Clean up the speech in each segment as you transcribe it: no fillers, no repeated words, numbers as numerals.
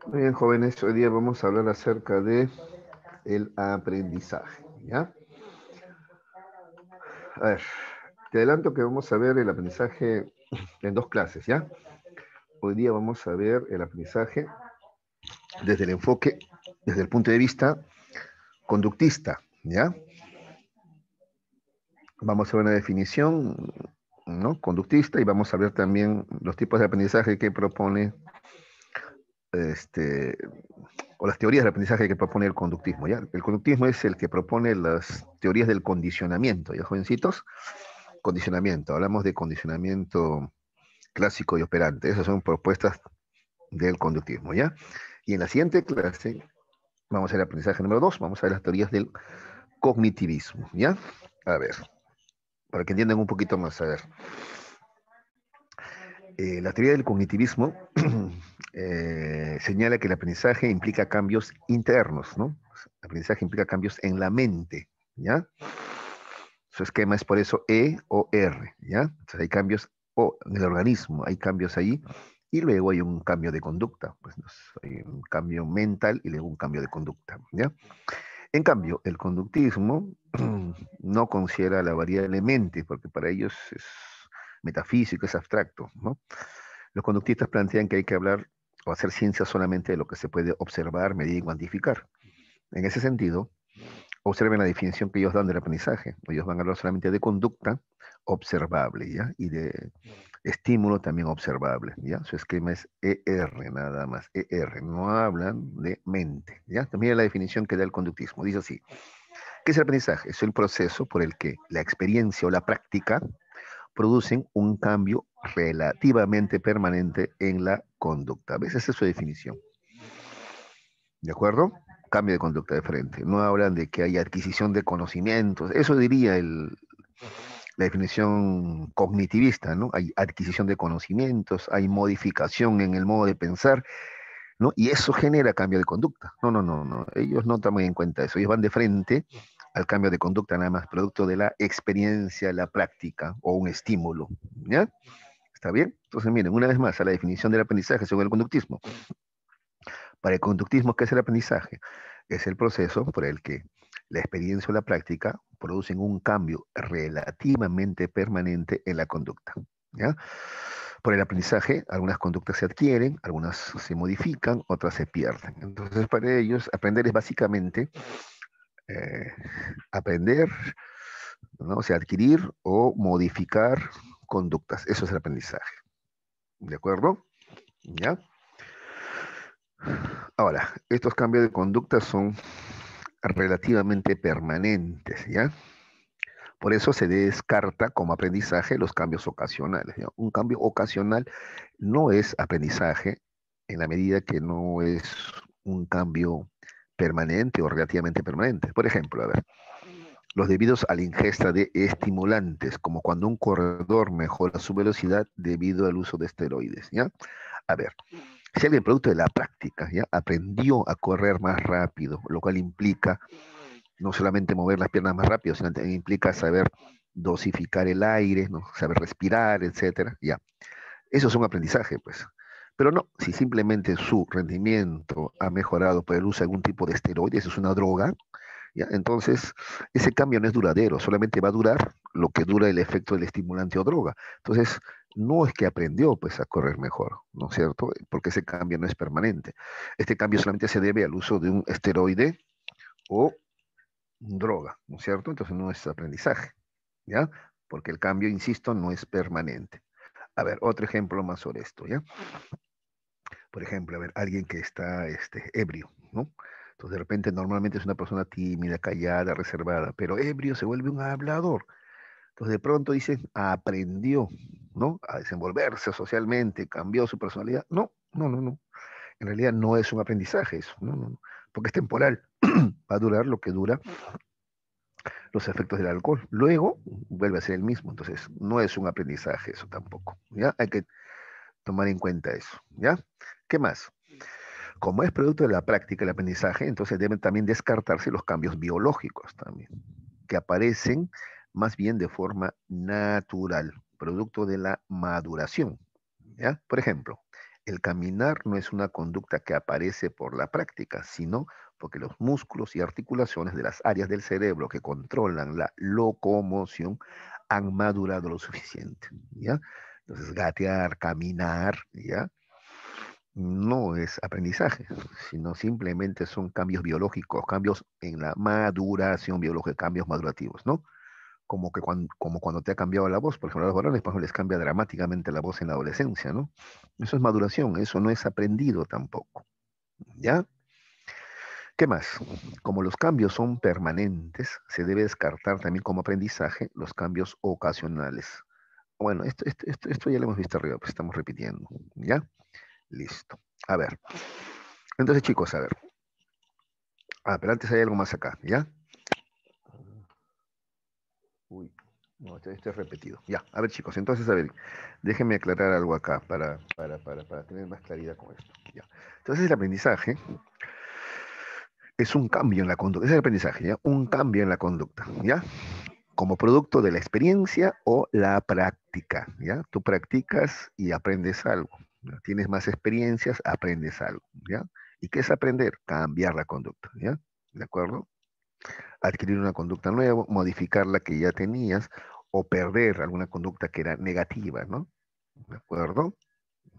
Muy bien, jóvenes, hoy día vamos a hablar acerca de el aprendizaje, ¿ya? A ver, te adelanto que vamos a ver el aprendizaje en dos clases, ¿ya? Hoy día vamos a ver el aprendizaje desde el enfoque, desde el punto de vista conductista, ¿ya? Vamos a ver una definición, ¿no? Conductista, y vamos a ver también los tipos de aprendizaje que propone, o las teorías de aprendizaje que propone el conductismo, ¿ya? El conductismo es el que propone las teorías del condicionamiento, ¿ya, jovencitos? Condicionamiento, hablamos de condicionamiento clásico y operante, esas son propuestas del conductismo, ¿ya? Y en la siguiente clase vamos a ver el aprendizaje número 2, vamos a ver las teorías del cognitivismo, ¿ya? A ver, para que entiendan un poquito más, a ver. La teoría del cognitivismo señala que el aprendizaje implica cambios internos, ¿no? El aprendizaje implica cambios en la mente, ¿ya? Su esquema es por eso E o R, ¿ya? Entonces hay cambios en el organismo, hay cambios ahí, y luego hay un cambio de conducta, pues hay un cambio mental y luego un cambio de conducta, ¿ya? En cambio, el conductismo no considera la variable mente, porque para ellos es metafísico, es abstracto, ¿no? Los conductistas plantean que hay que hablar o hacer ciencia solamente de lo que se puede observar, medir y cuantificar. En ese sentido, observen la definición que ellos dan del aprendizaje. Ellos van a hablar solamente de conducta observable, ¿ya? Y de estímulo también observable, ¿ya? Su esquema es ER, nada más, ER. No hablan de mente, ¿ya? Mira la definición que da el conductismo. Dice así: ¿qué es el aprendizaje? Es el proceso por el que la experiencia o la práctica producen un cambio relativamente permanente en la conducta. ¿Ves? Esa es su definición. ¿De acuerdo? Cambio de conducta de frente. No hablan de que hay adquisición de conocimientos. Eso diría la definición cognitivista, ¿no? Hay adquisición de conocimientos, hay modificación en el modo de pensar, ¿no? Y eso genera cambio de conducta. No, no, no, no. Ellos no toman en cuenta eso. Ellos van de frente al cambio de conducta nada más, producto de la experiencia, la práctica o un estímulo. ¿Ya? ¿Está bien? Entonces, miren, una vez más, a la definición del aprendizaje según el conductismo. Para el conductismo, ¿qué es el aprendizaje? Es el proceso por el que la experiencia o la práctica producen un cambio relativamente permanente en la conducta. ¿Ya? Por el aprendizaje, algunas conductas se adquieren, algunas se modifican, otras se pierden. Entonces, para ellos, aprender es básicamente eh, aprender, ¿no? O sea, adquirir o modificar conductas. Eso es el aprendizaje. ¿De acuerdo? ¿Ya? Ahora, estos cambios de conducta son relativamente permanentes, ¿ya? Por eso se descarta como aprendizaje los cambios ocasionales, ¿ya? Un cambio ocasional no es aprendizaje en la medida que no es un cambio permanente o relativamente permanente. Por ejemplo, a ver, los debidos a la ingesta de estimulantes, como cuando un corredor mejora su velocidad debido al uso de esteroides, ¿ya? A ver, si alguien producto de la práctica, ¿ya? Aprendió a correr más rápido, lo cual implica no solamente mover las piernas más rápido, sino también implica saber dosificar el aire, ¿no? Saber respirar, etcétera, ya. Eso es un aprendizaje, pues. Pero no, si simplemente su rendimiento ha mejorado por el uso de algún tipo de esteroides, es una droga, ¿ya? Entonces, ese cambio no es duradero, solamente va a durar lo que dura el efecto del estimulante o droga. Entonces, no es que aprendió pues a correr mejor, ¿no es cierto? Porque ese cambio no es permanente. Este cambio solamente se debe al uso de un esteroide o droga, ¿no es cierto? Entonces no es aprendizaje, ¿ya? Porque el cambio, insisto, no es permanente. A ver, otro ejemplo más sobre esto, ¿ya? Por ejemplo, a ver, alguien que está ebrio, ¿no? Entonces de repente normalmente es una persona tímida, callada, reservada, pero ebrio se vuelve un hablador. Entonces de pronto dicen, aprendió, ¿no? A desenvolverse socialmente, cambió su personalidad. No, no, no, no. En realidad no es un aprendizaje eso, no, no, no. Porque es temporal. Va a durar lo que dura los efectos del alcohol. Luego vuelve a ser el mismo. Entonces no es un aprendizaje eso tampoco, ¿ya? Hay que tomar en cuenta eso, ¿ya? ¿Qué más? Como es producto de la práctica, el aprendizaje, entonces deben también descartarse los cambios biológicos también, que aparecen más bien de forma natural, producto de la maduración. ¿Ya? Por ejemplo, el caminar no es una conducta que aparece por la práctica, sino porque los músculos y articulaciones de las áreas del cerebro que controlan la locomoción han madurado lo suficiente, ¿ya? Entonces, gatear, caminar, ¿ya? No es aprendizaje, sino simplemente son cambios biológicos, cambios en la maduración biológica, cambios madurativos, ¿no? Como cuando te ha cambiado la voz, por ejemplo, a los varones, por ejemplo, les cambia dramáticamente la voz en la adolescencia, ¿no? Eso es maduración, eso no es aprendido tampoco, ¿ya? ¿Qué más? Como los cambios son permanentes, se debe descartar también como aprendizaje los cambios ocasionales. Bueno, esto ya lo hemos visto arriba, pues estamos repitiendo, ¿ya? Listo. A ver, entonces chicos, a ver. Pero antes hay algo más acá, ¿ya? Uy, no, este es repetido. Ya, a ver chicos, entonces, a ver, déjenme aclarar algo acá para tener más claridad con esto. Ya. Entonces, el aprendizaje es un cambio en la conducta, es el aprendizaje, ¿ya? Un cambio en la conducta, ¿ya? Como producto de la experiencia o la práctica, ¿ya? Tú practicas y aprendes algo, ¿ya? Tienes más experiencias, aprendes algo, ¿ya? ¿Y qué es aprender? Cambiar la conducta, ¿ya? ¿De acuerdo? Adquirir una conducta nueva, modificar la que ya tenías o perder alguna conducta que era negativa, ¿no? ¿De acuerdo?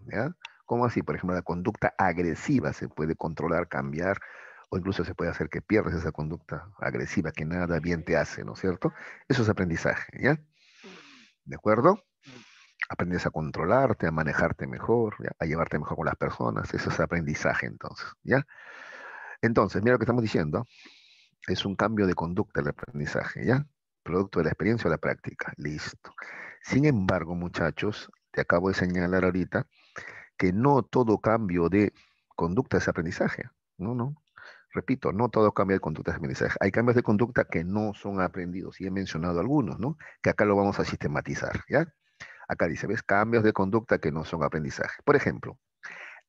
¿Ya? ¿Cómo así? Por ejemplo, la conducta agresiva se puede controlar, cambiar, o incluso se puede hacer que pierdas esa conducta agresiva que nada bien te hace, ¿no es cierto? Eso es aprendizaje, ¿ya? ¿De acuerdo? Aprendes a controlarte, a manejarte mejor, ¿ya? A llevarte mejor con las personas. Eso es aprendizaje, entonces, ¿ya? Entonces, mira lo que estamos diciendo. Es un cambio de conducta el aprendizaje, ¿ya? Producto de la experiencia o la práctica. Listo. Sin embargo, muchachos, te acabo de señalar ahorita que no todo cambio de conducta es aprendizaje. No, no. Repito, no todo cambio de conducta es aprendizaje. Hay cambios de conducta que no son aprendidos, y he mencionado algunos, ¿no? Que acá lo vamos a sistematizar, ¿ya? Acá dice, ¿ves? Cambios de conducta que no son aprendizaje. Por ejemplo,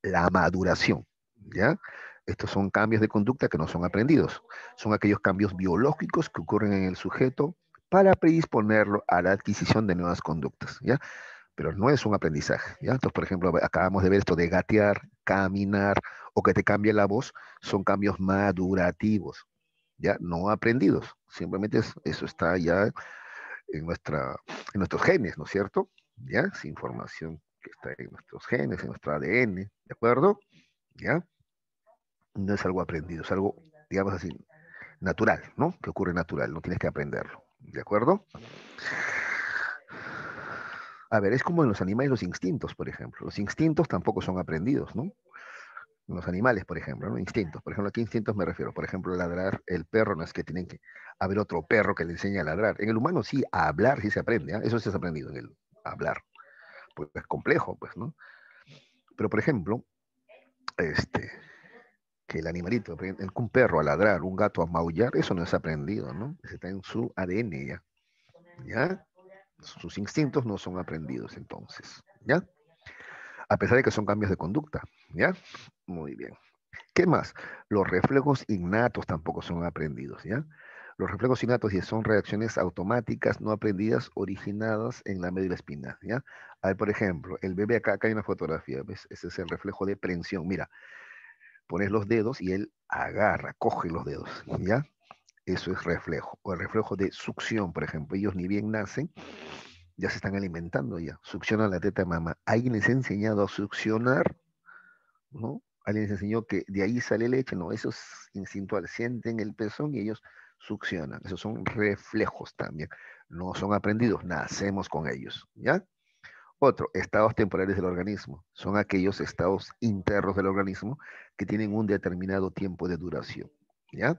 la maduración, ¿ya? Estos son cambios de conducta que no son aprendidos. Son aquellos cambios biológicos que ocurren en el sujeto para predisponerlo a la adquisición de nuevas conductas, ¿ya? Pero no es un aprendizaje, ¿ya? Entonces, por ejemplo, acabamos de ver esto de gatear, caminar o que te cambie la voz, son cambios madurativos, ¿ya? No aprendidos. Simplemente eso está ya en nuestros genes, ¿no es cierto? ¿Ya? Es información que está en nuestros genes, en nuestro ADN, ¿de acuerdo? ¿Ya? No es algo aprendido, es algo, digamos así, natural, ¿no? Que ocurre natural, no tienes que aprenderlo, ¿de acuerdo? A ver, es como en los animales los instintos, por ejemplo. Los instintos tampoco son aprendidos, ¿no? Los animales, por ejemplo, ¿no? Instintos. Por ejemplo, ¿a qué instintos me refiero? Por ejemplo, ladrar el perro, no es que tienen que haber otro perro que le enseñe a ladrar. En el humano sí, a hablar sí se aprende, ¿eh? Eso sí es aprendido en el hablar. Pues es complejo, pues, ¿no? Pero, por ejemplo, este, que el animalito, un perro a ladrar, un gato a maullar, eso no es aprendido, ¿no? Está en su ADN ya, ¿ya? Sus instintos no son aprendidos entonces, ¿ya? A pesar de que son cambios de conducta, ¿ya? Muy bien. ¿Qué más? Los reflejos innatos tampoco son aprendidos, ¿ya? Los reflejos innatos ya son reacciones automáticas no aprendidas originadas en la médula espinal, ¿ya? A ver, por ejemplo, el bebé acá hay una fotografía, ¿ves? Ese es el reflejo de prensión. Mira, pones los dedos y él agarra, coge los dedos, ¿ya? Eso es reflejo. O el reflejo de succión, por ejemplo. Ellos ni bien nacen, ya se están alimentando ya. Succionan la teta de mamá. ¿Alguien les ha enseñado a succionar? ¿No? Alguien les enseñó que de ahí sale leche. No, eso es instintual. Sienten el pezón y ellos succionan. Esos son reflejos también. No son aprendidos, nacemos con ellos, ¿ya? Otro, estados temporales del organismo. Son aquellos estados internos del organismo que tienen un determinado tiempo de duración, ¿ya?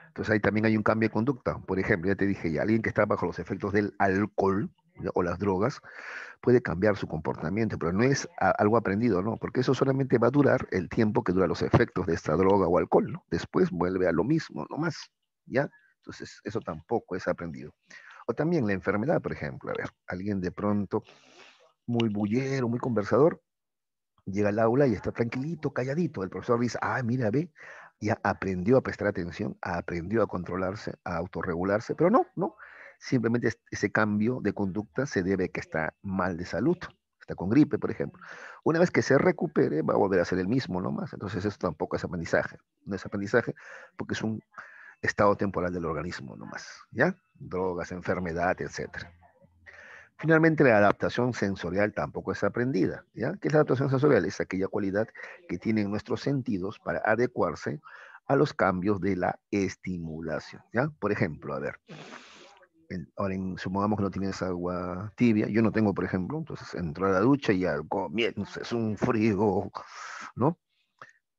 Entonces ahí también hay un cambio de conducta. Por ejemplo, ya te dije, ya, alguien que está bajo los efectos del alcohol, ¿ya? O las drogas puede cambiar su comportamiento, pero no es algo aprendido, ¿no? Porque eso solamente va a durar el tiempo que dura los efectos de esta droga o alcohol, ¿no? Después vuelve a lo mismo, no más, ¿ya? Entonces eso tampoco es aprendido. O también la enfermedad, por ejemplo, a ver, alguien de pronto muy bullero, muy conversador, Llega al aula y está tranquilito, calladito. El profesor dice, ah, mira, ve, ya aprendió a prestar atención, aprendió a controlarse, a autorregularse, pero no, no. Simplemente ese cambio de conducta se debe a que está mal de salud, está con gripe, por ejemplo. Una vez que se recupere, va a volver a ser el mismo nomás. Entonces, eso tampoco es aprendizaje. No es aprendizaje porque es un estado temporal del organismo nomás, ¿ya? Drogas, enfermedad, etcétera. Finalmente, la adaptación sensorial tampoco es aprendida, ¿ya? ¿Qué es la adaptación sensorial? Es aquella cualidad que tienen nuestros sentidos para adecuarse a los cambios de la estimulación, ¿ya? Por ejemplo, a ver, supongamos que no tienes agua tibia, yo no tengo, por ejemplo, entonces entro a la ducha y al comienzo es un frío, ¿no?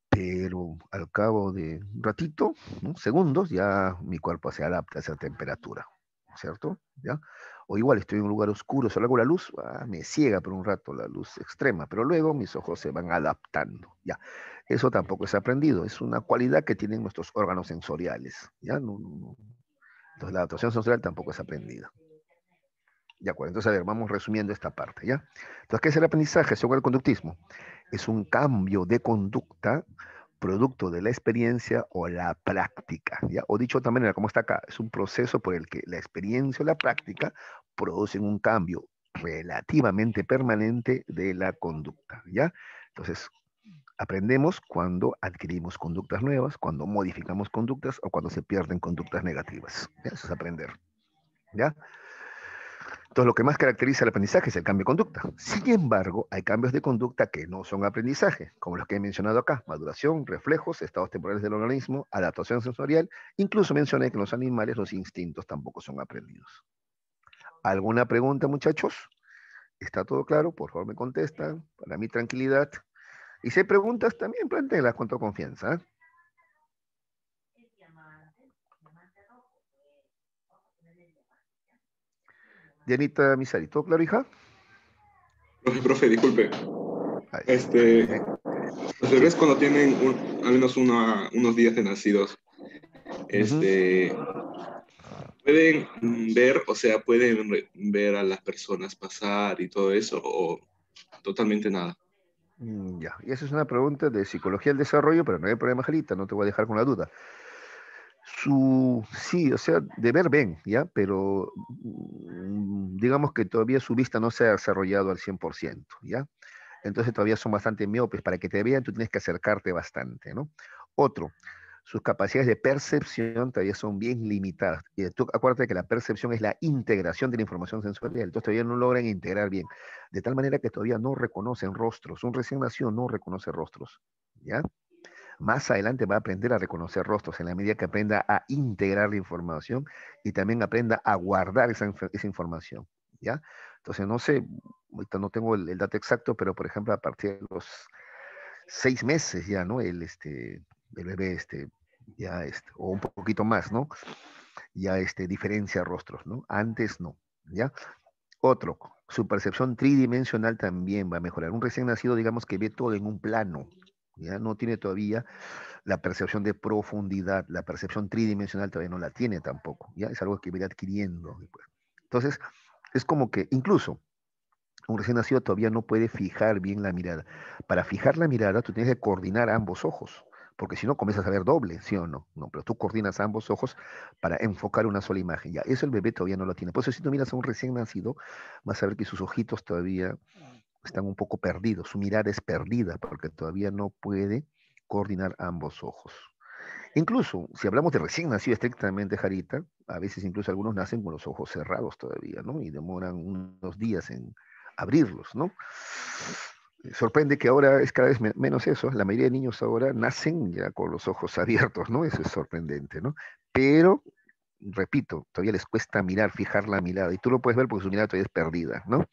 Pero al cabo de un ratito, ¿no? Segundos, ya mi cuerpo se adapta a esa temperatura, ¿cierto? ¿Ya? O igual estoy en un lugar oscuro, solo hago la luz, me ciega por un rato la luz extrema, pero luego mis ojos se van adaptando, ¿ya? Eso tampoco es aprendido, es una cualidad que tienen nuestros órganos sensoriales, ¿ya? Entonces la adaptación sensorial tampoco es aprendida. De acuerdo, entonces a ver, vamos resumiendo esta parte, ¿ya? Entonces, ¿qué es el aprendizaje según el conductismo? Es un cambio de conducta producto de la experiencia o la práctica, ¿ya? O dicho de otra manera, como está acá, es un proceso por el que la experiencia o la práctica producen un cambio relativamente permanente de la conducta, ¿ya? Entonces, aprendemos cuando adquirimos conductas nuevas, cuando modificamos conductas o cuando se pierden conductas negativas, ¿ya? Eso es aprender, ¿ya? Entonces, lo que más caracteriza el aprendizaje es el cambio de conducta. Sin embargo, hay cambios de conducta que no son aprendizaje, como los que he mencionado acá: maduración, reflejos, estados temporales del organismo, adaptación sensorial. Incluso mencioné que en los animales los instintos tampoco son aprendidos. ¿Alguna pregunta, muchachos? ¿Está todo claro? Por favor, me contestan. Para mi tranquilidad. Y si hay preguntas, también plantéenlas con toda confianza, ¿eh? Dianita Misari, ¿todo claro, hija? Profe, disculpe. Ahí está. Este, Bien. los Sí. bebés cuando tienen al menos unos días de nacidos, Ujú. este, pueden ver, o sea, pueden ver a las personas pasar y todo eso, o totalmente nada. Ya, y esa es una pregunta de psicología del desarrollo, pero no hay problema, Jarita, no te voy a dejar con la duda. Sí, o sea, de ver ven, ¿ya? Pero digamos que todavía su vista no se ha desarrollado al 100%, ¿ya? Entonces todavía son bastante miopes. Para que te vean, tú tienes que acercarte bastante, ¿no? Otro, sus capacidades de percepción todavía son bien limitadas. Y tú acuérdate que la percepción es la integración de la información sensorial, entonces todavía no logran integrar bien, de tal manera que todavía no reconocen rostros. Un recién nacido no reconoce rostros, ¿ya? Más adelante va a aprender a reconocer rostros en la medida que aprenda a integrar la información y también aprenda a guardar esa información, ¿ya? Entonces, no sé, ahorita no tengo el dato exacto, pero por ejemplo, a partir de los 6 meses ya, ¿no? El bebé, ya, o un poquito más, ¿no? Ya, diferencia rostros, ¿no? Antes no, ¿ya? Otro, su percepción tridimensional también va a mejorar. Un recién nacido, digamos que ve todo en un plano, ya no tiene todavía la percepción de profundidad, la percepción tridimensional todavía no la tiene tampoco, ¿ya? Es algo que va a ir adquiriendo después. Entonces, es como que incluso un recién nacido todavía no puede fijar bien la mirada. Para fijar la mirada, tú tienes que coordinar ambos ojos, porque si no comienzas a ver doble, ¿sí o no? No, pero tú coordinas ambos ojos para enfocar una sola imagen. Ya, eso el bebé todavía no lo tiene. Por eso si tú miras a un recién nacido, vas a ver que sus ojitos todavía están un poco perdidos, su mirada es perdida, porque todavía no puede coordinar ambos ojos. Incluso, si hablamos de recién nacido estrictamente, Jarita, a veces incluso algunos nacen con los ojos cerrados todavía, ¿no? Y demoran unos días en abrirlos, ¿no? Sorprende que ahora es cada vez menos eso. La mayoría de niños ahora nacen ya con los ojos abiertos, ¿no? Eso es sorprendente, ¿no? Pero, repito, todavía les cuesta mirar, fijar la mirada. Y tú lo puedes ver porque su mirada todavía es perdida, ¿no?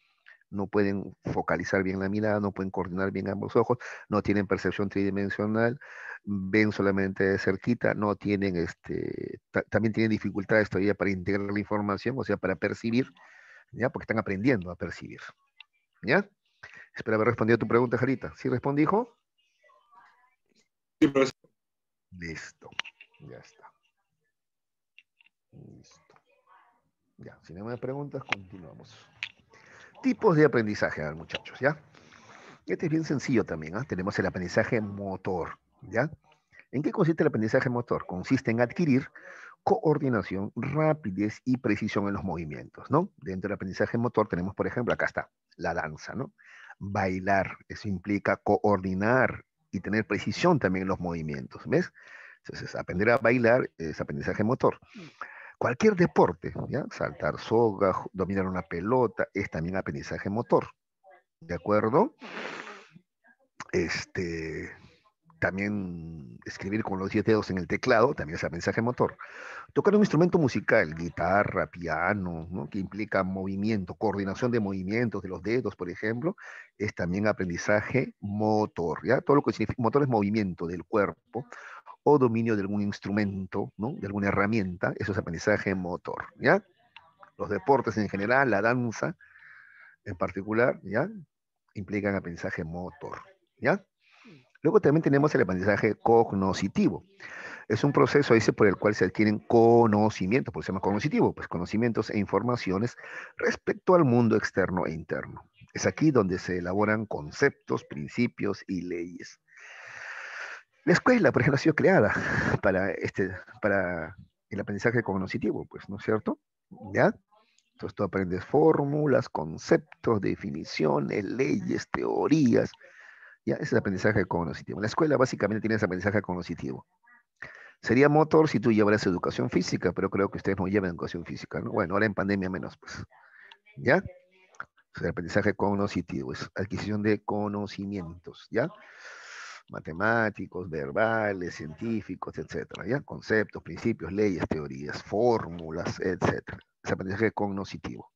No pueden focalizar bien la mirada, no pueden coordinar bien ambos ojos, no tienen percepción tridimensional, ven solamente de cerquita, no tienen, también tienen dificultades todavía para integrar la información, o sea, para percibir, ¿ya? Porque están aprendiendo a percibir, ¿ya? Espero haber respondido a tu pregunta, Jarita. ¿Sí respondí, hijo? Sí, profesor. Listo, ya está. Listo. Ya, si no hay más preguntas, continuamos. Tipos de aprendizaje, muchachos, ¿ya? Este es bien sencillo también, ¿ah? Tenemos el aprendizaje motor, ¿ya? ¿En qué consiste el aprendizaje motor? Consiste en adquirir coordinación, rapidez y precisión en los movimientos, ¿no? Dentro del aprendizaje motor tenemos, por ejemplo, acá está, la danza, ¿no? Bailar, eso implica coordinar y tener precisión también en los movimientos, ¿ves? Entonces, aprender a bailar es aprendizaje motor. Cualquier deporte, ¿ya? Saltar soga, dominar una pelota, es también aprendizaje motor, ¿de acuerdo? Este, también escribir con los 10 dedos en el teclado, también es aprendizaje motor. Tocar un instrumento musical, guitarra, piano, ¿no? Que implica movimiento, coordinación de movimientos de los dedos, por ejemplo, es también aprendizaje motor, ¿ya? Todo lo que significa motor es movimiento del cuerpo o dominio de algún instrumento, ¿no? De alguna herramienta, eso es aprendizaje motor, ¿ya? Los deportes en general, la danza en particular, ¿ya? Implican aprendizaje motor, ¿ya? Luego también tenemos el aprendizaje cognoscitivo. Es un proceso ese por el cual se adquieren conocimientos, por eso se llama cognitivo, pues conocimientos e informaciones respecto al mundo externo e interno. Es aquí donde se elaboran conceptos, principios y leyes. La escuela, por ejemplo, ha sido creada para, para el aprendizaje cognitivo, pues, ¿no es cierto? ¿Ya? Entonces tú aprendes fórmulas, conceptos, definiciones, leyes, teorías. Ya, ese es el aprendizaje cognitivo. La escuela básicamente tiene ese aprendizaje cognitivo. Sería motor si tú llevaras educación física, pero creo que ustedes no llevan educación física, ¿no? Bueno, ahora en pandemia menos, pues. ¿Ya? O sea, el aprendizaje cognitivo es adquisición de conocimientos, ¿ya? Matemáticos, verbales, científicos, etcétera, ¿ya? Conceptos, principios, leyes, teorías, fórmulas, etcétera. Es aprendizaje cognitivo.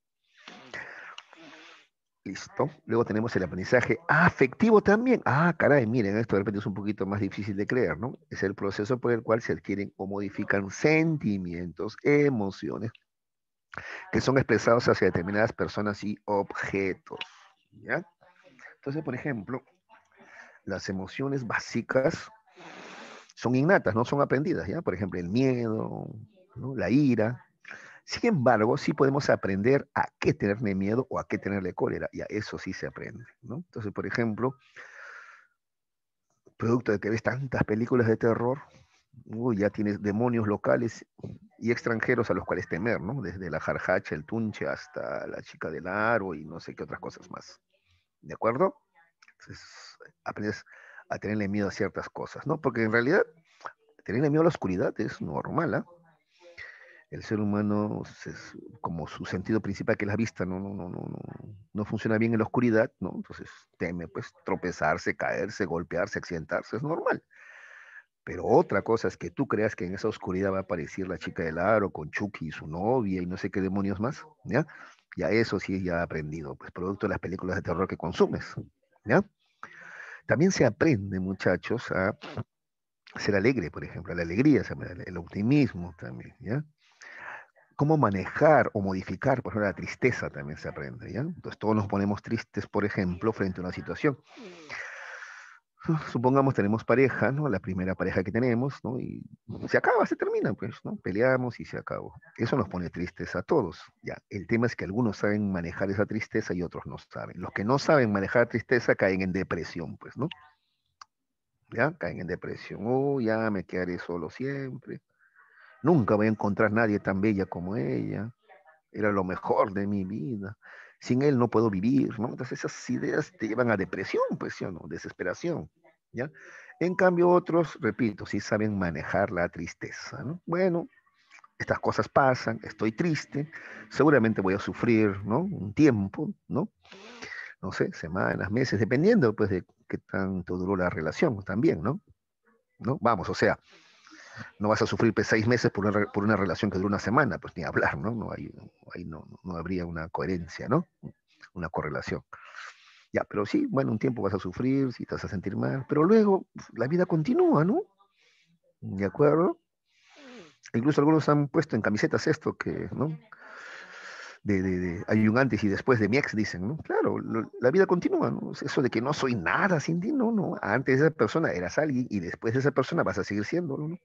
Listo. Luego tenemos el aprendizaje afectivo también. Ah, caray, miren, esto de repente es un poquito más difícil de creer, ¿no? Es el proceso por el cual se adquieren o modifican sentimientos, emociones, que son expresados hacia determinadas personas y objetos, ¿ya? Entonces, por ejemplo, las emociones básicas son innatas, no son aprendidas, ¿ya? Por ejemplo, el miedo, ¿no? La ira. Sin embargo, sí podemos aprender a qué tenerle miedo o a qué tenerle cólera, y a eso sí se aprende, ¿no? Entonces, por ejemplo, producto de que ves tantas películas de terror, ya tienes demonios locales y extranjeros a los cuales temer, ¿no? Desde la jarjacha, el tunche, hasta la chica del aro y no sé qué otras cosas más. ¿De acuerdo? Entonces, aprendes a tenerle miedo a ciertas cosas, ¿no? Porque en realidad, tenerle miedo a la oscuridad es normal, ¿ah? El ser humano, como su sentido principal que es la vista, no funciona bien en la oscuridad, ¿no? Entonces teme, pues, tropezarse, caerse, golpearse, accidentarse, es normal. Pero otra cosa es que tú creas que en esa oscuridad va a aparecer la chica del aro con Chucky y su novia y no sé qué demonios más, ¿ya? Ya eso sí ya aprendido, pues producto de las películas de terror que consumes, ¿ya? También se aprende, muchachos, a ser alegre, por ejemplo, la alegría, el optimismo también, ¿ya? Cómo manejar o modificar, por ejemplo, la tristeza también se aprende, ¿ya? Entonces todos nos ponemos tristes, por ejemplo, frente a una situación. Supongamos tenemos pareja, ¿no? La primera pareja que tenemos, ¿no? Y se acaba, se termina, pues, ¿no? Peleamos y se acabó. Eso nos pone tristes a todos, ¿ya? El tema es que algunos saben manejar esa tristeza y otros no saben. Los que no saben manejar tristeza caen en depresión, pues, ¿no? ¿Ya? Caen en depresión. Oh, ya me quedaré solo siempre. Nunca voy a encontrar nadie tan bella como ella. Era lo mejor de mi vida. Sin él no puedo vivir, ¿no? Entonces esas ideas te llevan a depresión, pues, ¿sí o no? Desesperación, ¿ya? En cambio otros, repito, sí saben manejar la tristeza, ¿no? Bueno, estas cosas pasan, estoy triste, seguramente voy a sufrir, ¿no? Un tiempo, ¿no? No sé, semanas, meses, dependiendo, pues, de qué tanto duró la relación también, ¿no? ¿No? Vamos, o sea, no vas a sufrir pues, 6 meses por una relación que dura una semana, pues ni hablar, ¿no? Ahí no habría una coherencia, ¿no? Una correlación. Ya, pero sí, bueno, un tiempo vas a sufrir, sí te vas a sentir mal, pero luego la vida continúa, ¿no? ¿De acuerdo? Incluso algunos han puesto en camisetas esto que, ¿no? Hay un antes y después de mi ex, dicen, ¿no? Claro, la vida continúa, ¿no? Eso de que no soy nada sin ti, no, no. Antes de esa persona eras alguien y después de esa persona vas a seguir siendo, ¿no?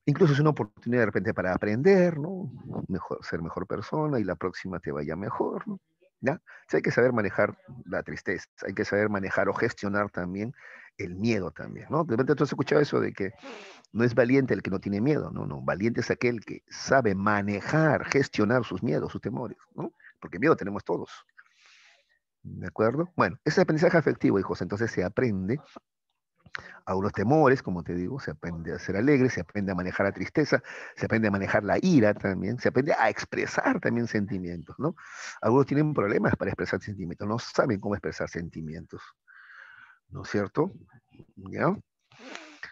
Incluso es una oportunidad de repente para aprender, ¿no? Mejor, ser mejor persona y la próxima te vaya mejor, ¿no? ¿ya? Entonces hay que saber manejar la tristeza, hay que saber manejar o gestionar también el miedo también, ¿no? De repente tú has escuchado eso de que no es valiente el que no tiene miedo, no, no, valiente es aquel que sabe manejar, gestionar sus miedos, sus temores, ¿no? Porque miedo tenemos todos, ¿de acuerdo? Bueno, ese aprendizaje afectivo, hijos, entonces se aprende a unos temores, como te digo, se aprende a ser alegre, se aprende a manejar la tristeza, se aprende a manejar la ira también, se aprende a expresar también sentimientos, ¿no? Algunos tienen problemas para expresar sentimientos, no saben cómo expresar sentimientos, ¿no es cierto? ¿Ya?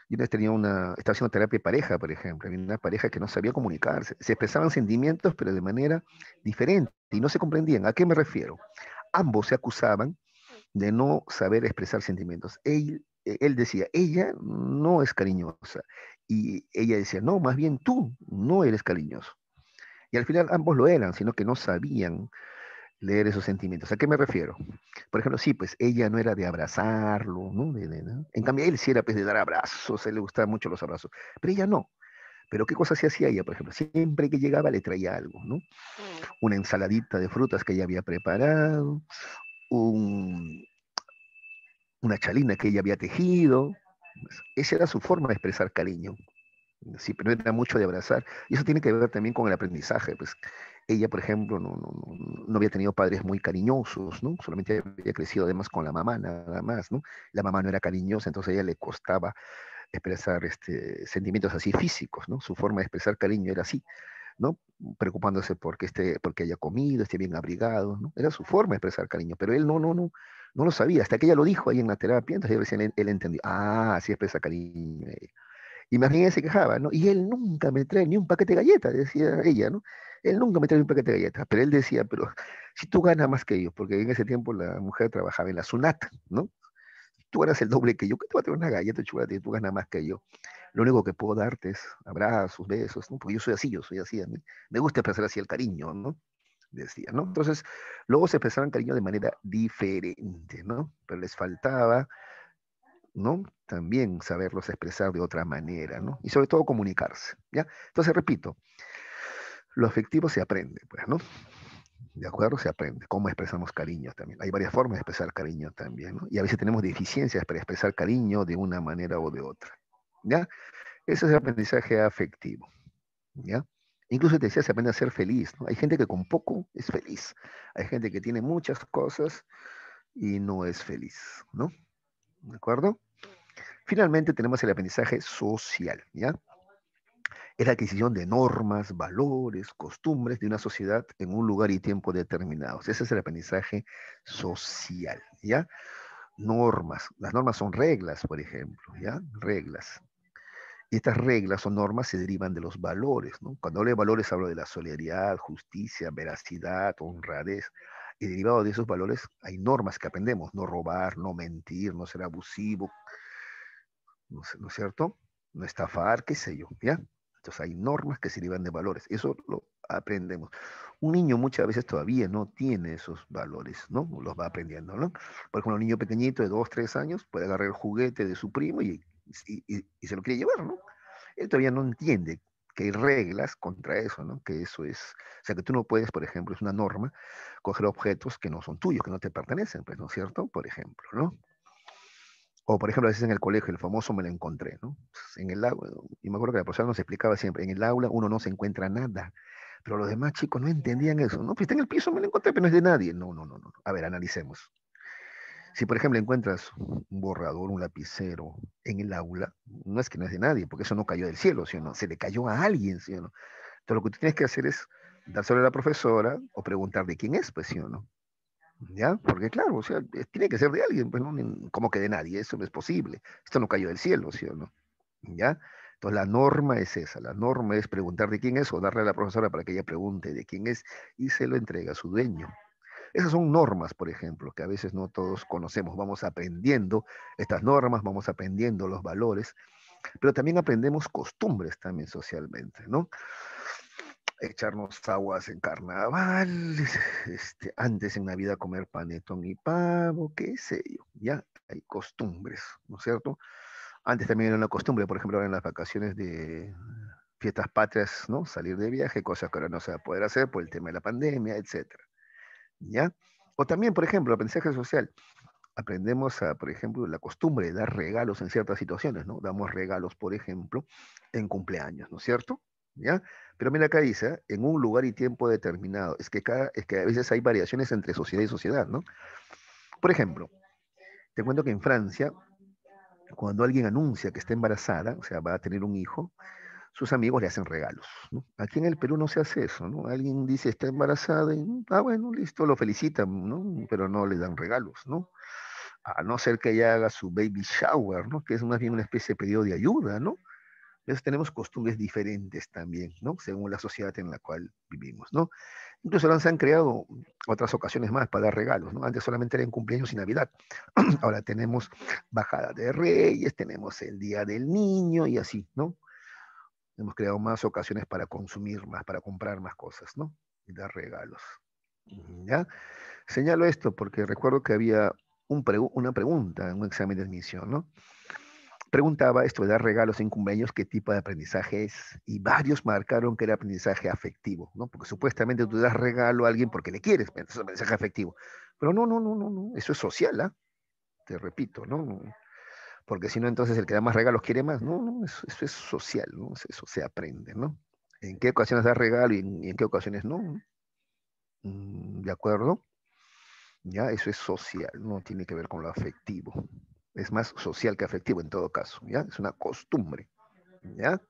Yo una vez estaba haciendo terapia de pareja, por ejemplo, había una pareja que no sabía comunicarse, se expresaban sentimientos, pero de manera diferente y no se comprendían. ¿A qué me refiero? Ambos se acusaban de no saber expresar sentimientos. Él decía, ella no es cariñosa. Y ella decía, no, más bien tú no eres cariñoso. Y al final ambos lo eran, sino que no sabían leer esos sentimientos. ¿A qué me refiero? Por ejemplo, sí, pues ella no era de abrazarlo, ¿no? ¿no? En cambio, él sí era pues, de dar abrazos, a él le gustaban mucho los abrazos, pero ella no. Pero ¿qué cosa se hacía ella, por ejemplo? Siempre que llegaba le traía algo, ¿no? Una ensaladita de frutas que ella había preparado, un, una chalina que ella había tejido. Esa era su forma de expresar cariño. Sí, pero era mucho de abrazar. Y eso tiene que ver también con el aprendizaje. Pues ella, por ejemplo, no había tenido padres muy cariñosos, ¿no? Solamente había crecido además con la mamá, nada más, ¿no? La mamá no era cariñosa, entonces a ella le costaba expresar sentimientos así físicos, ¿no? Su forma de expresar cariño era así, ¿no? Preocupándose porque haya comido, esté bien abrigado, ¿no? Era su forma de expresar cariño, pero él no lo sabía, hasta que ella lo dijo ahí en la terapia, entonces recién él entendió, ah, así expresa cariño. Y más bien ella se quejaba, ¿no? Y él nunca me trae ni un paquete de galletas, decía ella, ¿no? Él nunca me trae un paquete de galletas, pero él decía, pero si tú ganas más que yo, porque en ese tiempo la mujer trabajaba en la SUNAT, ¿no? Tú ganas el doble que yo, ¿qué te va a traer una galleta de chocolate? Tú ganas más que yo. Lo único que puedo darte es abrazos, besos, ¿no? Porque yo soy así, a mí me gusta expresar así el cariño, ¿no? Decía, ¿no? Entonces, luego se expresaban cariño de manera diferente, ¿no? Pero les faltaba, ¿no? También saberlos expresar de otra manera, ¿no? Y sobre todo comunicarse, ¿ya? Entonces, repito, lo afectivo se aprende, pues, ¿no? ¿De acuerdo? Se aprende cómo expresamos cariño también. Hay varias formas de expresar cariño también, ¿no? Y a veces tenemos deficiencias para expresar cariño de una manera o de otra, ¿ya? Ese es el aprendizaje afectivo, ¿ya? Incluso te decía, se aprende a ser feliz, ¿no? Hay gente que con poco es feliz. Hay gente que tiene muchas cosas y no es feliz, ¿no? ¿De acuerdo? Finalmente tenemos el aprendizaje social, ¿ya? Es la adquisición de normas, valores, costumbres de una sociedad en un lugar y tiempo determinados. Ese es el aprendizaje social, ¿ya? Normas. Las normas son reglas, por ejemplo, ¿ya? Reglas. Y estas reglas o normas se derivan de los valores, ¿no? Cuando hablo de valores hablo de la solidaridad, justicia, veracidad, honradez. Y derivado de esos valores hay normas que aprendemos, no robar, no mentir, no ser abusivo, ¿no es cierto? No estafar, qué sé yo, ¿ya? Entonces hay normas que se derivan de valores, eso lo aprendemos. Un niño muchas veces todavía no tiene esos valores, ¿no? Los va aprendiendo, ¿no? Por ejemplo, un niño pequeñito de 2, 3 años puede agarrar el juguete de su primo y se lo quiere llevar, ¿no? Él todavía no entiende que hay reglas contra eso, ¿no? Que eso es, o sea, que tú no puedes, por ejemplo, es una norma, coger objetos que no son tuyos, que no te pertenecen, pues, ¿no es cierto? Por ejemplo, ¿no? O, por ejemplo, a veces en el colegio, el famoso me lo encontré, ¿no? En el aula, y me acuerdo que la profesora nos explicaba siempre, en el aula uno no se encuentra nada, pero los demás chicos no entendían eso, ¿no? Pues está en el piso, me lo encontré, pero no es de nadie. No, no, no, no. A ver, analicemos. Si, por ejemplo, encuentras un borrador, un lapicero en el aula, no es que no es de nadie, porque eso no cayó del cielo, ¿sí o no? Se le cayó a alguien, ¿sí o no? Entonces, lo que tú tienes que hacer es dárselo a la profesora o preguntar de quién es, pues, ¿sí o no? ¿Ya? Porque claro, o sea, tiene que ser de alguien, pues no, como que de nadie, eso no es posible. Esto no cayó del cielo, ¿sí o no? ¿Ya? Entonces la norma es esa, la norma es preguntar de quién es o darle a la profesora para que ella pregunte de quién es y se lo entrega a su dueño. Esas son normas, por ejemplo, que a veces no todos conocemos. Vamos aprendiendo estas normas, vamos aprendiendo los valores, pero también aprendemos costumbres también socialmente, ¿no? Echarnos aguas en carnaval, antes en Navidad comer panetón y pavo, qué sé yo, ya hay costumbres, ¿no es cierto? Antes también era una costumbre, por ejemplo, ahora en las vacaciones de fiestas patrias, ¿no? Salir de viaje, cosas que ahora no se va a poder hacer por el tema de la pandemia, etcétera, ¿ya? O también, por ejemplo, aprendizaje social. Aprendemos a, por ejemplo, la costumbre de dar regalos en ciertas situaciones, ¿no? Damos regalos, por ejemplo, en cumpleaños, ¿no es cierto? ¿Ya? Pero mira acá dice, ¿eh? En un lugar y tiempo determinado. Es que a veces hay variaciones entre sociedad y sociedad, ¿no? Por ejemplo, te cuento que en Francia, cuando alguien anuncia que está embarazada, o sea, va a tener un hijo, sus amigos le hacen regalos, ¿no? Aquí en el Perú no se hace eso, ¿no? Alguien dice está embarazada y, bueno, listo, lo felicitan, ¿no? Pero no le dan regalos, ¿no? A no ser que ella haga su baby shower, ¿no? Que es más bien una especie de pedido de ayuda, ¿no? Entonces tenemos costumbres diferentes también, ¿no? Según la sociedad en la cual vivimos, ¿no? Incluso ahora se han creado otras ocasiones más para dar regalos, ¿no? Antes solamente era en cumpleaños y Navidad. Ahora tenemos bajada de Reyes, tenemos el Día del Niño y así, ¿no? Hemos creado más ocasiones para consumir más, para comprar más cosas, ¿no? Y dar regalos. ¿Ya? Señalo esto porque recuerdo que había una pregunta en un examen de admisión, ¿no? Preguntaba esto de dar regalos en cumpleaños, ¿qué tipo de aprendizaje es? Y varios marcaron que era aprendizaje afectivo, ¿no? Porque supuestamente tú das regalo a alguien porque le quieres, pero es aprendizaje afectivo. Pero no, eso es social, ¿ah? Te repito, ¿no? Porque si no, entonces el que da más regalos quiere más. No, eso es social, ¿no? Eso se aprende, ¿no? ¿En qué ocasiones da regalo y en qué ocasiones no? ¿De acuerdo? Ya, eso es social, no tiene que ver con lo afectivo. Es más social que afectivo en todo caso, ¿ya? Es una costumbre, ¿ya?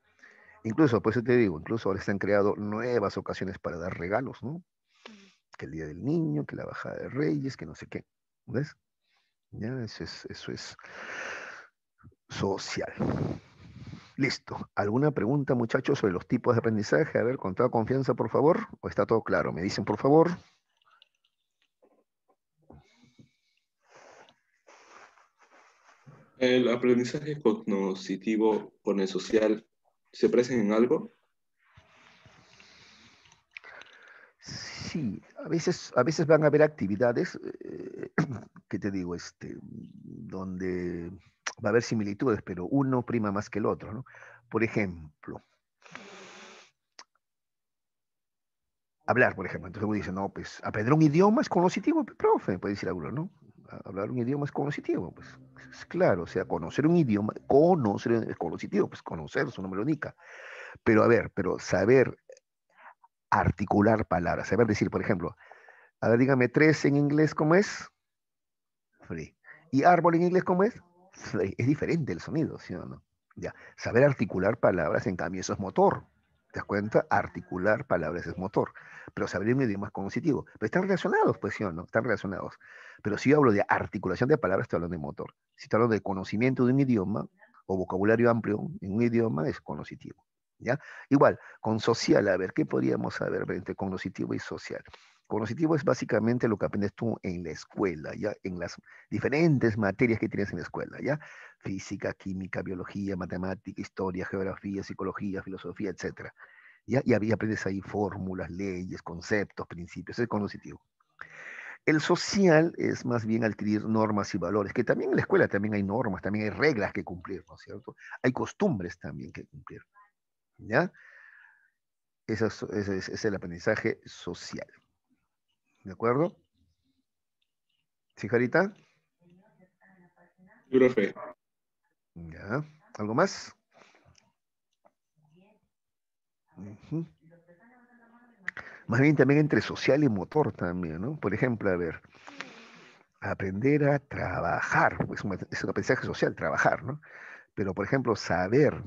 Incluso, pues te digo, incluso ahora se han creado nuevas ocasiones para dar regalos, ¿no? Que el Día del Niño, que la Bajada de Reyes, que no sé qué, ¿ves? Ya, eso es social. Listo. ¿Alguna pregunta, muchachos, sobre los tipos de aprendizaje? A ver, con toda confianza, por favor. ¿O está todo claro? Me dicen, por favor. ¿El aprendizaje cognoscitivo con el social se parecen en algo? Sí, a veces van a haber actividades, que te digo, donde va a haber similitudes, pero uno prima más que el otro, ¿no? Por ejemplo, hablar, por ejemplo. Entonces uno dice, no, pues aprender un idioma es cognitivo, pues, profe, puede decir alguno, ¿no? Hablar un idioma es cognitivo, pues es claro, o sea, conocer un idioma, conocer es cognitivo, pues conocer, su nombre lo indica. Pero a ver, pero saber articular palabras, saber decir, por ejemplo, a ver, dígame tres en inglés, ¿cómo es? Free. ¿Y árbol en inglés cómo es? Free. Es diferente el sonido, ¿sí o no? Ya. Saber articular palabras, en cambio, eso es motor. ¿Te das cuenta? Articular palabras es motor. Pero saber un idioma es cognitivo. Pero están relacionados, pues, ¿sí o no? Están relacionados. Pero si yo hablo de articulación de palabras, estoy hablando de motor. Si estoy hablando de conocimiento de un idioma o vocabulario amplio en un idioma, es cognitivo. ¿Ya? Igual, con social, a ver, ¿qué podríamos saber entre cognitivo y social? Cognitivo es básicamente lo que aprendes tú en la escuela, ¿ya? En las diferentes materias que tienes en la escuela, ¿ya? Física, química, biología, matemática, historia, geografía, psicología, filosofía, etcétera. ¿Ya? Y aprendes ahí fórmulas, leyes, conceptos, principios, es cognitivo. El social es más bien adquirir normas y valores, que también en la escuela también hay normas, también hay reglas que cumplir, ¿no es cierto? Hay costumbres también que cumplir, ¿ya? Ese es el aprendizaje social, ¿de acuerdo? ¿Sí, Jarita? Sí, profe. Ya. ¿Algo más? Ujú. Más bien también entre social y motor también, ¿no? Por ejemplo, a ver, aprender a trabajar, pues es un aprendizaje social, trabajar, ¿no? Pero, por ejemplo, saber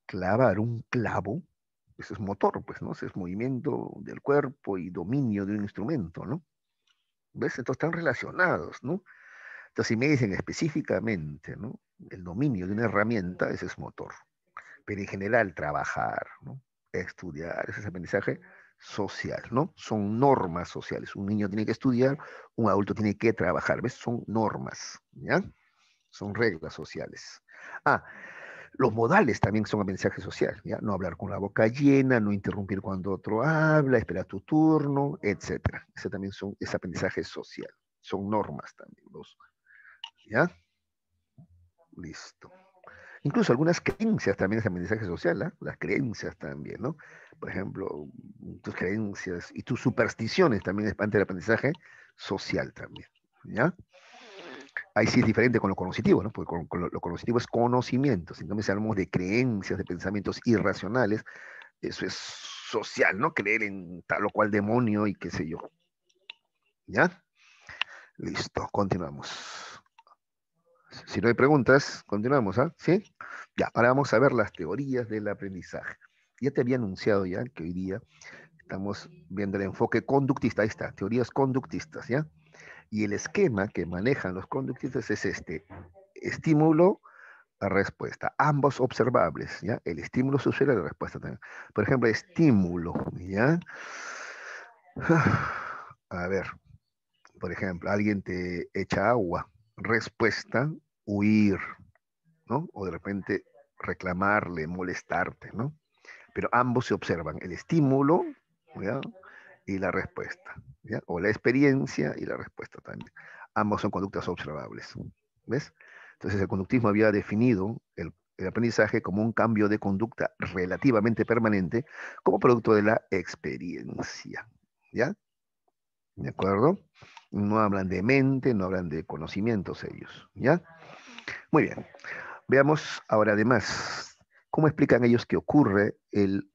clavar un clavo, eso es motor, pues, ¿no? Eso es movimiento del cuerpo y dominio de un instrumento, ¿no? ¿Ves? Entonces están relacionados, ¿no? Entonces, si me dicen específicamente, ¿no? El dominio de una herramienta, ese es motor. Pero en general trabajar, ¿no? Estudiar, ese es aprendizaje social, ¿no? Son normas sociales. Un niño tiene que estudiar, un adulto tiene que trabajar, ¿ves? Son normas, ¿ya? Son reglas sociales. Ah, los modales también son aprendizaje social, ¿ya? No hablar con la boca llena, no interrumpir cuando otro habla, esperar tu turno, etcétera. Ese también es aprendizaje social. Son normas también, ¿ya? Listo. Incluso algunas creencias también es aprendizaje social, ¿ah? Las creencias también, ¿no? Por ejemplo, tus creencias y tus supersticiones también es parte del aprendizaje social también, ¿ya? Ahí sí es diferente con lo cognitivo, ¿no? Porque lo cognitivo es conocimiento. Si también hablamos de creencias, de pensamientos irracionales, eso es social, ¿no? Creer en tal o cual demonio y qué sé yo, ¿ya? Listo, continuamos. Si no hay preguntas, continuamos, ¿ah? ¿Sí? Ya, ahora vamos a ver las teorías del aprendizaje. Ya te había anunciado ya que hoy día estamos viendo el enfoque conductista, ahí está, teorías conductistas, ¿ya? Y el esquema que manejan los conductistas es este, estímulo a respuesta, ambos observables, ¿ya? El estímulo sucede a la respuesta también. Por ejemplo, estímulo, ¿ya? A ver, por ejemplo, alguien te echa agua, respuesta, huir, ¿no? O de repente reclamarle, molestarte, ¿no? Pero ambos se observan, el estímulo, ¿ya? Y la respuesta, ¿ya? O la experiencia y la respuesta también. Ambos son conductas observables, ¿ves? Entonces el conductismo había definido el aprendizaje como un cambio de conducta relativamente permanente como producto de la experiencia, ¿ya? ¿De acuerdo? No hablan de mente, no hablan de conocimientos ellos, ¿ya? Muy bien. Veamos ahora además cómo explican ellos que ocurre el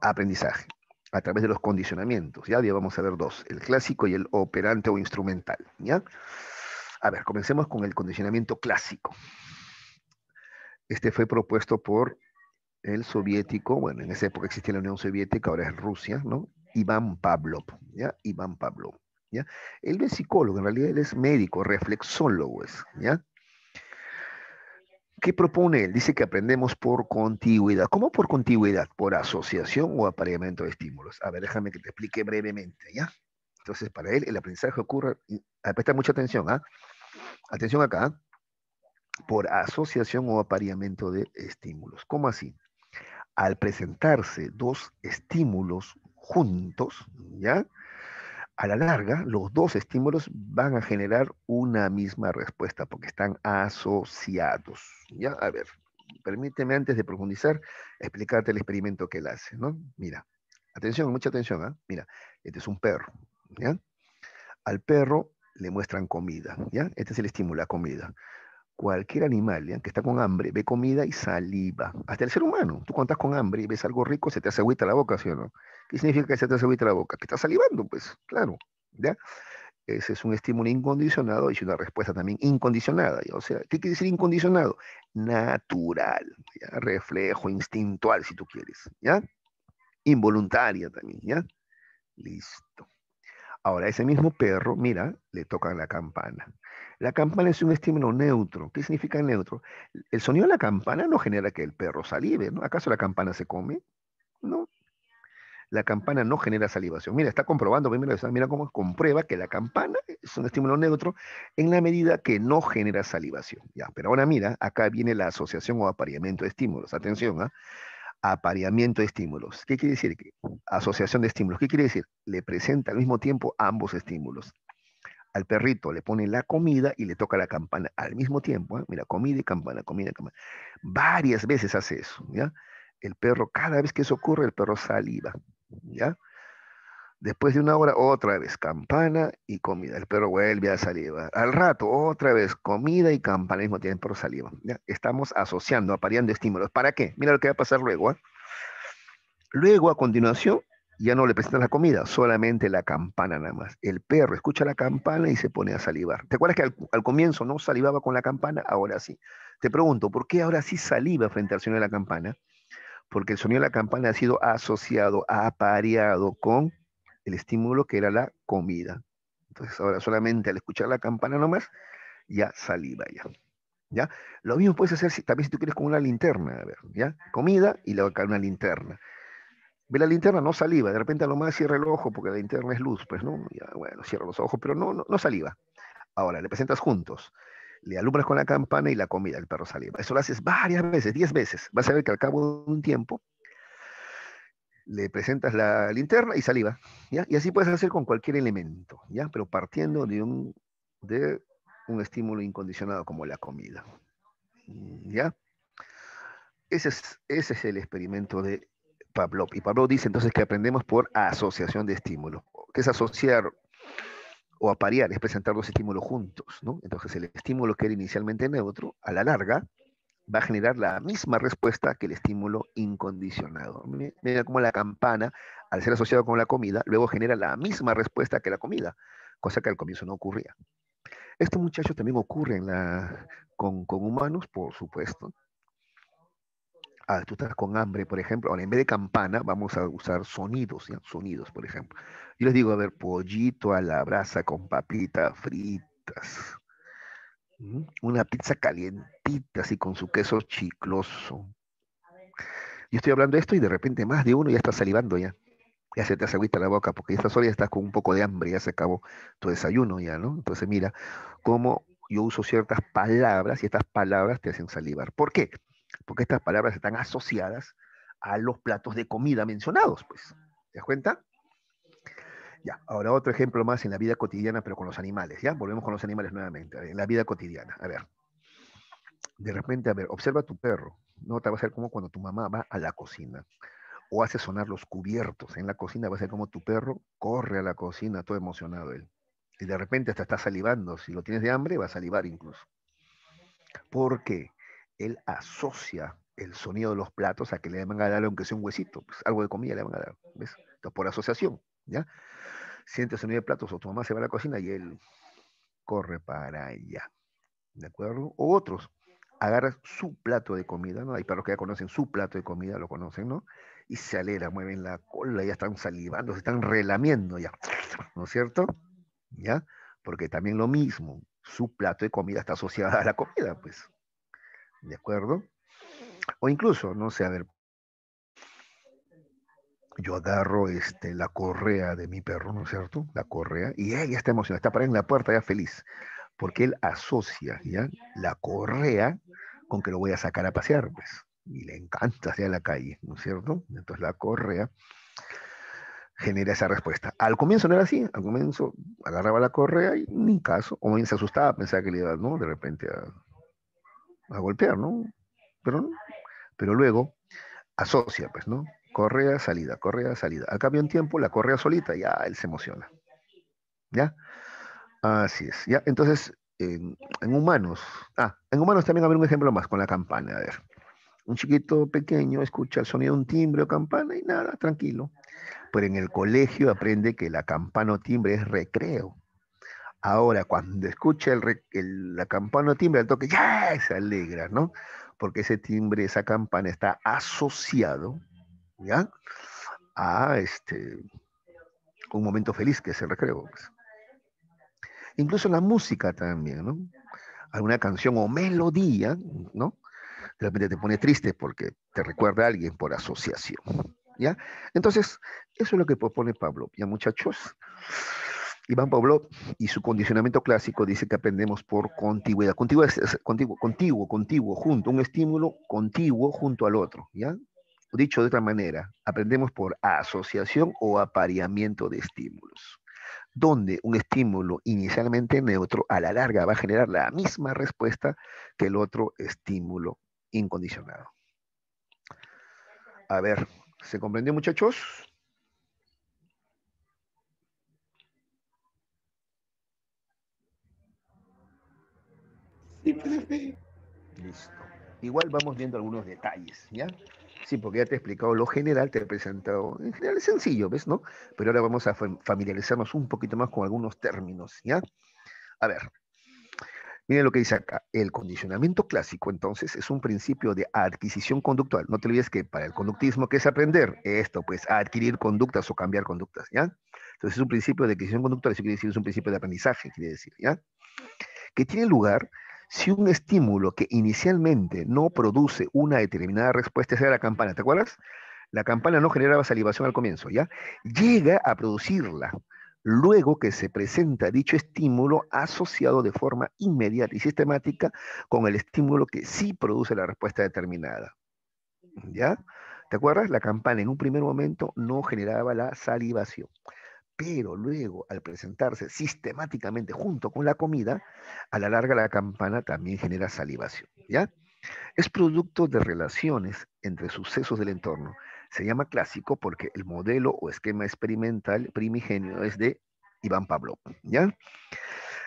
aprendizaje a través de los condicionamientos. Ya vamos a ver dos, el clásico y el operante o instrumental. ¿Ya? A ver, comencemos con el condicionamiento clásico. Este fue propuesto por el soviético, bueno, en esa época existía la Unión Soviética, ahora es Rusia, ¿no? Iván Pavlov, ¿ya? Iván Pavlov, ¿ya? Él no es psicólogo, en realidad él es médico, reflexólogo, ¿ya? ¿Qué propone él? Dice que aprendemos por contigüidad. ¿Cómo por contigüidad? Por asociación o apareamiento de estímulos. A ver, déjame que te explique brevemente, ¿ya? Entonces, para él, el aprendizaje ocurre, presta mucha atención, ¿ah? Atención acá, por asociación o apareamiento de estímulos. ¿Cómo así? Al presentarse dos estímulos juntos, ¿ya? A la larga, los dos estímulos van a generar una misma respuesta porque están asociados. ¿Ya? A ver, permíteme antes de profundizar explicarte el experimento que él hace, ¿no? Mira, atención, mucha atención, ¿ah? Mira, este es un perro, ¿ya? Al perro le muestran comida, ¿ya? Este es el estímulo, la comida. Cualquier animal, ¿ya? Que está con hambre ve comida y saliva. Hasta el ser humano. Tú cuando estás con hambre y ves algo rico, se te hace agüita la boca, ¿sí o no? ¿Qué significa que se te hace agüita la boca? Que estás salivando, pues, claro. ¿Ya? Ese es un estímulo incondicionado y es una respuesta también incondicionada. ¿Ya? O sea, ¿qué quiere decir incondicionado? Natural, ¿ya? Reflejo instintual, si tú quieres. ¿Ya? Involuntaria también, ¿ya? Listo. Ahora, ese mismo perro, mira, le tocan la campana. La campana es un estímulo neutro. ¿Qué significa neutro? El sonido de la campana no genera que el perro salive, ¿no? ¿Acaso la campana se come? No. La campana no genera salivación. Mira, está comprobando primero, mira cómo comprueba que la campana es un estímulo neutro en la medida que no genera salivación. Ya, pero ahora mira, acá viene la asociación o apareamiento de estímulos. Atención, ¿ah? Apareamiento de estímulos. ¿Qué quiere decir? Asociación de estímulos. ¿Qué quiere decir? Le presenta al mismo tiempo ambos estímulos. Al perrito le pone la comida y le toca la campana al mismo tiempo. ¿Eh? Mira, comida y campana, comida y campana. Varias veces hace eso, ¿ya? El perro, cada vez que eso ocurre, el perro saliva, ¿ya? Después de una hora, otra vez, campana y comida. El perro vuelve a salivar. Al rato, otra vez, comida y campana al mismo tiempo, pero saliva. ¿Ya? Estamos asociando, apareando estímulos. ¿Para qué? Mira lo que va a pasar luego. ¿Eh? Luego, a continuación, ya no le presentan la comida, solamente la campana nada más. El perro escucha la campana y se pone a salivar. ¿Te acuerdas que al comienzo no salivaba con la campana? Ahora sí. Te pregunto, ¿por qué ahora sí saliva frente al sonido de la campana? Porque el sonido de la campana ha sido asociado, apareado con el estímulo que era la comida. Entonces ahora solamente al escuchar la campana nomás, ya saliva ya. ¿Ya? Lo mismo puedes hacer también si tú quieres con una linterna, a ver, ¿ya? Comida y luego acá una linterna. Ve la linterna, no saliva, de repente a lo más cierra el ojo porque la linterna es luz, pues, ¿no? Ya, bueno, cierra los ojos, pero no saliva. Ahora, le presentas juntos, le alumbras con la campana y la comida, el perro saliva. Eso lo haces varias veces, 10 veces. Vas a ver que al cabo de un tiempo le presentas la linterna y saliva, ¿ya? Y así puedes hacer con cualquier elemento, ¿ya? Pero partiendo de un estímulo incondicionado como la comida, ¿ya? ese es el experimento de Pavlov. Y Pavlov dice entonces que aprendemos por asociación de estímulos, que es asociar o aparear, es presentar dos estímulos juntos, ¿no? Entonces el estímulo que era inicialmente neutro, a la larga, va a generar la misma respuesta que el estímulo incondicionado. Mira cómo la campana, al ser asociado con la comida, luego genera la misma respuesta que la comida, cosa que al comienzo no ocurría. Esto, muchachos, también ocurre con humanos, por supuesto. Tú estás con hambre, por ejemplo, ahora en vez de campana vamos a usar sonidos, ¿ya? Sonidos, por ejemplo. Yo les digo, a ver, pollito a la brasa con papitas fritas. Una pizza calientita, así con su queso chicloso. Yo estoy hablando de esto y de repente más de uno ya está salivando ya. Ya se te hace agüita la boca porque esta hora ya estás con un poco de hambre, ya se acabó tu desayuno ya, ¿no? Entonces mira cómo yo uso ciertas palabras y estas palabras te hacen salivar. ¿Por qué? Porque estas palabras están asociadas a los platos de comida mencionados, pues. ¿Te das cuenta? Ya, ahora otro ejemplo más en la vida cotidiana, pero con los animales, ¿ya? Volvemos con los animales nuevamente, en la vida cotidiana. A ver, de repente, a ver, observa a tu perro. No te va a ser como cuando tu mamá va a la cocina o hace sonar los cubiertos en la cocina, va a ser como tu perro corre a la cocina todo emocionado él. Y de repente hasta está salivando. Si lo tienes de hambre, va a salivar incluso. Porque él asocia el sonido de los platos a que le van a dar aunque sea un huesito, pues algo de comida le van a dar, ¿ves? Entonces, por asociación, ¿ya? Siente el sonido de platos o tu mamá se va a la cocina y él corre para allá, ¿de acuerdo? O otros, agarran su plato de comida, ¿no? Hay perros que ya conocen su plato de comida, lo conocen, ¿no? Y se alegra, mueven la cola, ya están salivando, se están relamiendo ya, ¿no es cierto? ¿Ya? Porque también lo mismo, su plato de comida está asociado a la comida, pues, ¿de acuerdo? O incluso, no sé, a ver, yo agarro la correa de mi perro, ¿no es cierto? La correa, y ella está emocionada, está parada en la puerta ya feliz, porque él asocia, ¿ya? La correa con que lo voy a sacar a pasear, pues, y le encanta hacia la calle, ¿no es cierto? Entonces la correa genera esa respuesta. Al comienzo no era así, al comienzo agarraba la correa y ni caso, o bien se asustaba, pensaba que le iba, ¿no? De repente a golpear, ¿no? Pero, pero luego asocia, pues, ¿no? Correa, salida. Al cambio de un tiempo, la correa solita, ya él se emociona, ¿ya? Así es, ¿ya? Entonces, en humanos, en humanos también habrá un ejemplo más con la campana, a ver. Un chiquito pequeño escucha el sonido de un timbre o campana y nada, tranquilo. Pero en el colegio aprende que la campana o timbre es recreo. Ahora, cuando escucha la campana o timbre, el toque, ya se alegra, ¿no? Porque ese timbre, esa campana está asociado, ¿ya? A un momento feliz que es el recreo, pues. Incluso la música también, ¿no? Alguna canción o melodía, ¿no? De repente te pone triste porque te recuerda a alguien por asociación, ¿ya? Entonces, eso es lo que propone Pablo, ¿ya, muchachos? Iván Pavlov y su condicionamiento clásico dice que aprendemos por contigüidad. Contiguo es contiguo, junto, un estímulo contiguo junto al otro, ¿ya? Dicho de otra manera, aprendemos por asociación o apareamiento de estímulos, donde un estímulo inicialmente neutro a la larga va a generar la misma respuesta que el otro estímulo incondicionado. A ver, ¿se comprendió, muchachos? Sí, profe. Listo. Igual vamos viendo algunos detalles, ¿ya? Sí, porque ya te he explicado lo general, te he presentado, en general es sencillo, ¿ves, no? Pero ahora vamos a familiarizarnos un poquito más con algunos términos, ¿ya? A ver, miren lo que dice acá. El condicionamiento clásico, entonces, es un principio de adquisición conductual. No te olvides que para el conductismo, ¿qué es aprender? Esto, pues, adquirir conductas o cambiar conductas, ¿ya? Entonces, es un principio de adquisición conductual, eso quiere decir, es un principio de aprendizaje, quiere decir, ¿ya? Que tiene lugar si un estímulo que inicialmente no produce una determinada respuesta, esa era la campana, ¿te acuerdas? La campana no generaba salivación al comienzo, ¿ya? Llega a producirla luego que se presenta dicho estímulo asociado de forma inmediata y sistemática con el estímulo que sí produce la respuesta determinada, ¿ya? ¿Te acuerdas? La campana en un primer momento no generaba la salivación, pero luego al presentarse sistemáticamente junto con la comida, a la larga la campana también genera salivación, ¿ya? Es producto de relaciones entre sucesos del entorno. Se llama clásico porque el modelo o esquema experimental primigenio es de Iván Pavlov, ¿ya?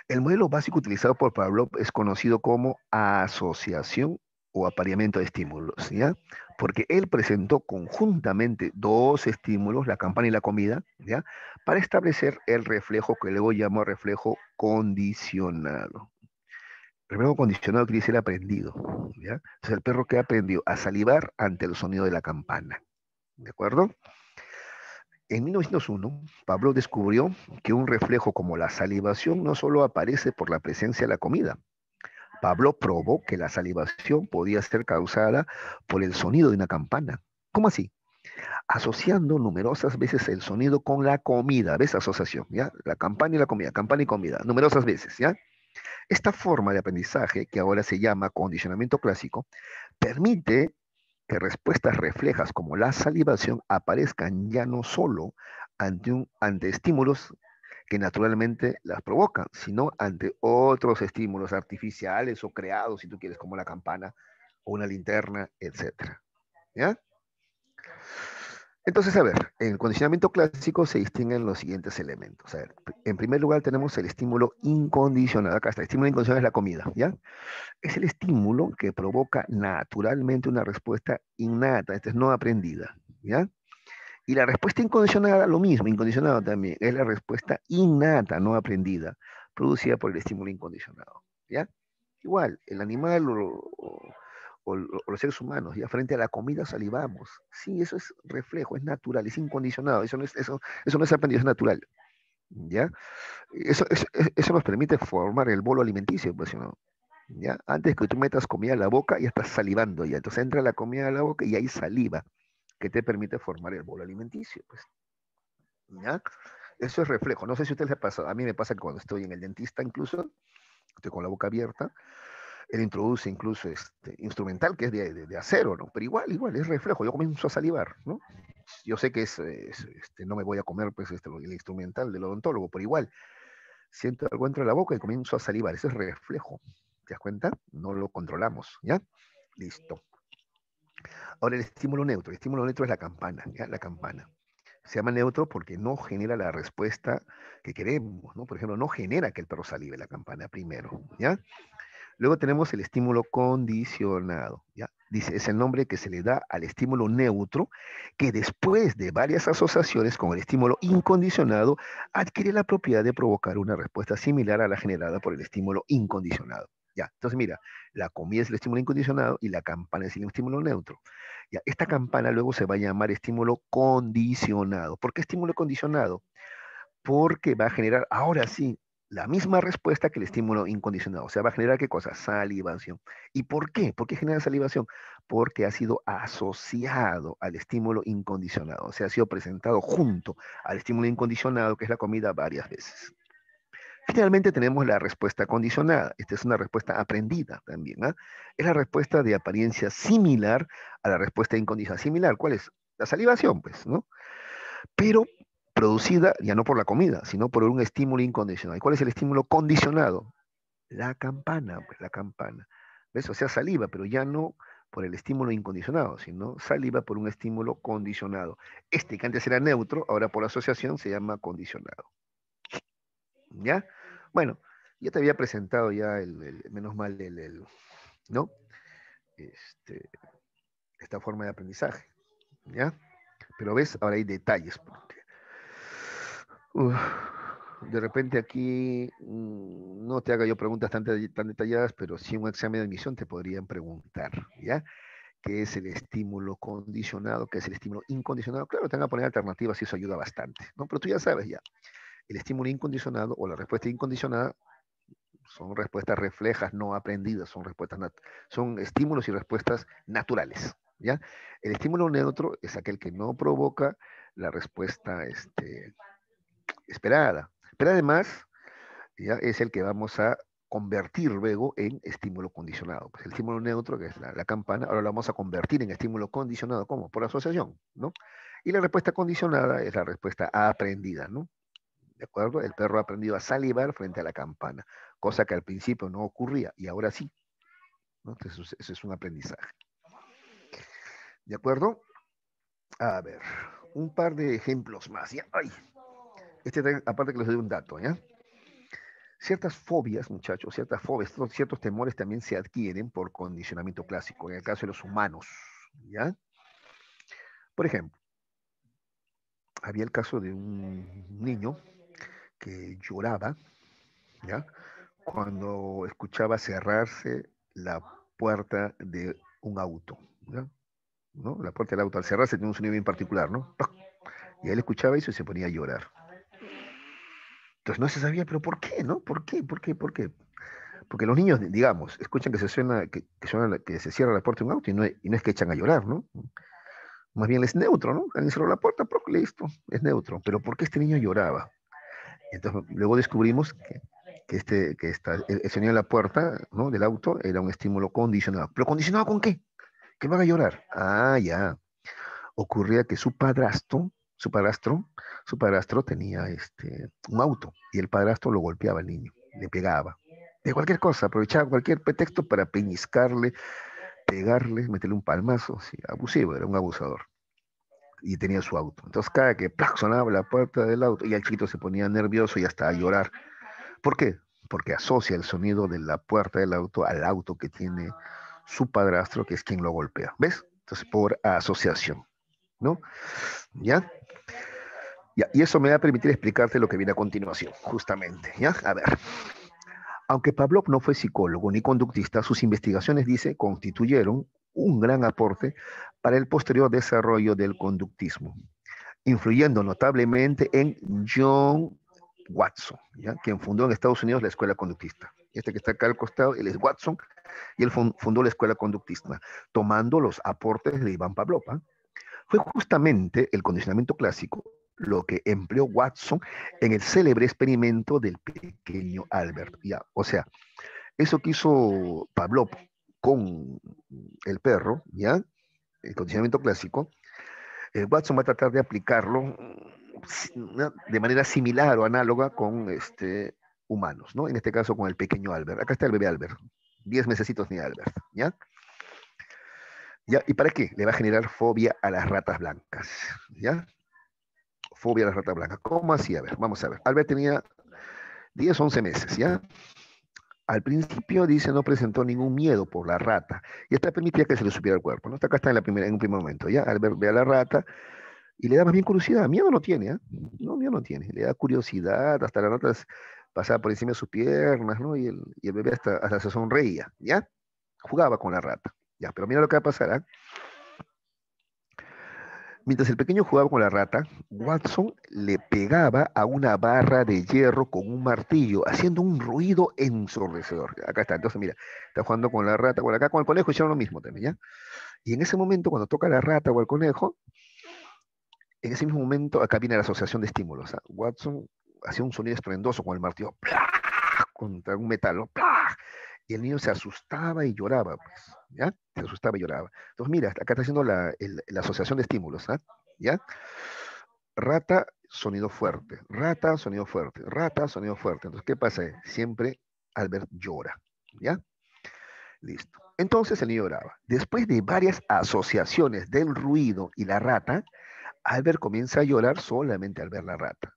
El modelo básico utilizado por Pavlov es conocido como asociación o apareamiento de estímulos, ¿ya? Porque él presentó conjuntamente dos estímulos, la campana y la comida, ¿ya? Para establecer el reflejo que luego llamó reflejo condicionado. Reflejo condicionado quiere decir aprendido, ¿ya? Entonces el perro que aprendió a salivar ante el sonido de la campana, ¿de acuerdo? En 1901, Pablo descubrió que un reflejo como la salivación no solo aparece por la presencia de la comida. Pablo probó que la salivación podía ser causada por el sonido de una campana. ¿Cómo así? Asociando numerosas veces el sonido con la comida. ¿Ves? Asociación, ¿ya? La campana y comida, numerosas veces, ¿ya? Esta forma de aprendizaje, que ahora se llama condicionamiento clásico, permite que respuestas reflejas como la salivación aparezcan ya no solo ante estímulos que naturalmente las provocan, sino ante otros estímulos artificiales o creados, si tú quieres, como la campana o una linterna, etcétera. ¿Ya? Entonces, a ver, en el condicionamiento clásico se distinguen los siguientes elementos. A ver, en primer lugar tenemos el estímulo incondicionado. Acá está, el estímulo incondicionado es la comida, ¿ya? Es el estímulo que provoca naturalmente una respuesta innata, esta es no aprendida, ¿ya? Y la respuesta incondicionada, lo mismo, incondicionado también, es la respuesta innata, no aprendida, producida por el estímulo incondicionado, ¿ya? Igual, el animal o los seres humanos, ya frente a la comida salivamos. Sí, eso es reflejo, es natural, es incondicionado, eso no es aprendido, es natural, ¿ya? Eso nos permite formar el bolo alimenticio, pues, ¿no? ¿Ya? Antes que tú metas comida a la boca, ya estás salivando, ya. Entonces entra la comida a la boca y hay saliva que te permite formar el bolo alimenticio, pues, ¿ya? Eso es reflejo. No sé si a ustedes les pasa, a mí me pasa que cuando estoy en el dentista incluso, estoy con la boca abierta, él introduce incluso instrumental que es de acero, ¿no? Pero igual, es reflejo. Yo comienzo a salivar, ¿no? Yo sé que no me voy a comer pues, el instrumental del odontólogo, pero igual, siento algo entre la boca y comienzo a salivar. Ese es reflejo. ¿Te das cuenta? No lo controlamos, ¿ya? Listo. Ahora el estímulo neutro. El estímulo neutro es la campana, ¿ya? La campana. Se llama neutro porque no genera la respuesta que queremos, ¿no? Por ejemplo, no genera que el perro salive la campana primero, ¿ya? Luego tenemos el estímulo condicionado, ¿ya? Dice, es el nombre que se le da al estímulo neutro que después de varias asociaciones con el estímulo incondicionado adquiere la propiedad de provocar una respuesta similar a la generada por el estímulo incondicionado. Ya, entonces mira, la comida es el estímulo incondicionado y la campana es el estímulo neutro. Ya, esta campana luego se va a llamar estímulo condicionado. ¿Por qué estímulo condicionado? Porque va a generar, ahora sí, la misma respuesta que el estímulo incondicionado. O sea, va a generar qué cosa? Salivación. ¿Y por qué? ¿Por qué genera salivación? Porque ha sido asociado al estímulo incondicionado. O sea, ha sido presentado junto al estímulo incondicionado, que es la comida, varias veces. Finalmente tenemos la respuesta condicionada. Esta es una respuesta aprendida también, ¿ah? Es la respuesta de apariencia similar a la respuesta incondicionada. Similar, ¿cuál es? La salivación, pues, ¿no? Pero producida ya no por la comida, sino por un estímulo incondicional. ¿Y cuál es el estímulo condicionado? La campana, pues la campana. ¿Ves? O sea, saliva, pero ya no por el estímulo incondicionado, sino saliva por un estímulo condicionado. Este que antes era neutro, ahora por asociación se llama condicionado. ¿Ya? Bueno, ya te había presentado ya menos mal, ¿no? Este, esta forma de aprendizaje, ¿ya? Pero ves, ahora hay detalles, porque uf, de repente aquí no te haga yo preguntas tan detalladas, pero sí en un examen de admisión te podrían preguntar, ¿ya? ¿Qué es el estímulo condicionado? ¿Qué es el estímulo incondicionado? Claro, te van a poner alternativas y eso ayuda bastante, ¿no? Pero tú ya sabes ya, el estímulo incondicionado o la respuesta incondicionada son respuestas reflejas, no aprendidas, son estímulos y respuestas naturales, ¿ya? El estímulo neutro es aquel que no provoca la respuesta esperada, pero además ¿ya? Es el que vamos a convertir luego en estímulo condicionado. Pues el estímulo neutro, que es la campana, ahora lo vamos a convertir en estímulo condicionado. ¿Cómo? Por asociación, ¿no? Y la respuesta condicionada es la respuesta aprendida, ¿no? ¿De acuerdo? El perro ha aprendido a salivar frente a la campana, cosa que al principio no ocurría y ahora sí. ¿no? Entonces, eso es un aprendizaje. ¿De acuerdo? A ver, un par de ejemplos más. ¿Ya? Ay, aparte que les doy un dato, ¿ya? Ciertas fobias, muchachos, ciertas fobias, ciertos temores también se adquieren por condicionamiento clásico, en el caso de los humanos, ¿ya? Por ejemplo, había el caso de un niño que lloraba, ¿ya? Cuando escuchaba cerrarse la puerta de un auto, ¿ya? ¿No? La puerta del auto al cerrarse tiene un sonido bien particular, ¿no? Y él escuchaba eso y se ponía a llorar. Entonces no se sabía, pero ¿por qué, no? ¿Por qué? ¿Por qué? ¿Por qué? Porque los niños, digamos, escuchan que se suena, que se cierra la puerta de un auto y no es que echan a llorar, ¿no? Más bien es neutro, ¿no? Alguien cerró la puerta, pero listo, es neutro. Pero ¿por qué este niño lloraba? Entonces luego descubrimos el sonido de la puerta, ¿no? Del auto era un estímulo condicionado. ¿Pero condicionado con qué? Que lo haga llorar. Ah, ya. Ocurría que su padrastro tenía un auto y el padrastro lo golpeaba al niño, le pegaba. De cualquier cosa, aprovechaba cualquier pretexto para peñiscarle, pegarle, meterle un palmazo, sí, abusivo, era un abusador. Y tenía su auto. Entonces cada que ¡plac! Sonaba la puerta del auto y el chiquito se ponía nervioso y hasta a llorar. ¿Por qué? Porque asocia el sonido de la puerta del auto al auto que tiene su padrastro, que es quien lo golpea. ¿Ves? Entonces por asociación, ¿no? ¿Ya? Ya, y eso me va a permitir explicarte lo que viene a continuación, justamente. ¿Ya? A ver. Aunque Pavlov no fue psicólogo ni conductista, sus investigaciones, dice, constituyeron un gran aporte para el posterior desarrollo del conductismo, influyendo notablemente en John Watson, ¿ya? Quien fundó en Estados Unidos la escuela conductista. Este que está acá al costado, él es Watson, y él fundó la escuela conductista, tomando los aportes de Iván Pavlov. ¿Eh? Fue justamente el condicionamiento clásico lo que empleó Watson en el célebre experimento del pequeño Albert. ¿Ya? O sea, eso que hizo Pavlov con el perro, ¿ya? El condicionamiento clásico, Watson va a tratar de aplicarlo de manera similar o análoga con humanos, ¿no? En este caso con el pequeño Albert. Acá está el bebé Albert, 10 mesecitos ni Albert, ¿ya? ¿Ya? ¿Y para qué? Le va a generar fobia a las ratas blancas, ¿ya? Fobia a las ratas blancas. ¿Cómo así? A ver, vamos a ver. Albert tenía 10, 11 meses, ¿ya? Al principio, dice, no presentó ningún miedo por la rata. Y esta permitía que se le subiera el cuerpo, ¿no? Hasta acá está en un primer momento, ¿ya? Albert ve a la rata y le da más bien curiosidad. Miedo no tiene, ¿eh? No, miedo no tiene. Le da curiosidad, hasta la rata pasaba por encima de sus piernas, ¿no? Y el bebé hasta se sonreía, ¿ya? Jugaba con la rata, ¿ya? Pero mira lo que va a pasar, ¿eh? Mientras el pequeño jugaba con la rata, Watson le pegaba a una barra de hierro con un martillo, haciendo un ruido ensordecedor. Acá está, entonces mira, está jugando con la rata, con acá con el conejo hicieron lo mismo también, ¿ya? Y en ese momento, cuando toca la rata o el conejo, en ese mismo momento, acá viene la asociación de estímulos. ¿Ah? Watson hacía un sonido estruendoso con el martillo, ¡plá! Contra un metal, ¿no? ¡Plá! Y el niño se asustaba y lloraba, pues, ¿ya? Se asustaba y lloraba. Entonces, mira, acá está haciendo la asociación de estímulos, ¿ah? ¿Ya? Rata, sonido fuerte. Rata, sonido fuerte. Rata, sonido fuerte. Entonces, ¿qué pasa? Siempre Albert llora, ¿ya? Listo. Entonces el niño lloraba. Después de varias asociaciones del ruido y la rata, Albert comienza a llorar solamente al ver la rata.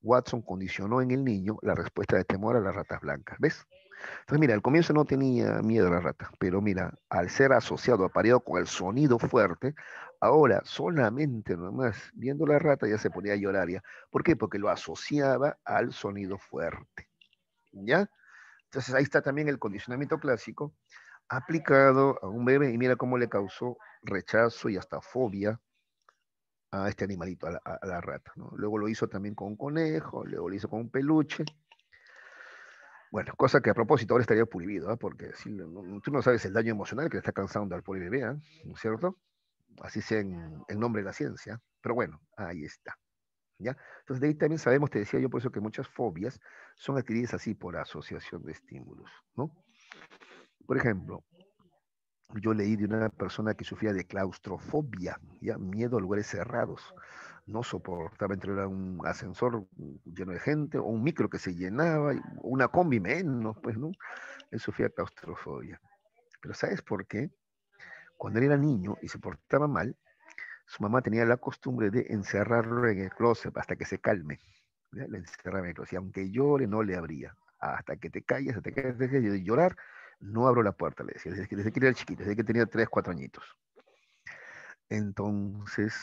Watson condicionó en el niño la respuesta de temor a las ratas blancas. ¿Ves? Entonces, mira, al comienzo no tenía miedo a la rata, pero mira, al ser asociado, apareado con el sonido fuerte, ahora solamente nomás viendo la rata ya se ponía a llorar ya. ¿Por qué? Porque lo asociaba al sonido fuerte. ¿Ya? Entonces ahí está también el condicionamiento clásico aplicado a un bebé y mira cómo le causó rechazo y hasta fobia a este animalito, a la rata. ¿No? Luego lo hizo también con un conejo, luego lo hizo con un peluche. Bueno, cosa que a propósito ahora estaría prohibido, ¿eh? Porque si, tú no sabes el daño emocional que le está causando al pobre bebé, ¿eh? ¿No es cierto? Así sea en nombre de la ciencia. Pero bueno, ahí está. ¿Ya? Entonces de ahí también sabemos, te decía yo por eso que muchas fobias son adquiridas así por asociación de estímulos, ¿no? Por ejemplo, yo leí de una persona que sufría de claustrofobia, ya miedo a lugares cerrados. No soportaba entrar a un ascensor lleno de gente o un micro que se llenaba, una combi menos, pues, ¿no? Él sufría claustrofobia. Pero ¿sabes por qué? Cuando él era niño y se portaba mal, su mamá tenía la costumbre de encerrarlo en el closet hasta que se calme. ¿Ya? Le encerraba en el closet. Y aunque llore, no le abría. Hasta que te calles, hasta que dejes de llorar, no abro la puerta, le decía. Desde que era chiquito, desde que tenía 3, 4 añitos. Entonces,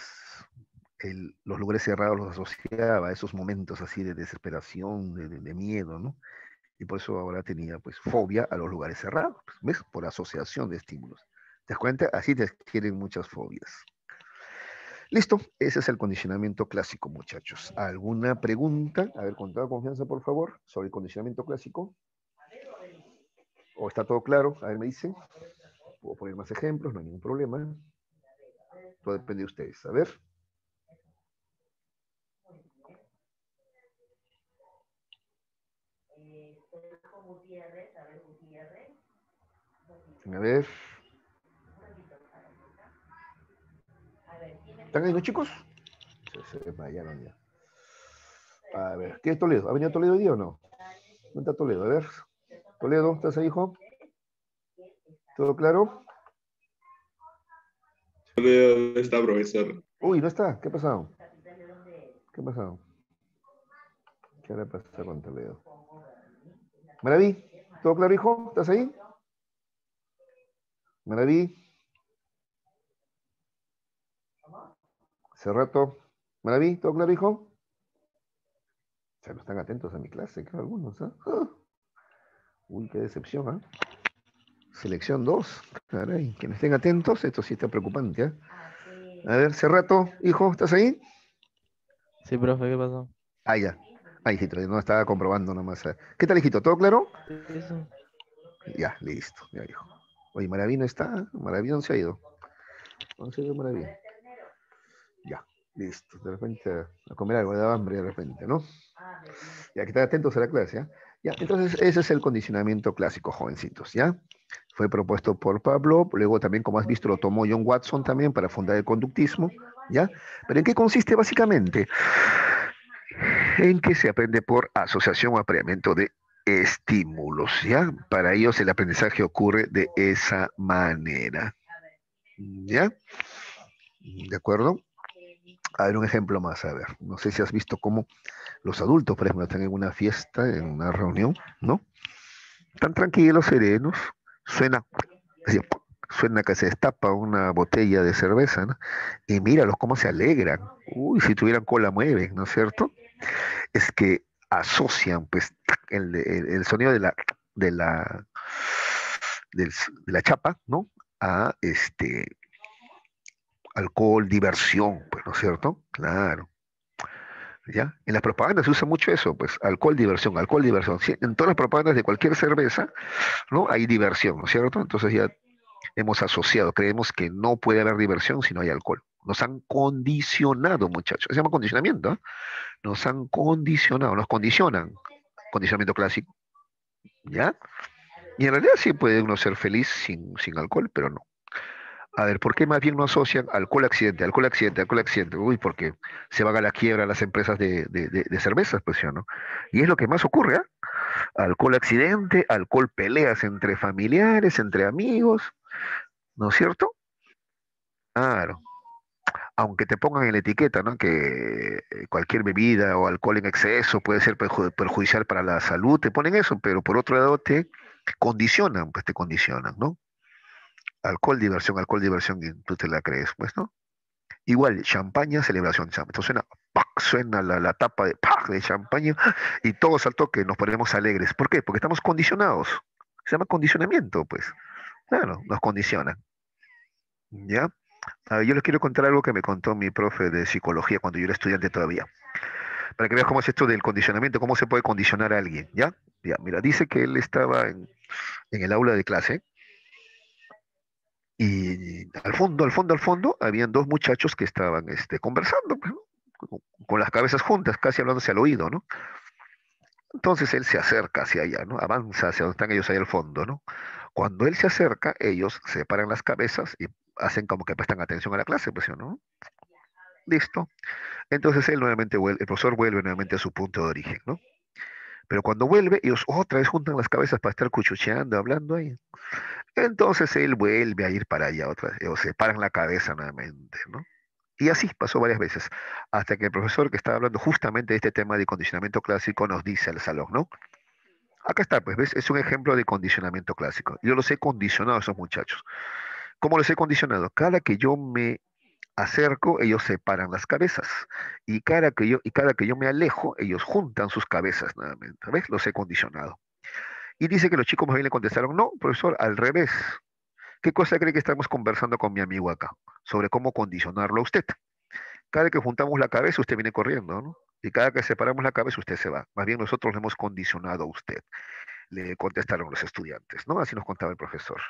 los lugares cerrados los asociaba a esos momentos así de desesperación, de miedo, ¿no? Y por eso ahora tenía pues fobia a los lugares cerrados, pues, ¿ves? Por asociación de estímulos. ¿Te das cuenta? Así te adquieren muchas fobias. Listo, ese es el condicionamiento clásico, muchachos. ¿Alguna pregunta? A ver, con toda confianza, por favor, sobre el condicionamiento clásico. ¿O está todo claro? A ver, me dicen. Puedo poner más ejemplos, no hay ningún problema. Todo depende de ustedes. A ver. A ver. ¿Están ahí los chicos? Se desmayaron ya. A ver, ¿qué es Toledo? ¿Ha venido Toledo hoy día o no? ¿Dónde está Toledo? A ver. Toledo, ¿estás ahí, hijo? ¿Todo claro? ¿Dónde está, profesor? Uy, no está. ¿Qué ha pasado? ¿Qué ha pasado? ¿Qué le pasa con Toledo? Maraví, ¿todo claro, hijo? ¿Estás ahí? Maraví. Hace rato. Maraví, ¿todo claro, hijo? O sea, no están atentos a mi clase, creo algunos, ¿eh? Uy, qué decepción, ¿eh? Selección 2. Caray, que no estén atentos, esto sí está preocupante, ¿eh? A ver, Cerrato, hijo, ¿estás ahí? Sí, profe, ¿qué pasó? Ah, ya. Ah, hijito, no estaba comprobando nomás. ¿Qué tal, hijito? ¿Todo claro? Eso. Ya, listo, ya, hijo. Oye, Maraví no está. Maraví no se ha ido. No se ha ido Maraví. Ya, listo. De repente a comer algo, da hambre de repente, ¿no? Ya que estén atentos a la clase, ¿ya? Ya, entonces ese es el condicionamiento clásico, jovencitos, ¿ya? Fue propuesto por Pablo, luego también, como has visto, lo tomó John Watson también para fundar el conductismo, ¿ya? ¿Pero en qué consiste básicamente? En que se aprende por asociación o apareamiento de estímulos, ¿ya? Para ellos el aprendizaje ocurre de esa manera, ¿ya? ¿De acuerdo? A ver, un ejemplo más, a ver. No sé si has visto cómo los adultos, por ejemplo, están en una fiesta, en una reunión, ¿no? Están tranquilos, serenos, suena, así, suena que se destapa una botella de cerveza, ¿no? Y míralos cómo se alegran. Uy, si tuvieran cola mueven, ¿no es cierto? Es que asocian, pues, el sonido de la, de la chapa, ¿no? A alcohol, diversión, pues, ¿no es cierto? Claro. ¿Ya? En las propagandas se usa mucho eso, pues alcohol, diversión, alcohol, diversión. Sí, en todas las propagandas de cualquier cerveza, ¿no? Hay diversión, ¿no es cierto? Entonces ya hemos asociado, creemos que no puede haber diversión si no hay alcohol. Nos han condicionado, muchachos. Se llama condicionamiento, ¿eh? Nos han condicionado, nos condicionan. Condicionamiento clásico, ¿ya? Y en realidad sí puede uno ser feliz sin alcohol, pero no. A ver, ¿por qué más bien no asocian alcohol accidente, alcohol accidente, alcohol accidente? Uy, porque se van a la quiebra las empresas de cervezas, pues, ¿sí o no? Y es lo que más ocurre, ¿ah? Alcohol accidente, alcohol peleas entre familiares, entre amigos, ¿no es cierto? Claro. Aunque te pongan en la etiqueta, ¿no? Que cualquier bebida o alcohol en exceso puede ser perjudicial para la salud, te ponen eso, pero por otro lado te condicionan, pues te condicionan, ¿no? Alcohol, diversión, y tú te la crees, pues, ¿no? Igual, champaña, celebración. Entonces suena, ¡pac! Suena la tapa de, ¡pac! De champaña y todos al toque nos ponemos alegres. ¿Por qué? Porque estamos condicionados. Se llama condicionamiento, pues. Claro, nos condicionan. ¿Ya? A ver, yo les quiero contar algo que me contó mi profe de psicología cuando yo era estudiante todavía. Para que veas cómo es esto del condicionamiento, cómo se puede condicionar a alguien. ¿Ya? Ya, mira, dice que él estaba en el aula de clase y al fondo, habían dos muchachos que estaban conversando, pues, ¿no? Con las cabezas juntas, casi hablándose al oído, ¿no? Entonces él se acerca hacia allá, ¿no? Avanza hacia donde están ellos ahí al fondo, ¿no? Cuando él se acerca, ellos separan las cabezas y hacen como que prestan atención a la clase, pues, ¿no? Listo. Entonces él nuevamente vuelve, el profesor vuelve nuevamente a su punto de origen, ¿no? Pero cuando vuelve, ellos otra vez juntan las cabezas para estar cuchucheando, hablando ahí. Entonces él vuelve a ir para allá otra vez, o se paran la cabeza nuevamente, ¿no? Y así pasó varias veces, hasta que el profesor que estaba hablando justamente de este tema de condicionamiento clásico nos dice al salón, ¿no? Acá está, pues, ¿ves? Es un ejemplo de condicionamiento clásico. Yo los he condicionado a esos muchachos. ¿Cómo los he condicionado? Cada que yo me acerco, ellos separan las cabezas. Y cada que yo me alejo, ellos juntan sus cabezas nuevamente. ¿Ves? Los he condicionado. Y dice que los chicos más bien le contestaron, no, profesor, al revés. ¿Qué cosa cree que estamos conversando con mi amigo acá? Sobre cómo condicionarlo a usted. Cada que juntamos la cabeza, usted viene corriendo, ¿no? Y cada que separamos la cabeza, usted se va. Más bien nosotros le hemos condicionado a usted. Le contestaron los estudiantes, ¿no? Así nos contaba el profesor.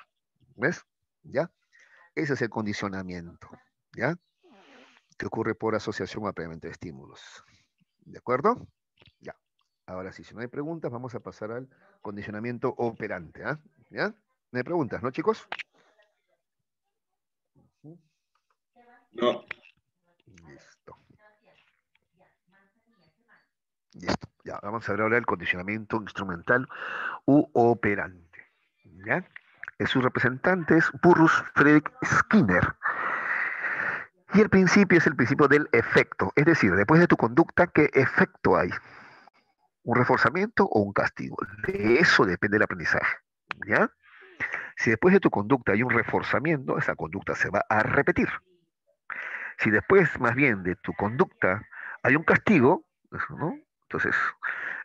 ¿Ves? ¿Ya? Ese es el condicionamiento. ¿Ya? Que ocurre por asociación o aprendizaje de estímulos. ¿De acuerdo? Ya. Ahora sí, si no hay preguntas, vamos a pasar al condicionamiento operante. ¿Ah? ¿Ya? No hay preguntas, ¿no, chicos? No. Listo. Listo. Ya, vamos a ver ahora el condicionamiento instrumental u operante. ¿Ya? Su representante es Burrus Friedrich Skinner. Y el principio es el principio del efecto. Es decir, después de tu conducta, ¿qué efecto hay? ¿Un reforzamiento o un castigo? De eso depende el aprendizaje. ¿Ya? Si después de tu conducta hay un reforzamiento, esa conducta se va a repetir. Si después, más bien, de tu conducta hay un castigo, ¿no? Entonces,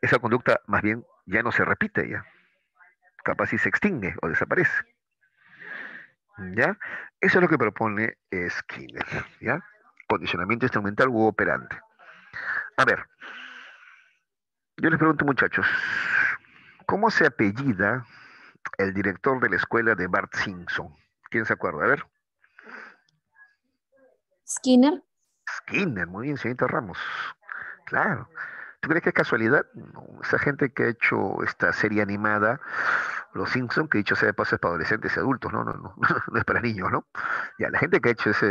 esa conducta más bien ya no se repite ya. Capaz si se extingue o desaparece. ¿Ya? Eso es lo que propone Skinner. ¿Ya? Condicionamiento instrumental u operante. A ver, yo les pregunto, muchachos, ¿cómo se apellida el director de la escuela de Bart Simpson? ¿Quién se acuerda? A ver. Skinner. Skinner, muy bien, señorita Ramos. Claro. ¿Tú crees que es casualidad? No, esa gente que ha hecho esta serie animada, Los Simpsons, que dicho sea de paso es para adolescentes y adultos, ¿no? No es para niños, ¿no? Ya, la gente que ha hecho ese...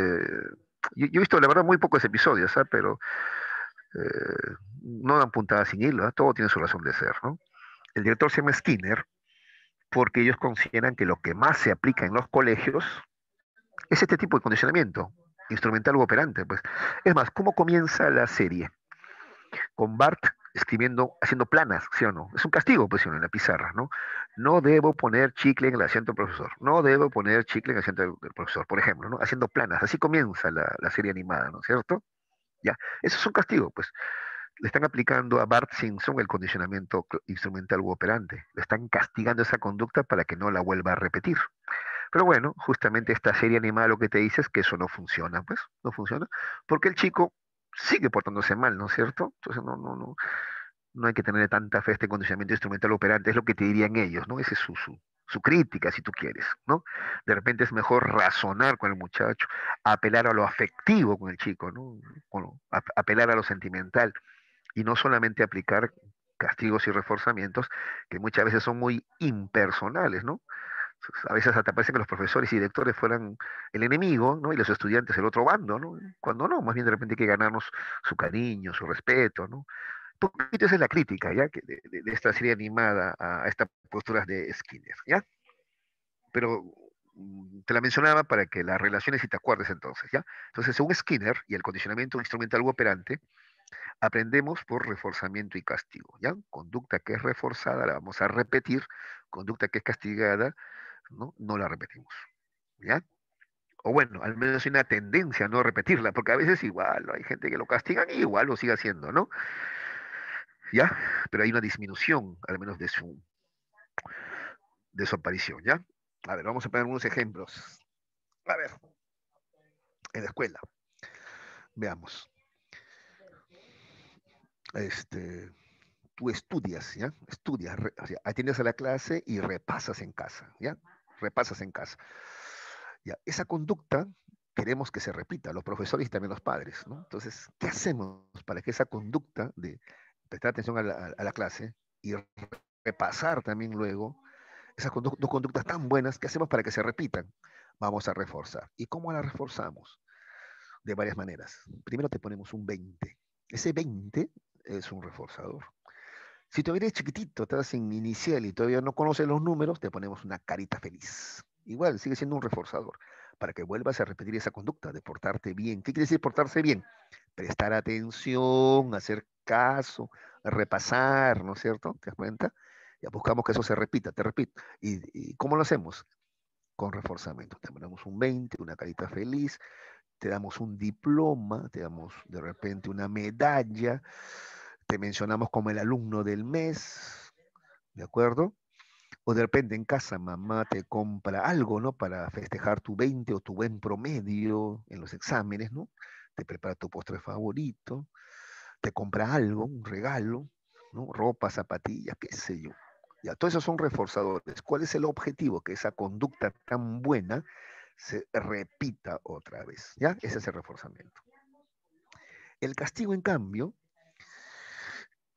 Yo he visto, la verdad, muy pocos episodios, ¿sabes? Pero no dan puntada sin hilo, ¿eh? Todo tiene su razón de ser, ¿no? El director se llama Skinner porque ellos consideran que lo que más se aplica en los colegios es este tipo de condicionamiento, instrumental u operante, pues. Es más, ¿cómo comienza la serie? Con Bart escribiendo, haciendo planas, ¿sí o no? Es un castigo, pues, ¿sí o no? En la pizarra, ¿no? No debo poner chicle en el asiento del profesor. No debo poner chicle en el asiento del profesor, por ejemplo, ¿no? Haciendo planas. Así comienza la serie animada, ¿no es cierto? Ya. Eso es un castigo, pues. Le están aplicando a Bart Simpson el condicionamiento instrumental u operante. Le están castigando esa conducta para que no la vuelva a repetir. Pero bueno, justamente esta serie animada lo que te dice es que eso no funciona, pues, no funciona, porque el chico sigue portándose mal, ¿no es cierto? Entonces no hay que tener tanta fe a este condicionamiento instrumental operante, es lo que te dirían ellos, ¿no? Esa es su crítica, si tú quieres, ¿no? De repente es mejor razonar con el muchacho, apelar a lo afectivo con el chico, ¿no? Bueno, apelar a lo sentimental y no solamente aplicar castigos y reforzamientos que muchas veces son muy impersonales, ¿no? A veces hasta parece que los profesores y directores fueran el enemigo, ¿no? Y los estudiantes el otro bando, ¿no? Cuando no, más bien de repente hay que ganarnos su cariño, su respeto, ¿no? Un poquito esa es la crítica, ¿ya? De esta serie animada a estas posturas de Skinner, ¿ya? Pero te la mencionaba para que la relaciones y te acuerdes entonces, ¿ya? Entonces, según Skinner y el condicionamiento instrumental u operante, aprendemos por reforzamiento y castigo, ¿ya? Conducta que es reforzada la vamos a repetir, conducta que es castigada, no la repetimos, ¿ya? O bueno, al menos hay una tendencia a no repetirla, porque a veces igual, ¿no? Hay gente que lo castigan y igual lo sigue haciendo, ¿no? ¿Ya? Pero hay una disminución, al menos de su aparición, ¿ya? A ver, vamos a poner unos ejemplos. A ver, en la escuela, veamos. Este, tú estudias, ¿ya? Estudias, o sea, atiendes a la clase y repasas en casa, ¿ya? Repasas en casa. Ya, esa conducta queremos que se repita, los profesores y también los padres, ¿no? Entonces, ¿qué hacemos para que esa conducta de prestar atención a la clase y repasar también luego esas dos conductas tan buenas, ¿qué hacemos para que se repitan? Vamos a reforzar. ¿Y cómo la reforzamos? De varias maneras. Primero te ponemos un 20. Ese 20 es un reforzador. Si todavía eres chiquitito, estás en inicial y todavía no conoces los números, te ponemos una carita feliz. Igual, sigue siendo un reforzador para que vuelvas a repetir esa conducta de portarte bien. ¿Qué quiere decir portarse bien? Prestar atención, hacer caso, repasar, ¿no es cierto? ¿Te das cuenta? Ya buscamos que eso se repita, te repito. ¿Y cómo lo hacemos? Con reforzamiento. Te mandamos un 20, una carita feliz, te damos un diploma, te damos de repente una medalla, te mencionamos como el alumno del mes, ¿de acuerdo? O de repente en casa mamá te compra algo, ¿no? Para festejar tu 20 o tu buen promedio en los exámenes, ¿no? Te prepara tu postre favorito, te compra algo, un regalo, ¿no? Ropa, zapatillas, qué sé yo. Ya, todos esos son reforzadores. ¿Cuál es el objetivo? Que esa conducta tan buena se repita otra vez, ¿ya? Ese es el reforzamiento. El castigo, en cambio,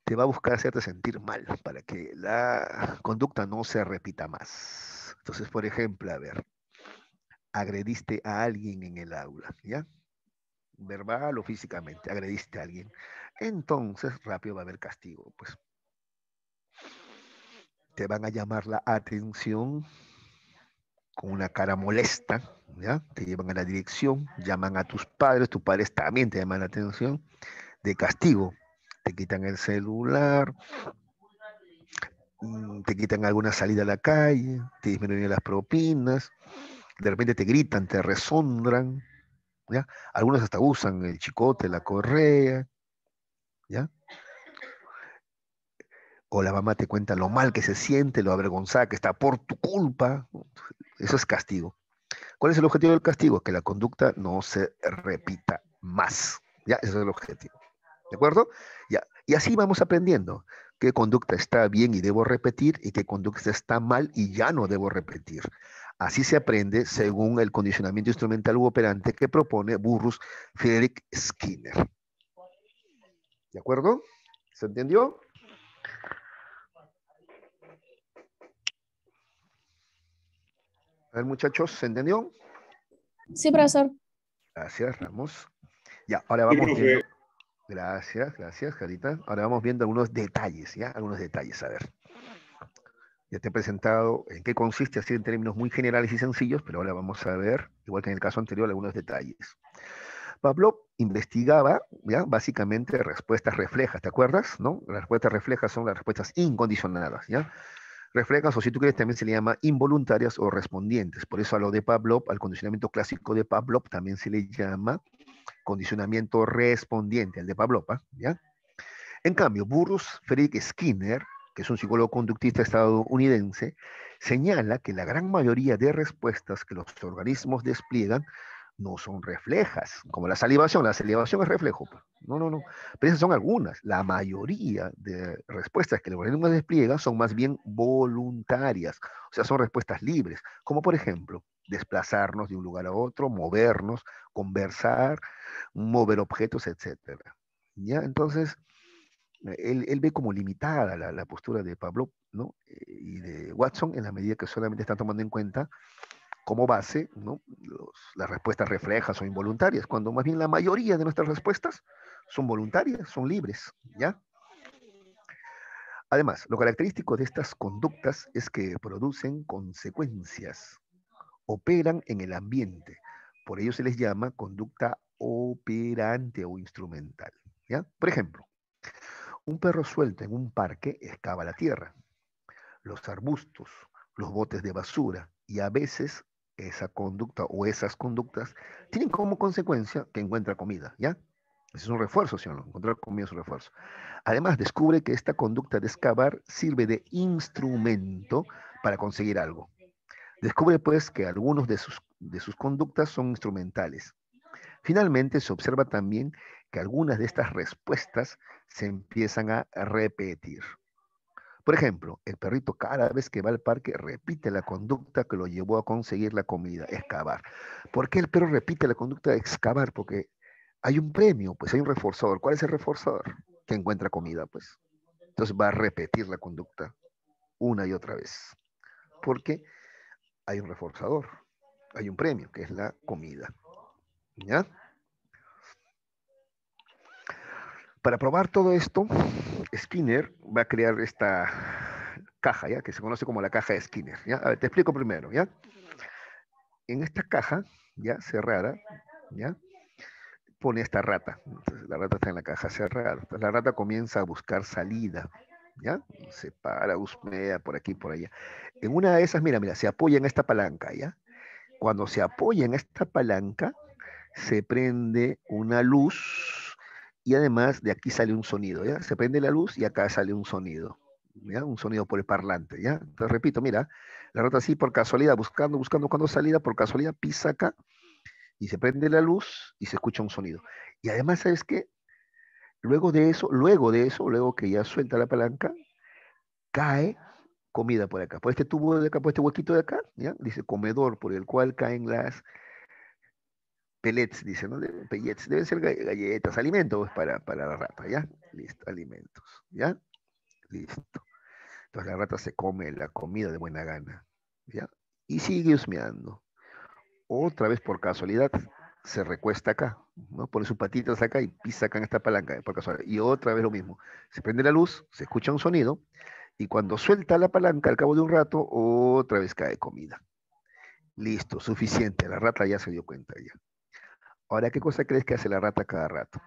te va a buscar hacerte sentir mal para que la conducta no se repita más. Entonces, por ejemplo, a ver, agrediste a alguien en el aula, ¿ya? Verbal o físicamente, agrediste a alguien. Entonces, rápido va a haber castigo, pues. Te van a llamar la atención con una cara molesta, ¿ya? Te llevan a la dirección, llaman a tus padres también te llaman la atención, de castigo. Te quitan el celular, te quitan alguna salida a la calle, te disminuyen las propinas, de repente te gritan, te resondran, ¿ya? Algunos hasta usan el chicote, la correa, ¿ya? O la mamá te cuenta lo mal que se siente, lo avergonzada que está por tu culpa. Eso es castigo. ¿Cuál es el objetivo del castigo? Que la conducta no se repita más. ¿Ya? Ese es el objetivo. ¿De acuerdo? Ya. Y así vamos aprendiendo qué conducta está bien y debo repetir y qué conducta está mal y ya no debo repetir. Así se aprende según el condicionamiento instrumental u operante que propone Burrus Friedrich Skinner. ¿De acuerdo? ¿Se entendió? A ver, muchachos, ¿se entendió? Sí, profesor. Gracias, Ramos. Ya, ahora Sí, vamos viendo. profe. Gracias, Carita. Ahora vamos viendo algunos detalles, ¿ya? Algunos detalles, a ver. Ya te he presentado en qué consiste, así en términos muy generales y sencillos, pero ahora vamos a ver, igual que en el caso anterior, algunos detalles. Pavlov investigaba, ¿ya? Básicamente respuestas reflejas, ¿te acuerdas? ¿No? Las respuestas reflejas son las respuestas incondicionadas, ¿ya? Reflejas, o si tú quieres, también se le llama involuntarias o respondientes. Por eso a lo de Pavlov, al condicionamiento clásico de Pavlov, también se le llama condicionamiento respondiente, el de Pavlov, ¿ya? En cambio, Burrus Frederick Skinner, que es un psicólogo conductista estadounidense, señala que la gran mayoría de respuestas que los organismos despliegan no son reflejas, como la salivación es reflejo. No, no, no. Pero esas son algunas. La mayoría de respuestas que el organismo despliega son más bien voluntarias, o sea, son respuestas libres, como por ejemplo, desplazarnos de un lugar a otro, movernos, conversar, mover objetos, etcétera. ¿Ya? Entonces, él ve como limitada la postura de Pablo, ¿no? Y de Watson en la medida que solamente están tomando en cuenta como base, ¿no? Las respuestas reflejas o involuntarias, cuando más bien la mayoría de nuestras respuestas son voluntarias, son libres, ¿ya? Además, lo característico de estas conductas es que producen consecuencias, operan en el ambiente, por ello se les llama conducta operante o instrumental, ¿ya? Por ejemplo, un perro suelto en un parque excava la tierra, los arbustos, los botes de basura y a veces esa conducta o esas conductas tienen como consecuencia que encuentra comida, ¿ya? Ese es un refuerzo, ¿sí o no? Encontrar comida es un refuerzo. Además, descubre que esta conducta de excavar sirve de instrumento para conseguir algo. Descubre, pues, que algunos de sus conductas son instrumentales. Finalmente, se observa también que algunas de estas respuestas se empiezan a repetir. Por ejemplo, el perrito cada vez que va al parque repite la conducta que lo llevó a conseguir la comida, excavar. ¿Por qué el perro repite la conducta de excavar? Porque hay un premio, pues hay un reforzador. ¿Cuál es el reforzador? Que encuentra comida, pues. Entonces va a repetir la conducta una y otra vez. Porque hay un reforzador, hay un premio, que es la comida. ¿Ya? Para probar todo esto, Skinner va a crear esta caja, ¿ya? Que se conoce como la caja de Skinner, ¿ya? A ver, te explico primero, ¿ya? En esta caja, ¿ya? Cerrada, ¿ya? Pone esta rata. Entonces, la rata está en la caja cerrada. Entonces, la rata comienza a buscar salida, ¿ya? Se para, husmea por aquí, por allá. En una de esas, mira, se apoya en esta palanca, ¿ya? Cuando se apoya en esta palanca, se prende una luz y además de aquí sale un sonido, ¿ya? Se prende la luz y acá sale un sonido, ¿ya? Un sonido por el parlante, ¿ya? Entonces repito, mira, la rata así por casualidad, buscando salida, por casualidad pisa acá y se prende la luz y se escucha un sonido. Y además, ¿sabes qué? Luego que ya suelta la palanca, cae comida por acá, por este tubo de acá, por este huequito de acá, ¿ya? Dice comedor por el cual caen las pellets, dice, ¿no? Pellets, deben ser galletas, alimentos para la rata, ¿ya? Listo, alimentos, ¿ya? Listo. Entonces la rata se come la comida de buena gana, ¿ya? Y sigue husmeando. Otra vez por casualidad se recuesta acá, ¿no? Pone sus patitas acá y pisa acá en esta palanca, por casualidad. Y otra vez lo mismo. Se prende la luz, se escucha un sonido, y cuando suelta la palanca, al cabo de un rato, otra vez cae comida. Listo, suficiente. La rata ya se dio cuenta ya. Ahora, ¿qué cosa crees que hace la rata cada rato?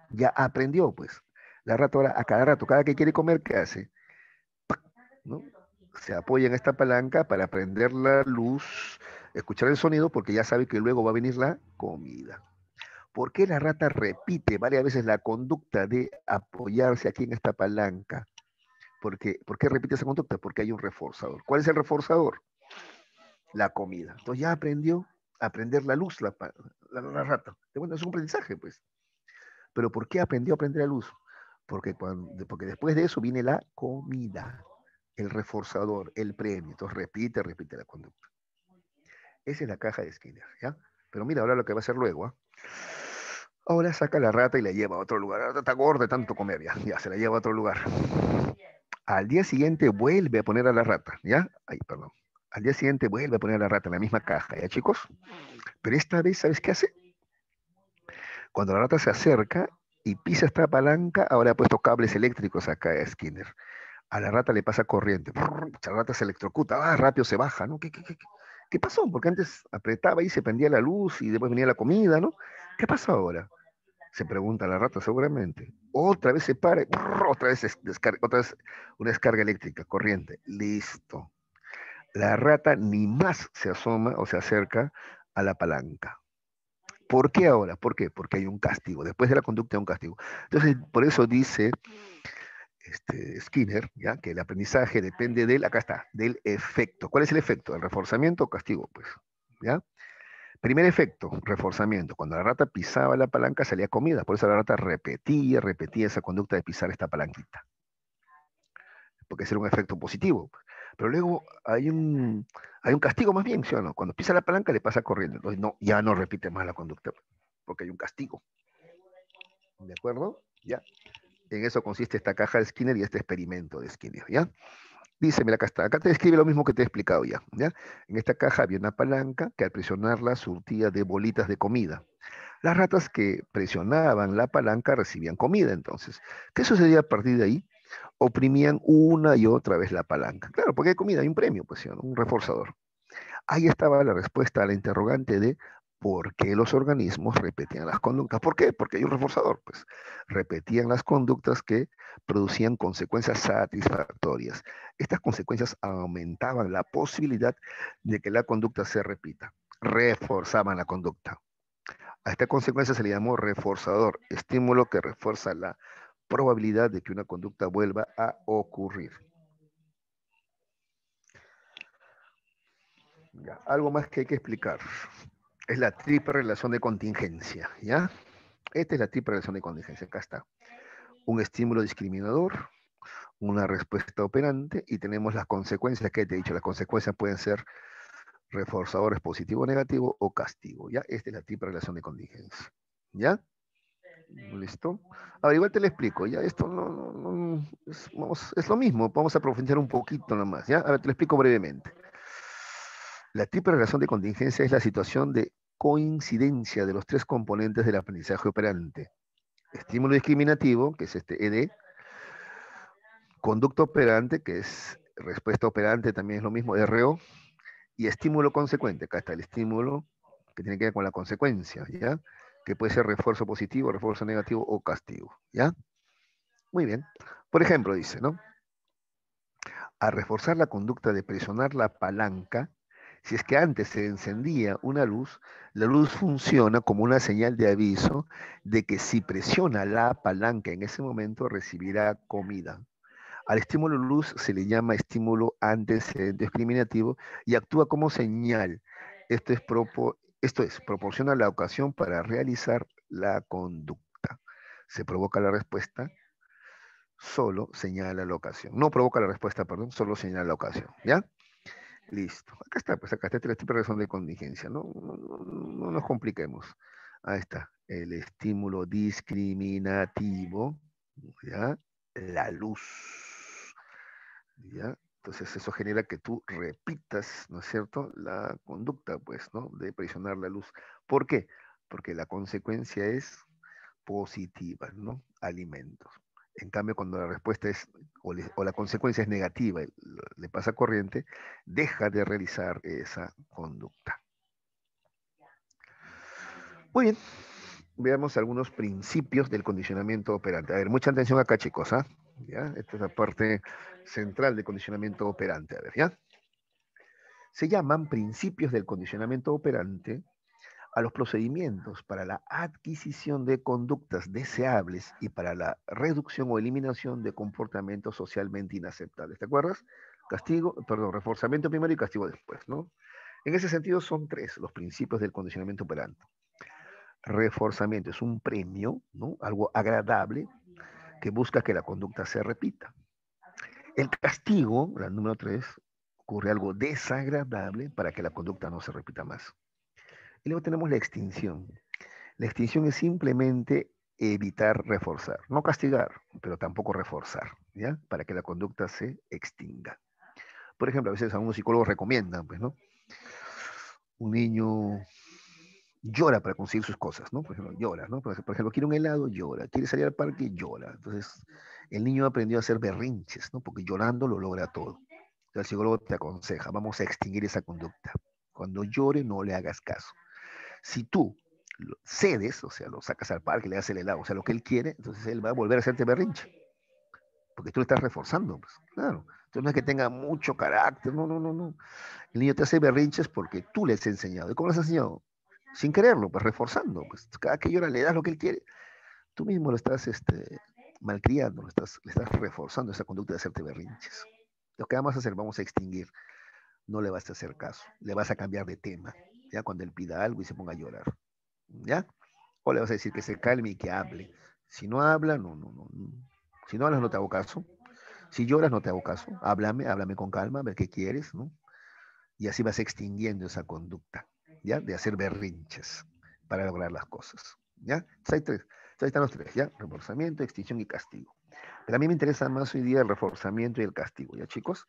Ya aprendió, pues. La rata ahora a cada rato, cada que quiere comer, ¿qué hace? ¿No? Se apoya en esta palanca para prender la luz, escuchar el sonido, porque ya sabe que luego va a venir la comida. ¿Por qué la rata repite varias veces la conducta de apoyarse aquí en esta palanca? ¿Por qué repite esa conducta? Porque hay un reforzador. ¿Cuál es el reforzador? La comida. Entonces ya aprendió a prender la luz la rata. Bueno, es un aprendizaje, pues. ¿Pero por qué aprendió a prender la luz? Porque después de eso viene la comida, el reforzador, el premio. Entonces repite la conducta. Esa es la caja de Skinner, ¿ya? Pero mira ahora lo que va a hacer luego, ¿eh? Ahora saca la rata y la lleva a otro lugar. La rata está gorda de tanto comer, ya se la lleva a otro lugar. Al día siguiente vuelve a poner a la rata, ¿ya? Ay, perdón. Al día siguiente vuelve a poner a la rata en la misma caja, ¿ya, chicos? Pero esta vez, ¿sabes qué hace? Cuando la rata se acerca y pisa esta palanca, ahora ha puesto cables eléctricos acá a Skinner. A la rata le pasa corriente. La rata se electrocuta, rápido se baja, ¿no? ¿Qué pasó? Porque antes apretaba y se prendía la luz y después venía la comida, ¿no? ¿Qué pasó ahora? Se pregunta la rata seguramente. Otra vez se para, otra vez una descarga eléctrica, corriente. Listo. La rata ni más se asoma o se acerca a la palanca. ¿Por qué ahora? ¿Por qué? Porque hay un castigo. Después de la conducta hay un castigo. Entonces, por eso dice Skinner, ¿ya? Que el aprendizaje depende acá está, del efecto. ¿Cuál es el efecto? ¿El reforzamiento o castigo? Pues, ¿ya? Primer efecto, reforzamiento. Cuando la rata pisaba la palanca salía comida. Por eso la rata repetía esa conducta de pisar esta palanquita. Porque ese era un efecto positivo. Pero luego hay un castigo más bien, ¿sí o no? Cuando pisa la palanca le pasa corriendo. Entonces no, ya no repite más la conducta, porque hay un castigo. ¿De acuerdo? ¿Ya? En eso consiste esta caja de Skinner y este experimento de Skinner, ¿ya? Dice, mira, acá está. Acá te describe lo mismo que te he explicado ya, ¿ya? En esta caja había una palanca que al presionarla surtía de bolitas de comida. Las ratas que presionaban la palanca recibían comida, entonces. ¿Qué sucedía a partir de ahí? Oprimían una y otra vez la palanca. Claro, porque hay comida, hay un premio, pues, ¿sí? Un reforzador. Ahí estaba la respuesta a la interrogante de por qué los organismos repetían las conductas. ¿Por qué? Porque hay un reforzador, pues. Repetían las conductas que producían consecuencias satisfactorias. Estas consecuencias aumentaban la posibilidad de que la conducta se repita. Reforzaban la conducta. A esta consecuencia se le llamó reforzador, estímulo que refuerza la probabilidad de que una conducta vuelva a ocurrir. Ya, algo más que hay que explicar. Es la triple relación de contingencia, ¿ya? Esta es la triple relación de contingencia, acá está. Un estímulo discriminador, una respuesta operante y tenemos las consecuencias que te he dicho. Las consecuencias pueden ser reforzadores positivo, negativo o castigo, ¿ya? Esta es la triple relación de contingencia, ¿ya? ¿Listo? Ahora igual te lo explico, ¿ya? Esto es lo mismo, vamos a profundizar un poquito nomás, ¿ya? A ver, te lo explico brevemente. La triple relación de contingencia es la situación de coincidencia de los tres componentes del aprendizaje operante. Estímulo discriminativo, que es este ED, Conducta operante, que es respuesta operante, también es lo mismo, RO, y estímulo consecuente. Acá está el estímulo que tiene que ver con la consecuencia, ¿ya? Que puede ser refuerzo positivo, refuerzo negativo o castigo, ¿ya? Muy bien. Por ejemplo, dice, ¿no? A reforzar la conducta de presionar la palanca, si es que antes se encendía una luz, la luz funciona como una señal de aviso de que si presiona la palanca en ese momento recibirá comida. Al estímulo luz se le llama estímulo antecedente discriminativo y actúa como señal. Esto es, proporciona la ocasión para realizar la conducta. Se provoca la respuesta, solo señala la ocasión. No provoca la respuesta, perdón, solo señala la ocasión. ¿Ya? Listo. Acá está, pues acá está tres tipos de razón de contingencia. No nos compliquemos. Ahí está. El estímulo discriminativo, ¿ya? La luz. ¿Ya? Entonces eso genera que tú repitas, ¿no es cierto?, la conducta, pues, ¿no?, de presionar la luz. ¿Por qué? Porque la consecuencia es positiva, ¿no? Alimentos. En cambio, cuando la respuesta es, o la consecuencia es negativa, le pasa corriente, deja de realizar esa conducta. Muy bien, veamos algunos principios del condicionamiento operante. A ver, mucha atención acá, chicos, ¿ah? ¿Ya? Esta es la parte central del condicionamiento operante. A ver, ¿ya? Se llaman principios del condicionamiento operante a los procedimientos para la adquisición de conductas deseables y para la reducción o eliminación de comportamientos socialmente inaceptables. ¿Te acuerdas? Reforzamiento primero y castigo después, ¿no? En ese sentido son tres los principios del condicionamiento operante. Reforzamiento es un premio, ¿no? Algo agradable que busca que la conducta se repita. El castigo, la número 3, ocurre algo desagradable para que la conducta no se repita más. Y luego tenemos la extinción. La extinción es simplemente evitar reforzar, no castigar, pero tampoco reforzar, ¿ya? Para que la conducta se extinga. Por ejemplo, a veces a unos psicólogos recomiendan, pues, ¿no? Un niño llora para conseguir sus cosas, ¿no? Por ejemplo, llora, ¿no? Por ejemplo, quiere un helado, llora. Quiere salir al parque, llora. Entonces, el niño aprendió a hacer berrinches, ¿no? Porque llorando lo logra todo. Entonces, el psicólogo te aconseja, vamos a extinguir esa conducta. Cuando llore, no le hagas caso. Si tú cedes, o sea, lo sacas al parque, le das el helado, o sea, lo que él quiere, entonces él va a volver a hacerte berrinche. Porque tú le estás reforzando, pues, claro. Entonces no es que tenga mucho carácter, no. El niño te hace berrinches porque tú le has enseñado. ¿Y cómo le has enseñado? Sin quererlo, pues reforzando. Pues cada que llora le das lo que él quiere. Tú mismo lo estás malcriando, le estás reforzando esa conducta de hacerte berrinches. Lo que vamos a hacer, vamos a extinguir. No le vas a hacer caso, le vas a cambiar de tema. Ya cuando él pida algo y se ponga a llorar. ¿Ya? O le vas a decir que se calme y que hable. Si no habla, no. Si no hablas, no te hago caso. Si lloras, no te hago caso. Háblame con calma, a ver qué quieres, ¿no? Y así vas extinguiendo esa conducta, ¿ya? De hacer berrinches para lograr las cosas, ¿ya? Entonces hay tres. Entonces ahí están los tres, ¿ya? Reforzamiento, extinción y castigo. Pero a mí me interesa más hoy día el reforzamiento y el castigo, ¿ya, chicos?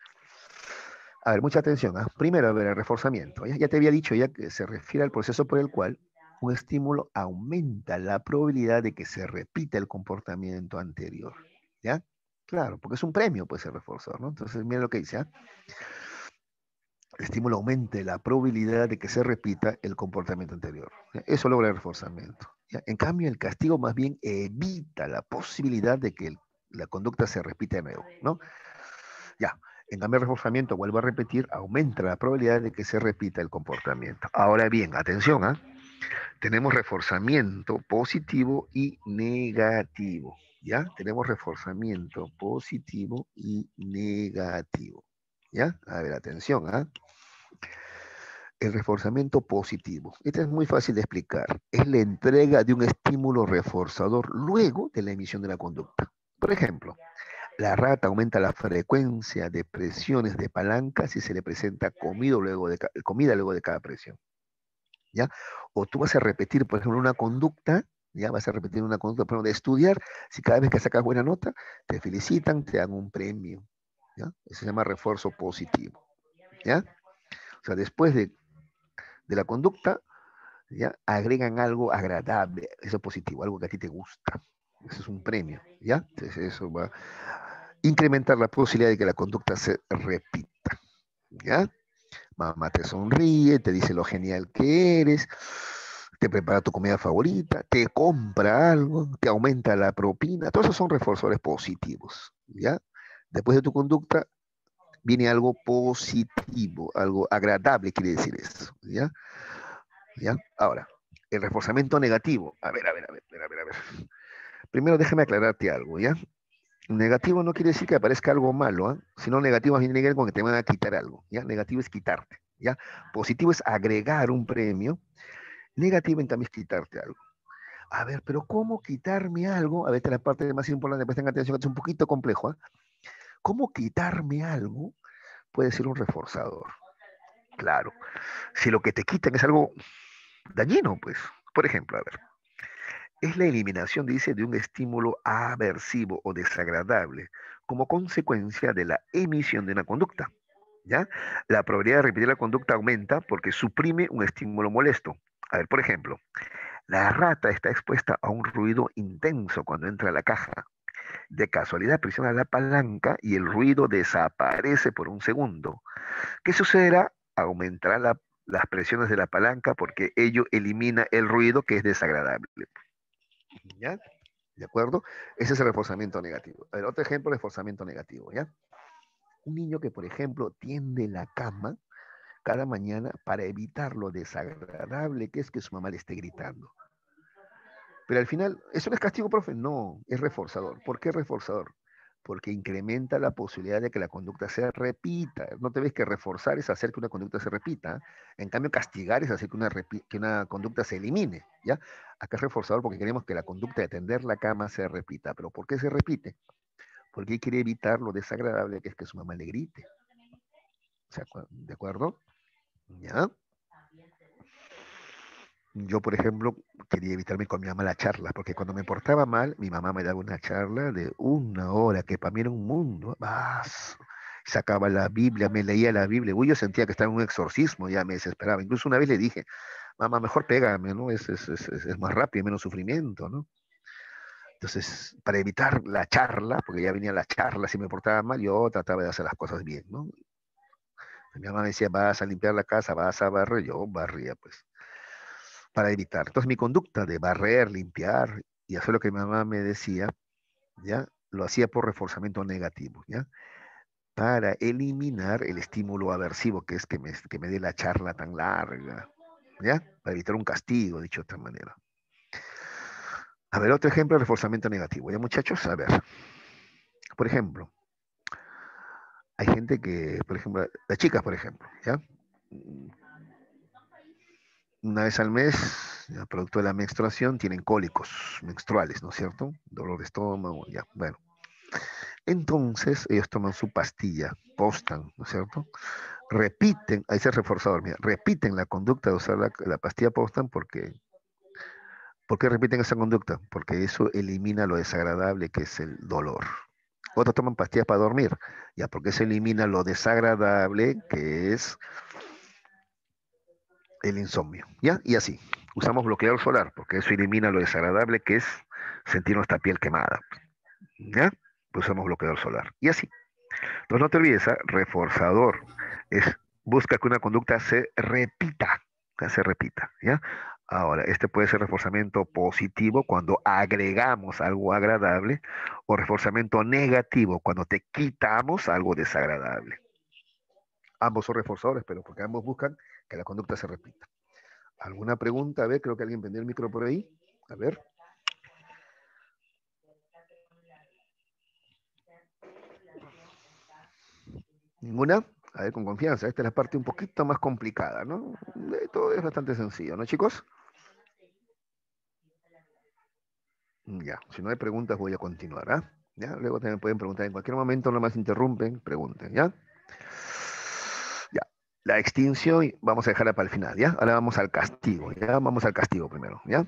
A ver, mucha atención, ¿ah? Primero, a ver, el reforzamiento. Ya te había dicho ya que se refiere al proceso por el cual un estímulo aumenta la probabilidad de que se repita el comportamiento anterior, ¿ya? Claro, porque es un premio, pues, el reforzador, ¿no? Entonces, mira lo que dice, ¿ah? El estímulo aumente la probabilidad de que se repita el comportamiento anterior. ¿Ya? Eso logra el reforzamiento. ¿Ya? En cambio, el castigo más bien evita la posibilidad de que la conducta se repita de nuevo, ¿no? Ya. En cambio, el reforzamiento, vuelvo a repetir, aumenta la probabilidad de que se repita el comportamiento. Ahora bien, atención, ¿ah? Tenemos reforzamiento positivo y negativo. ¿Ya? Tenemos reforzamiento positivo y negativo. ¿Ya? A ver, atención, ¿ah? El reforzamiento positivo. Esto es muy fácil de explicar. Es la entrega de un estímulo reforzador luego de la emisión de la conducta. Por ejemplo, la rata aumenta la frecuencia de presiones de palanca si se le presenta comida luego de cada presión. ¿Ya? O tú vas a repetir, por ejemplo, una conducta, ya vas a repetir una conducta, por ejemplo, de estudiar, si cada vez que sacas buena nota, te felicitan, te dan un premio. ¿Ya? Eso se llama refuerzo positivo. ¿Ya? O sea, después de la conducta, ¿ya? Agregan algo agradable, eso positivo, algo que a ti te gusta. Eso es un premio, ¿ya? Entonces eso va. incrementar la posibilidad de que la conducta se repita. ¿Ya? Mamá te sonríe, te dice lo genial que eres, te prepara tu comida favorita, te compra algo, te aumenta la propina. Todos esos son reforzadores positivos. ¿Ya? Después de tu conducta viene algo positivo, algo agradable, quiere decir eso. ¿Ya? ¿Ya? Ahora, el reforzamiento negativo. A ver. Primero déjame aclararte algo, ¿ya? Negativo no quiere decir que aparezca algo malo, ¿eh? Sino negativo tiene que ver con que te van a quitar algo, ¿ya? Negativo es quitarte, ¿ya? Positivo es agregar un premio, negativo en cambio es quitarte algo. A ver, pero ¿cómo quitarme algo? A ver, esta es la parte más importante, presten atención, es un poquito complejo, ¿eh? ¿Cómo quitarme algo puede ser un reforzador? Claro, si lo que te quitan es algo dañino, pues, por ejemplo, a ver, es la eliminación, dice, de un estímulo aversivo o desagradable como consecuencia de la emisión de una conducta. ¿Ya? La probabilidad de repetir la conducta aumenta porque suprime un estímulo molesto. A ver, por ejemplo, la rata está expuesta a un ruido intenso cuando entra a la caja. De casualidad presiona la palanca y el ruido desaparece por un segundo. ¿Qué sucederá? Aumentará las presiones de la palanca porque ello elimina el ruido que es desagradable. ¿Ya? ¿De acuerdo? Ese es el reforzamiento negativo. A ver, otro ejemplo de reforzamiento negativo, ¿ya? Un niño que, por ejemplo, tiende la cama cada mañana para evitar lo desagradable que es que su mamá le esté gritando. Pero al final, ¿eso no es castigo, profe? No, es reforzador. ¿Por qué reforzador? Porque incrementa la posibilidad de que la conducta se repita. No te ves que reforzar es hacer que una conducta se repita. En cambio, castigar es hacer que una conducta se elimine. ¿Ya? Acá es reforzador porque queremos que la conducta de tender la cama se repita. ¿Pero por qué se repite? Porque quiere evitar lo desagradable que es que su mamá le grite. ¿De acuerdo? ¿Ya? Yo, por ejemplo, quería evitarme con mi mamá la charla, porque cuando me portaba mal, mi mamá me daba una charla de 1 hora, que para mí era un mundo. Más. Sacaba la Biblia, me leía la Biblia. Uy, yo sentía que estaba en un exorcismo, ya me desesperaba. Incluso una vez le dije, mamá, mejor pégame, ¿no? Es más rápido, menos sufrimiento, ¿no? Entonces, para evitar la charla, porque ya venía la charla, si me portaba mal, yo trataba de hacer las cosas bien, ¿no? Mi mamá me decía, vas a limpiar la casa, vas a barrer, yo barría, pues para evitar. Entonces mi conducta de barrer, limpiar y hacer lo que mi mamá me decía, ¿ya? Lo hacía por reforzamiento negativo, ¿ya? Para eliminar el estímulo aversivo, que es que me dé la charla tan larga, ¿ya? Para evitar un castigo, dicho de otra manera. A ver, otro ejemplo de reforzamiento negativo, ¿ya, muchachos? A ver, por ejemplo, hay gente que, por ejemplo, las chicas, por ejemplo, ¿ya? Una vez al mes, ya, producto de la menstruación, tienen cólicos menstruales, ¿no es cierto? Dolor de estómago, ya, bueno. Entonces, ellos toman su pastilla, postan, ¿no es cierto? Repiten, ahí se es reforzador, mira, repiten la conducta de usar la pastilla postan ¿por qué repiten esa conducta? Porque eso elimina lo desagradable que es el dolor. Otros toman pastillas para dormir, ya, porque eso elimina lo desagradable que es el insomnio, ¿ya? Y así. Usamos bloqueador solar, porque eso elimina lo desagradable que es sentir nuestra piel quemada, ¿ya? Pues usamos bloqueador solar. Y así. Entonces no te olvides, ¿eh? Reforzador es busca que una conducta se repita, ¿ya? Ahora, este puede ser reforzamiento positivo cuando agregamos algo agradable o reforzamiento negativo cuando te quitamos algo desagradable. Ambos son reforzadores, pero porque ambos buscan que la conducta se repita. ¿Alguna pregunta? A ver, creo que alguien prendió el micro por ahí. A ver. ¿Ninguna? A ver, con confianza. Esta es la parte un poquito más complicada, ¿no? Todo es bastante sencillo, ¿no, chicos? Ya, si no hay preguntas voy a continuar, ¿ah? ¿Ya? Luego también pueden preguntar en cualquier momento, no más interrumpen, pregunten, ¿ya? Ya. La extinción, vamos a dejarla para el final, ¿ya? Ahora vamos al castigo, ¿ya? Vamos al castigo primero, ¿ya?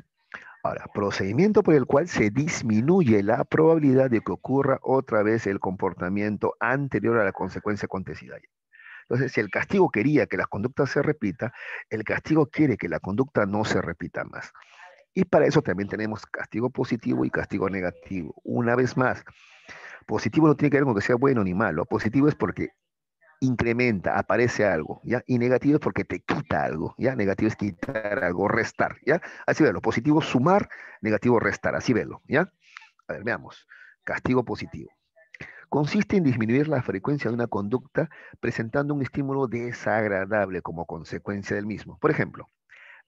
Ahora, procedimiento por el cual se disminuye la probabilidad de que ocurra otra vez el comportamiento anterior a la consecuencia acontecida. Entonces, si el castigo quería que la conducta se repita, el castigo quiere que la conducta no se repita más. Y para eso también tenemos castigo positivo y castigo negativo. Una vez más, Positivo no tiene que ver con que sea bueno ni malo. Positivo es porque incrementa, aparece algo, ¿ya? Y negativo es porque te quita algo, ¿ya? Negativo es quitar algo, restar, ¿ya? Así velo. Positivo, sumar, negativo, restar. Así velo, ¿ya? A ver, veamos. Castigo positivo. Consiste en disminuir la frecuencia de una conducta presentando un estímulo desagradable como consecuencia del mismo. Por ejemplo,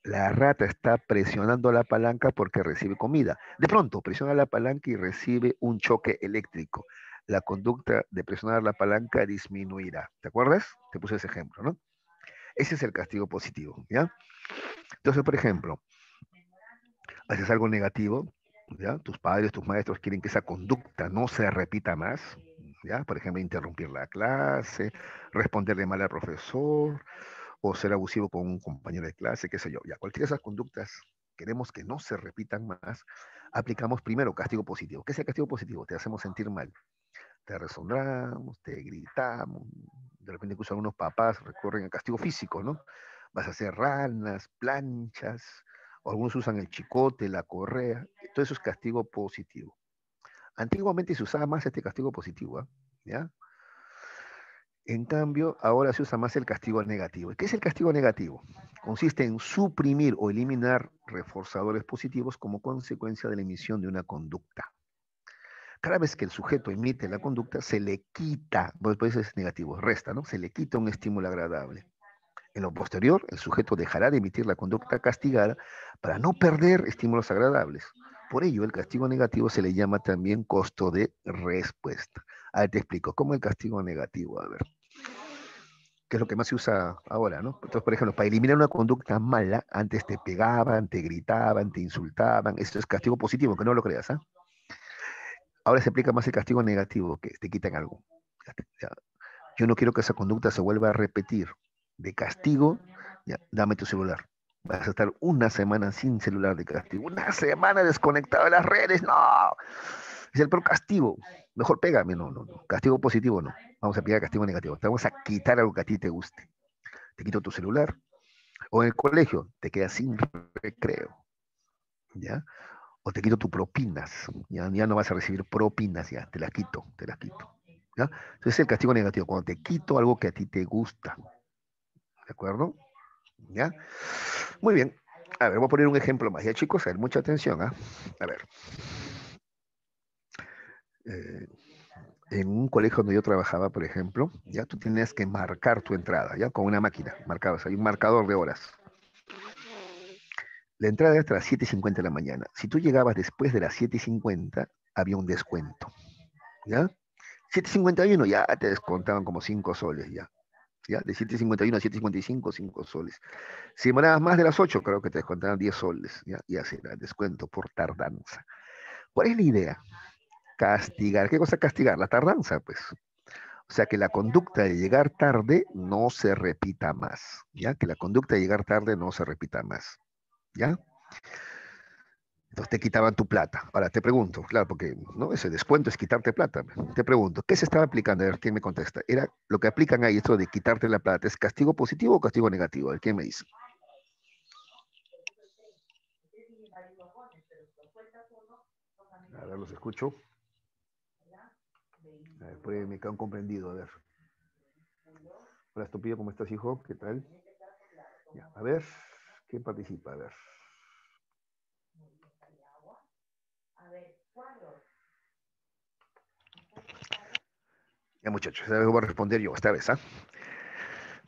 la rata está presionando la palanca porque recibe comida. De pronto, presiona la palanca y recibe un choque eléctrico. La conducta de presionar la palanca disminuirá. ¿Te acuerdas? Te puse ese ejemplo, ¿no? Ese es el castigo positivo, ¿ya? Entonces, por ejemplo, haces algo negativo, ¿ya? Tus padres, tus maestros quieren que esa conducta no se repita más, ¿ya? Por ejemplo, interrumpir la clase, responderle mal al profesor, o ser abusivo con un compañero de clase, qué sé yo. Ya, cualquiera de esas conductas queremos que no se repitan más, aplicamos primero castigo positivo. ¿Qué es el castigo positivo? Te hacemos sentir mal. Te resondamos, te gritamos, de repente incluso algunos papás recurren al castigo físico, ¿no? Vas a hacer ranas, planchas, o algunos usan el chicote, la correa, todo eso es castigo positivo. Antiguamente se usaba más este castigo positivo, ¿eh? ¿Ya? En cambio, ahora se usa más el castigo negativo. ¿Qué es el castigo negativo? Consiste en suprimir o eliminar reforzadores positivos como consecuencia de la emisión de una conducta. Cada vez que el sujeto emite la conducta, se le quita, pues es negativo, resta, ¿no? Se le quita un estímulo agradable. En lo posterior, el sujeto dejará de emitir la conducta castigada para no perder estímulos agradables. Por ello, el castigo negativo se le llama también costo de respuesta. A ver, te explico. ¿Cómo el castigo negativo? A ver, que es lo que más se usa ahora, ¿no? Entonces, por ejemplo, para eliminar una conducta mala, antes te pegaban, te gritaban, te insultaban. Esto es castigo positivo, que no lo creas, ¿ah? Ahora se aplica más el castigo negativo, que te quitan algo. Ya. Yo no quiero que esa conducta se vuelva a repetir. De castigo, ya, dame tu celular. Vas a estar una semana sin celular de castigo. Una semana desconectado de las redes. No. Es el peor castigo. Mejor pégame. No, no, no. Castigo positivo no. Vamos a aplicar castigo negativo. Te vamos a quitar algo que a ti te guste. Te quito tu celular. O en el colegio, te quedas sin recreo. ¿Ya? O te quito tus propinas. Ya, ya no vas a recibir propinas, ya. Te las quito, te las quito. ¿Ya? Entonces es el castigo negativo. Cuando te quito algo que a ti te gusta. ¿De acuerdo? ¿Ya? Muy bien. A ver, voy a poner un ejemplo más. Ya, chicos, a ver, mucha atención, ¿ah? A ver. Eh, en un colegio donde yo trabajaba, por ejemplo, ya tú tenías que marcar tu entrada, ¿ya? Con una máquina. Marcabas, hay un marcador de horas. La entrada era hasta las 7:50 de la mañana. Si tú llegabas después de las 7:50, había un descuento, ¿ya? 7:51 ya te descontaban como 5 soles, ya. ¿Ya? De 7:51 a 7:55, 5 soles. Si demorabas más de las 8, creo que te descontaban 10 soles, ¿ya? Y así era, descuento por tardanza. ¿Cuál es la idea? Castigar. ¿Qué cosa castigar? La tardanza, pues. O sea, que la conducta de llegar tarde no se repita más, ¿ya? Que la conducta de llegar tarde no se repita más, ¿ya? Entonces te quitaban tu plata. Ahora te pregunto, claro, porque no ese descuento es quitarte plata. Te pregunto, ¿qué se estaba aplicando? A ver, ¿quién me contesta? Era lo que aplican ahí, esto de quitarte la plata. ¿Es castigo positivo o castigo negativo? A ver, ¿quién me dice? A ver, los escucho. A ver, pues me quedan comprendido, a ver. Hola, estúpido, ¿cómo estás, hijo? ¿Qué tal? Ya, a ver, ¿quién participa? A ver. Ya, muchachos, esta vez voy a responder yo, esta vez, ¿ah?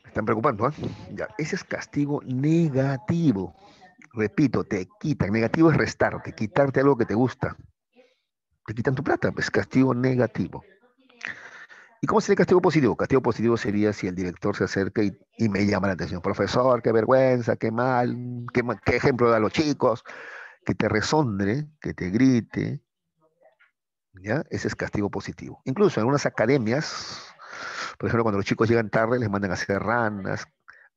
Me están preocupando, ¿ah? Ya, ese es castigo negativo. Repito, te quitan. Negativo es restarte, quitarte algo que te gusta. Te quitan tu plata, pues castigo negativo. ¿Y cómo sería el castigo positivo? Castigo positivo sería si el director se acerca y me llama la atención. Profesor, qué vergüenza, qué mal, qué ejemplo da a los chicos, que te resondre, que te grite, ¿ya? Ese es castigo positivo. Incluso en algunas academias, por ejemplo, cuando los chicos llegan tarde, les mandan a hacer ranas,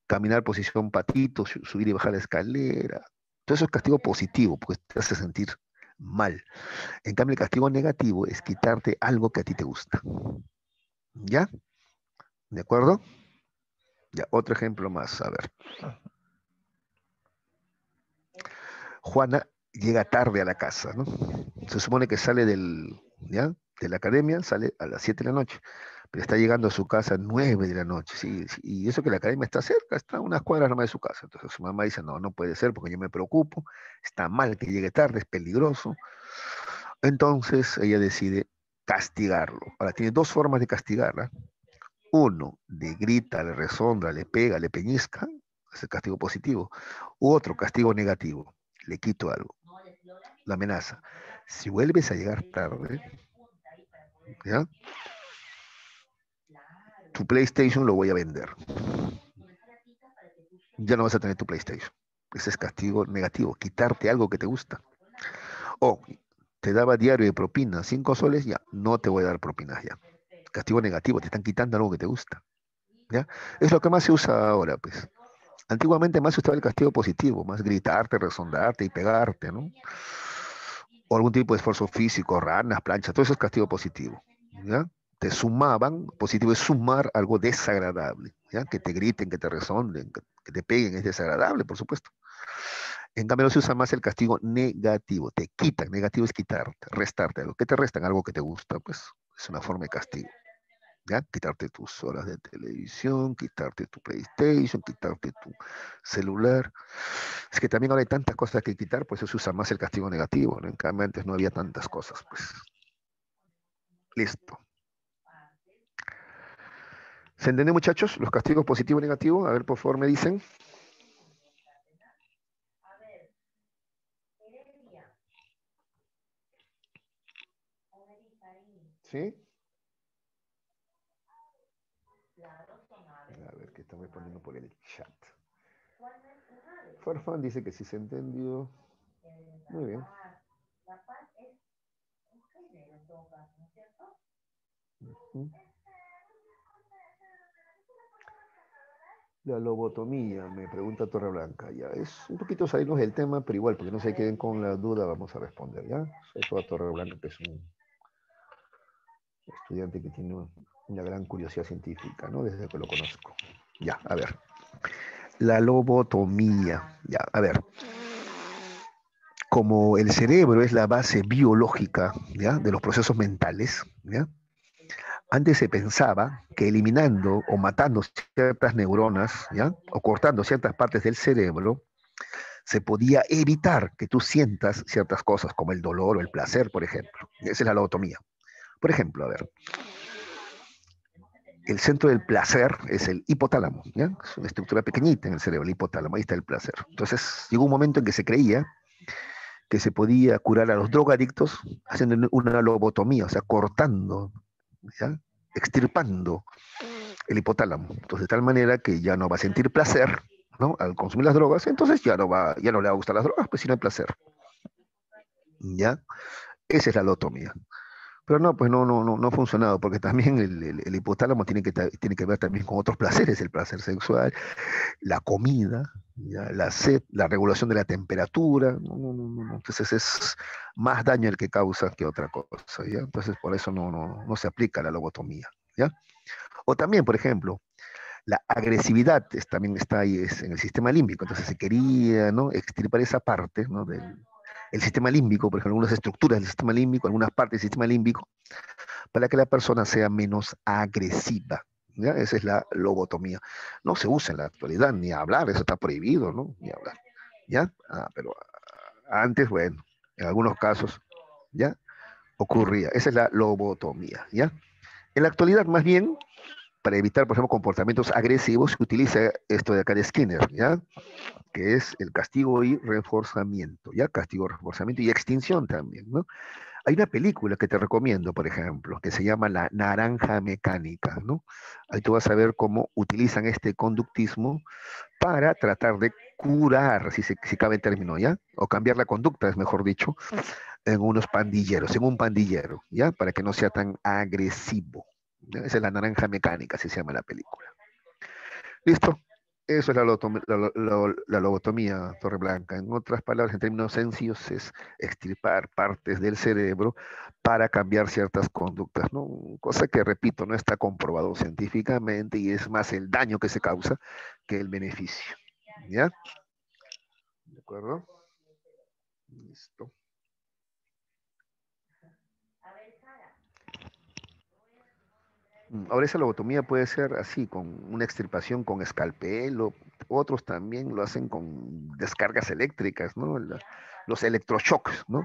caminar posición patito, subir y bajar la escalera. Todo eso es castigo positivo, porque te hace sentir mal. En cambio, el castigo negativo es quitarte algo que a ti te gusta. ¿Ya? ¿De acuerdo? Ya, otro ejemplo más, a ver. Juana llega tarde a la casa, ¿no? Se supone que sale ¿ya? de la academia sale a las 7 de la noche, pero está llegando a su casa a 9 de la noche, ¿sí? Y eso que la academia está cerca, está a unas cuadras nomás de su casa. Entonces su mamá dice, no, no puede ser porque yo me preocupo, está mal que llegue tarde, es peligroso. Entonces ella decide castigarlo. Ahora, tiene dos formas de castigarla. Uno, le grita, le rezonga, le pega, le peñizca, es el castigo positivo. U otro, castigo negativo, le quito algo, la amenaza. Si vuelves a llegar tarde, ¿ya? Tu PlayStation lo voy a vender. Ya no vas a tener tu PlayStation. Ese es castigo negativo, quitarte algo que te gusta. O te daba diario de propina, 5 soles, ya, no te voy a dar propinas ya. Castigo negativo, te están quitando algo que te gusta. ¿Ya? Es lo que más se usa ahora, pues. Antiguamente más se usaba el castigo positivo, más gritarte, rezondarte y pegarte, ¿no? O algún tipo de esfuerzo físico, ranas, planchas, todo eso es castigo positivo, ¿ya? Te sumaban, positivo es sumar algo desagradable, ¿ya? Que te griten, que te resonden, que te peguen, es desagradable, por supuesto. En cambio, no se usa más el castigo negativo, te quitan, negativo es quitarte, restarte algo. ¿Qué te restan? Algo que te gusta, pues es una forma de castigo. ¿Ya? Quitarte tus horas de televisión, quitarte tu PlayStation, quitarte tu celular. Es que también ahora hay tantas cosas que quitar, pues se usa más el castigo negativo, ¿no? En cambio antes no había tantas cosas, pues. Listo. ¿Se entiende, muchachos? Los castigos positivo y negativo. A ver, por favor, me dicen. ¿Sí? A ver, que están respondiendo por el chat. Farfán dice que sí se entendió. Muy bien. Uh-huh. La lobotomía, me pregunta Torreblanca. Ya, es un poquito salirnos del tema, pero igual, porque no se queden con la duda, vamos a responder, ¿ya? Soy toda Torreblanca, que es un estudiante que tiene una gran curiosidad científica, ¿no? Desde que lo conozco. Ya, a ver. La lobotomía. Ya, a ver. Como el cerebro es la base biológica, ¿ya? De los procesos mentales, ¿ya? Antes se pensaba que eliminando o matando ciertas neuronas, ¿ya? O cortando ciertas partes del cerebro, se podía evitar que tú sientas ciertas cosas, como el dolor o el placer, por ejemplo. Esa es la lobotomía. Por ejemplo, a ver, el centro del placer es el hipotálamo, ¿ya? Es una estructura pequeñita en el cerebro, el hipotálamo, ahí está el placer. Entonces, llegó un momento en que se creía que se podía curar a los drogadictos haciendo una lobotomía, o sea, cortando, ¿ya? Extirpando el hipotálamo. Entonces, de tal manera que ya no va a sentir placer, ¿no? Al consumir las drogas, entonces ya no le va a gustar las drogas, pues sino el placer. ¿Ya? Esa es la lobotomía. Pero no, pues no ha funcionado, porque también el hipotálamo tiene que ver también con otros placeres, el placer sexual, la comida, ¿ya? La sed, la regulación de la temperatura. No. Entonces es más daño el que causa que otra cosa, ¿ya? Entonces por eso no se aplica la lobotomía, ¿ya? O también, por ejemplo, la agresividad también está ahí en el sistema límbico, entonces se quería, ¿no? Extirpar esa parte, ¿no? El sistema límbico, por ejemplo, algunas estructuras del sistema límbico, algunas partes del sistema límbico, para que la persona sea menos agresiva. ¿Ya? Esa es la lobotomía. No se usa en la actualidad ni hablar, eso está prohibido, ¿no? Ni hablar. ¿Ya? Pero antes, bueno, en algunos casos, ¿ya? Ocurría. Esa es la lobotomía, ¿ya? En la actualidad, más bien, para evitar, por ejemplo, comportamientos agresivos, se utiliza esto de acá de Skinner, ¿ya? Que es el castigo y reforzamiento, ¿ya? Castigo, reforzamiento y extinción también, ¿no? Hay una película que te recomiendo, por ejemplo, que se llama La Naranja Mecánica, ¿no? Ahí tú vas a ver cómo utilizan este conductismo para tratar de curar, si cabe el término, ¿ya? O cambiar la conducta, es mejor dicho, en unos pandilleros, en un pandillero, ¿ya? Para que no sea tan agresivo. ¿Ya? Esa es La Naranja Mecánica, así se llama la película. ¿Listo? Eso es la lobotomía, Torreblanca. En otras palabras, en términos sencillos, es extirpar partes del cerebro para cambiar ciertas conductas, ¿no? Cosa que, repito, no está comprobado científicamente y es más el daño que se causa que el beneficio. ¿Ya? ¿De acuerdo? Listo. Ahora esa lobotomía puede ser así, con una extirpación con escalpel, o otros también lo hacen con descargas eléctricas, ¿no? Los electroshocks, ¿no?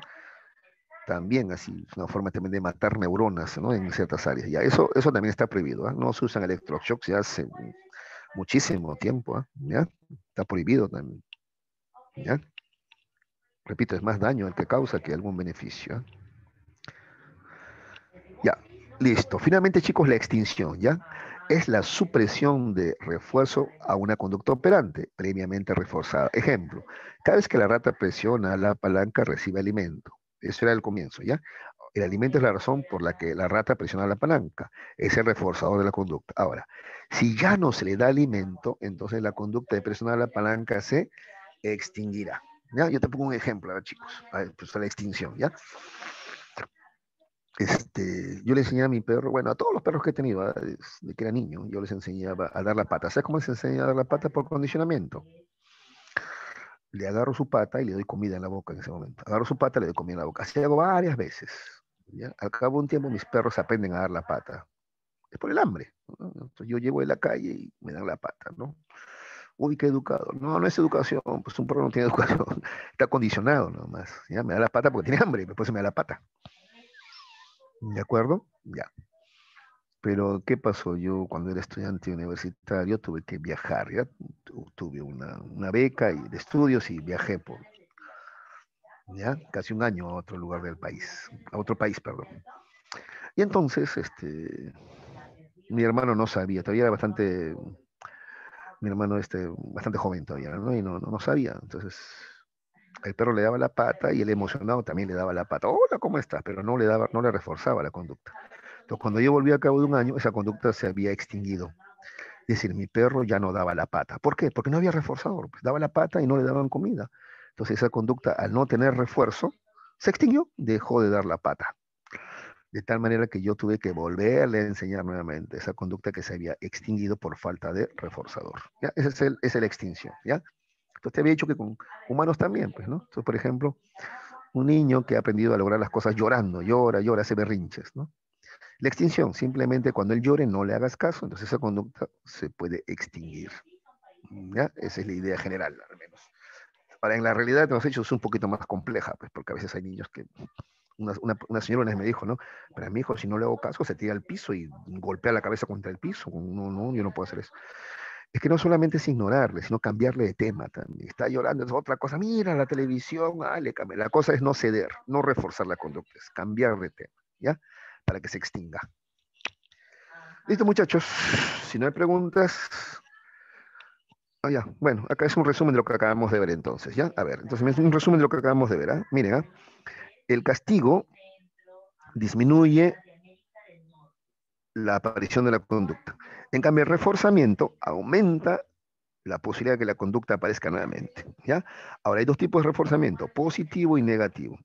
También así, es una forma también de matar neuronas, ¿no? En ciertas áreas. Ya, eso también está prohibido, ¿ah? No se usan electroshocks ya hace muchísimo tiempo, ¿ah? ¿Ya? Está prohibido también, ¿ya? Repito, es más daño el que causa que algún beneficio, ¿ah? Ya, listo. Finalmente, chicos, la extinción, ¿ya? Es la supresión de refuerzo a una conducta operante previamente reforzada. Ejemplo, cada vez que la rata presiona la palanca recibe alimento. Eso era el comienzo, ¿ya? El alimento es la razón por la que la rata presiona la palanca. Es el reforzador de la conducta. Ahora, si ya no se le da alimento, entonces la conducta de presionar la palanca se extinguirá. ¿Ya? Yo te pongo un ejemplo, chicos, pues a la extinción, ¿ya? Yo le enseñé a mi perro, bueno, a todos los perros que he tenido, desde que era niño, yo les enseñaba a dar la pata. ¿Sabes cómo se enseña a dar la pata? Por condicionamiento. Le agarro su pata y le doy comida en la boca en ese momento. Agarro su pata y le doy comida en la boca. Así hago varias veces. ¿Ya? Al cabo de un tiempo mis perros aprenden a dar la pata. Es por el hambre, ¿no? Entonces yo llevo de la calle y me dan la pata, ¿no? Uy, qué educado. No, no es educación, pues un perro no tiene educación. Está condicionado nomás. ¿Ya? Me da la pata porque tiene hambre y después se me da la pata. ¿De acuerdo? Ya. Pero, ¿qué pasó? Yo cuando era estudiante universitario tuve que viajar, ¿ya? Tuve una beca de estudios y viajé por, ¿ya? Casi un año a otro lugar del país, a otro país, perdón. Y entonces, mi hermano no sabía, todavía era bastante, mi hermano bastante joven todavía, ¿no? Y no sabía. Entonces, el perro le daba la pata y él emocionado también le daba la pata. Hola, ¿cómo estás? Pero no le reforzaba la conducta. Entonces, cuando yo volví a cabo de un año, esa conducta se había extinguido. Es decir, mi perro ya no daba la pata. ¿Por qué? Porque no había reforzador. Pues daba la pata y no le daban comida. Entonces esa conducta, al no tener refuerzo, se extinguió, dejó de dar la pata. De tal manera que yo tuve que volverle a enseñar nuevamente esa conducta que se había extinguido por falta de reforzador. ¿Ya? Esa es la extinción. ¿Ya? Entonces te había dicho que con humanos también, pues, ¿no? Entonces, por ejemplo, un niño que ha aprendido a lograr las cosas llorando, llora, hace berrinches, ¿no? La extinción, simplemente cuando él llore no le hagas caso, entonces esa conducta se puede extinguir. ¿Ya? Esa es la idea general, al menos. Ahora, en la realidad de los hechos es un poquito más compleja, pues, porque a veces hay niños que... Una señora una vez me dijo, ¿no? Pero a mi hijo, si no le hago caso, se tira al piso y golpea la cabeza contra el piso. No, yo no puedo hacer eso. Es que no solamente es ignorarle, sino cambiarle de tema también. Está llorando, es otra cosa. Mira la televisión, le cambia. La cosa es no ceder, no reforzar la conducta, es cambiar de tema, ¿ya? Para que se extinga. Listo, muchachos. Si no hay preguntas, ya. Bueno, acá es un resumen de lo que acabamos de ver entonces, ¿ya? A ver, entonces es un resumen de lo que acabamos de ver, ¿ah? Miren, ¿ah? El castigo disminuye la aparición de la conducta. En cambio, el reforzamiento aumenta la posibilidad de que la conducta aparezca nuevamente, ¿ya? Ahora, hay dos tipos de reforzamiento, positivo y negativo.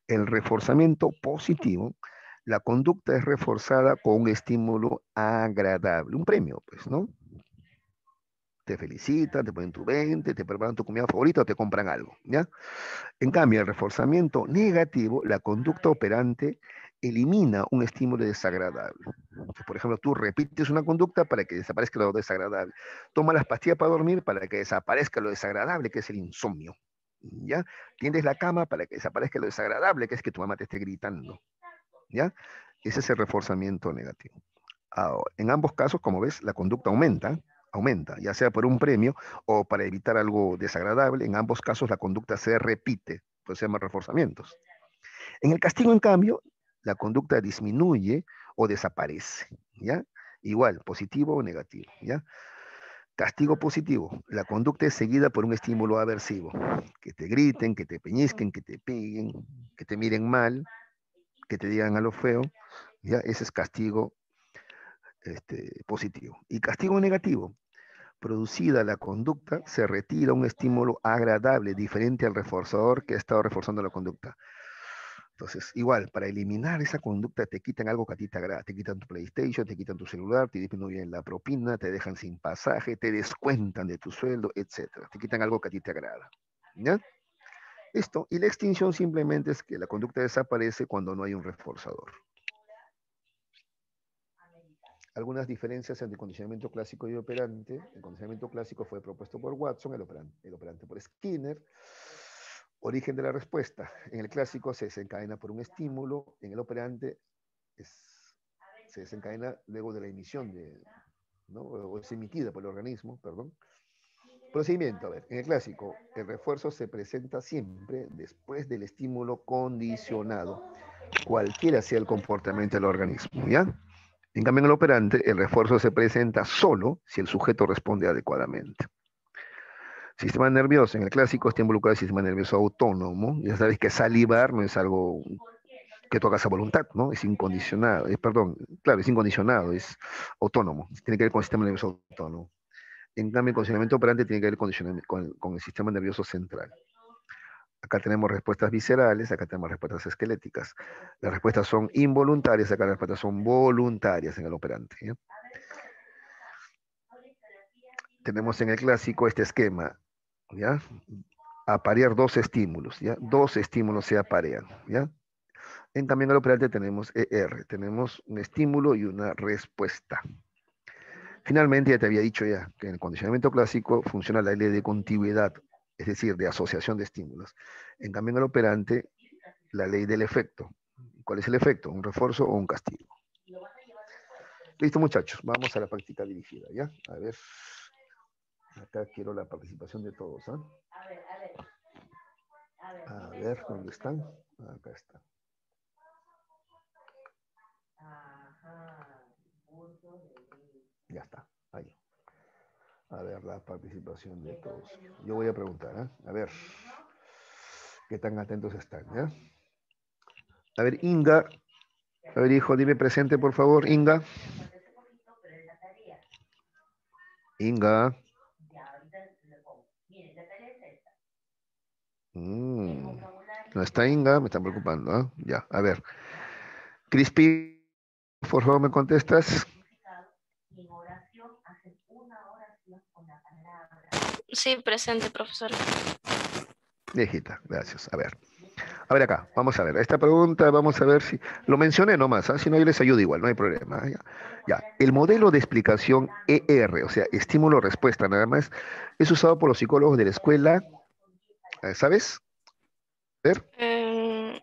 El reforzamiento positivo, la conducta es reforzada con un estímulo agradable, un premio, pues, ¿no? Te felicitan, te ponen tu 20, te preparan tu comida favorita o te compran algo, ¿ya? En cambio, el reforzamiento negativo, la conducta operante elimina un estímulo desagradable. Entonces, por ejemplo, tú repites una conducta para que desaparezca lo desagradable. Toma las pastillas para dormir para que desaparezca lo desagradable, que es el insomnio. ¿Ya? Tiendes la cama para que desaparezca lo desagradable, que es que tu mamá te esté gritando. ¿Ya? Ese es el reforzamiento negativo. Ahora, en ambos casos, como ves, la conducta aumenta, ya sea por un premio o para evitar algo desagradable. En ambos casos la conducta se repite, pues se llaman reforzamientos. En el castigo, en cambio, la conducta disminuye o desaparece, ¿ya? Igual, positivo o negativo, ¿ya? Castigo positivo, la conducta es seguida por un estímulo aversivo, que te griten, que te peñizquen, que te peguen, que te miren mal, que te digan a lo feo, ¿ya? Ese es castigo positivo. Y castigo negativo, producida la conducta, se retira un estímulo agradable, diferente al reforzador que ha estado reforzando la conducta. Entonces, igual, para eliminar esa conducta, te quitan algo que a ti te agrada. Te quitan tu PlayStation, te quitan tu celular, te disminuyen la propina, te dejan sin pasaje, te descuentan de tu sueldo, etcétera. Te quitan algo que a ti te agrada. ¿Ya? Esto. Y la extinción simplemente es que la conducta desaparece cuando no hay un reforzador. Algunas diferencias entre condicionamiento clásico y operante. El condicionamiento clásico fue propuesto por Watson, el operante por Skinner. Origen de la respuesta. En el clásico se desencadena por un estímulo, en el operante se desencadena luego de la emisión, ¿no? O es emitida por el organismo, perdón. Procedimiento, a ver, en el clásico, el refuerzo se presenta siempre después del estímulo condicionado, cualquiera sea el comportamiento del organismo, ¿ya? En cambio, en el operante, el refuerzo se presenta solo si el sujeto responde adecuadamente. Sistema nervioso, en el clásico está involucrado el sistema nervioso autónomo. Ya sabéis que salivar no es algo que tú hagas a voluntad, ¿no? Es incondicionado, perdón, claro, es incondicionado, es autónomo, tiene que ver con el sistema nervioso autónomo. En cambio, el condicionamiento operante tiene que ver con el sistema nervioso central. Acá tenemos respuestas viscerales, acá tenemos respuestas esqueléticas. Las respuestas son involuntarias, acá las respuestas son voluntarias en el operante, ¿ya? Tenemos en el clásico este esquema, ¿ya? Aparear dos estímulos, ¿ya? Dos estímulos se aparean, ¿ya? En cambio, en el operante tenemos ER, tenemos un estímulo y una respuesta. Finalmente, ya te había dicho ya que en el condicionamiento clásico funciona la ley de continuidad, es decir, de asociación de estímulos. En cambio, en el operante, la ley del efecto. ¿Cuál es el efecto? ¿Un refuerzo o un castigo? Listo, muchachos, vamos a la práctica dirigida, ¿ya? A ver, acá quiero la participación de todos, ¿ah? A ver, ¿dónde están? Acá están. Ya está, ahí. A ver, la participación de todos. Yo voy a preguntar, ¿eh? A ver, qué tan atentos están, ¿ya? A ver, Inga. A ver, hijo, dime presente, por favor, Inga. Inga. No está Inga, me están preocupando, ¿eh? Ya, a ver. Crispy, por favor, ¿me contestas? Sí, presente, profesor. Viejita, gracias. A ver acá, vamos a ver. Esta pregunta, vamos a ver si... Lo mencioné nomás, ¿eh? Si no, yo les ayudo igual, no hay problema. Ya. Ya. El modelo de explicación ER, o sea, estímulo-respuesta nada más, es usado por los psicólogos de la escuela, ¿sabes? A ver.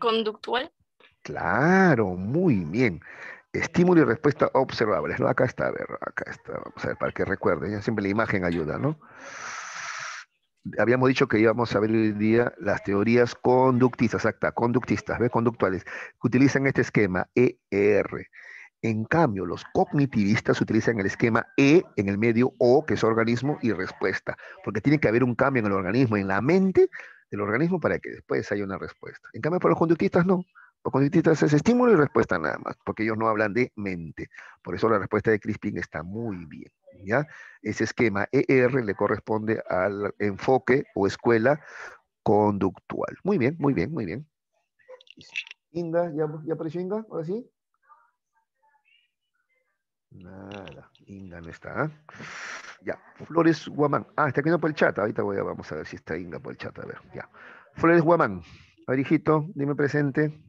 Conductual. Claro, muy bien. Estímulo y respuesta observables, ¿no? Acá está, a ver, acá está. Vamos a ver, para que recuerden, ya siempre la imagen ayuda, ¿no? Habíamos dicho que íbamos a ver hoy día las teorías conductistas, exacta, conductistas, ¿ves? Conductuales, que utilizan este esquema ER. En cambio, los cognitivistas utilizan el esquema E en el medio O, que es organismo, y respuesta, porque tiene que haber un cambio en el organismo, en la mente del organismo, para que después haya una respuesta. En cambio, para los conductistas no. Los conductistas es estímulo y respuesta nada más, porque ellos no hablan de mente. Por eso la respuesta de Crispin está muy bien, ¿ya? Ese esquema ER le corresponde al enfoque o escuela conductual. Muy bien, muy bien, muy bien. Inga, ¿ya apareció Inga? ¿Ahora sí? Nada, Inga no está. ¿Eh? Ya, Flores Guamán. Ah, está aquí no por el chat. Ahorita vamos a ver si está Inga por el chat. A ver, ya. Flores Guamán. A ver, hijito, dime presente.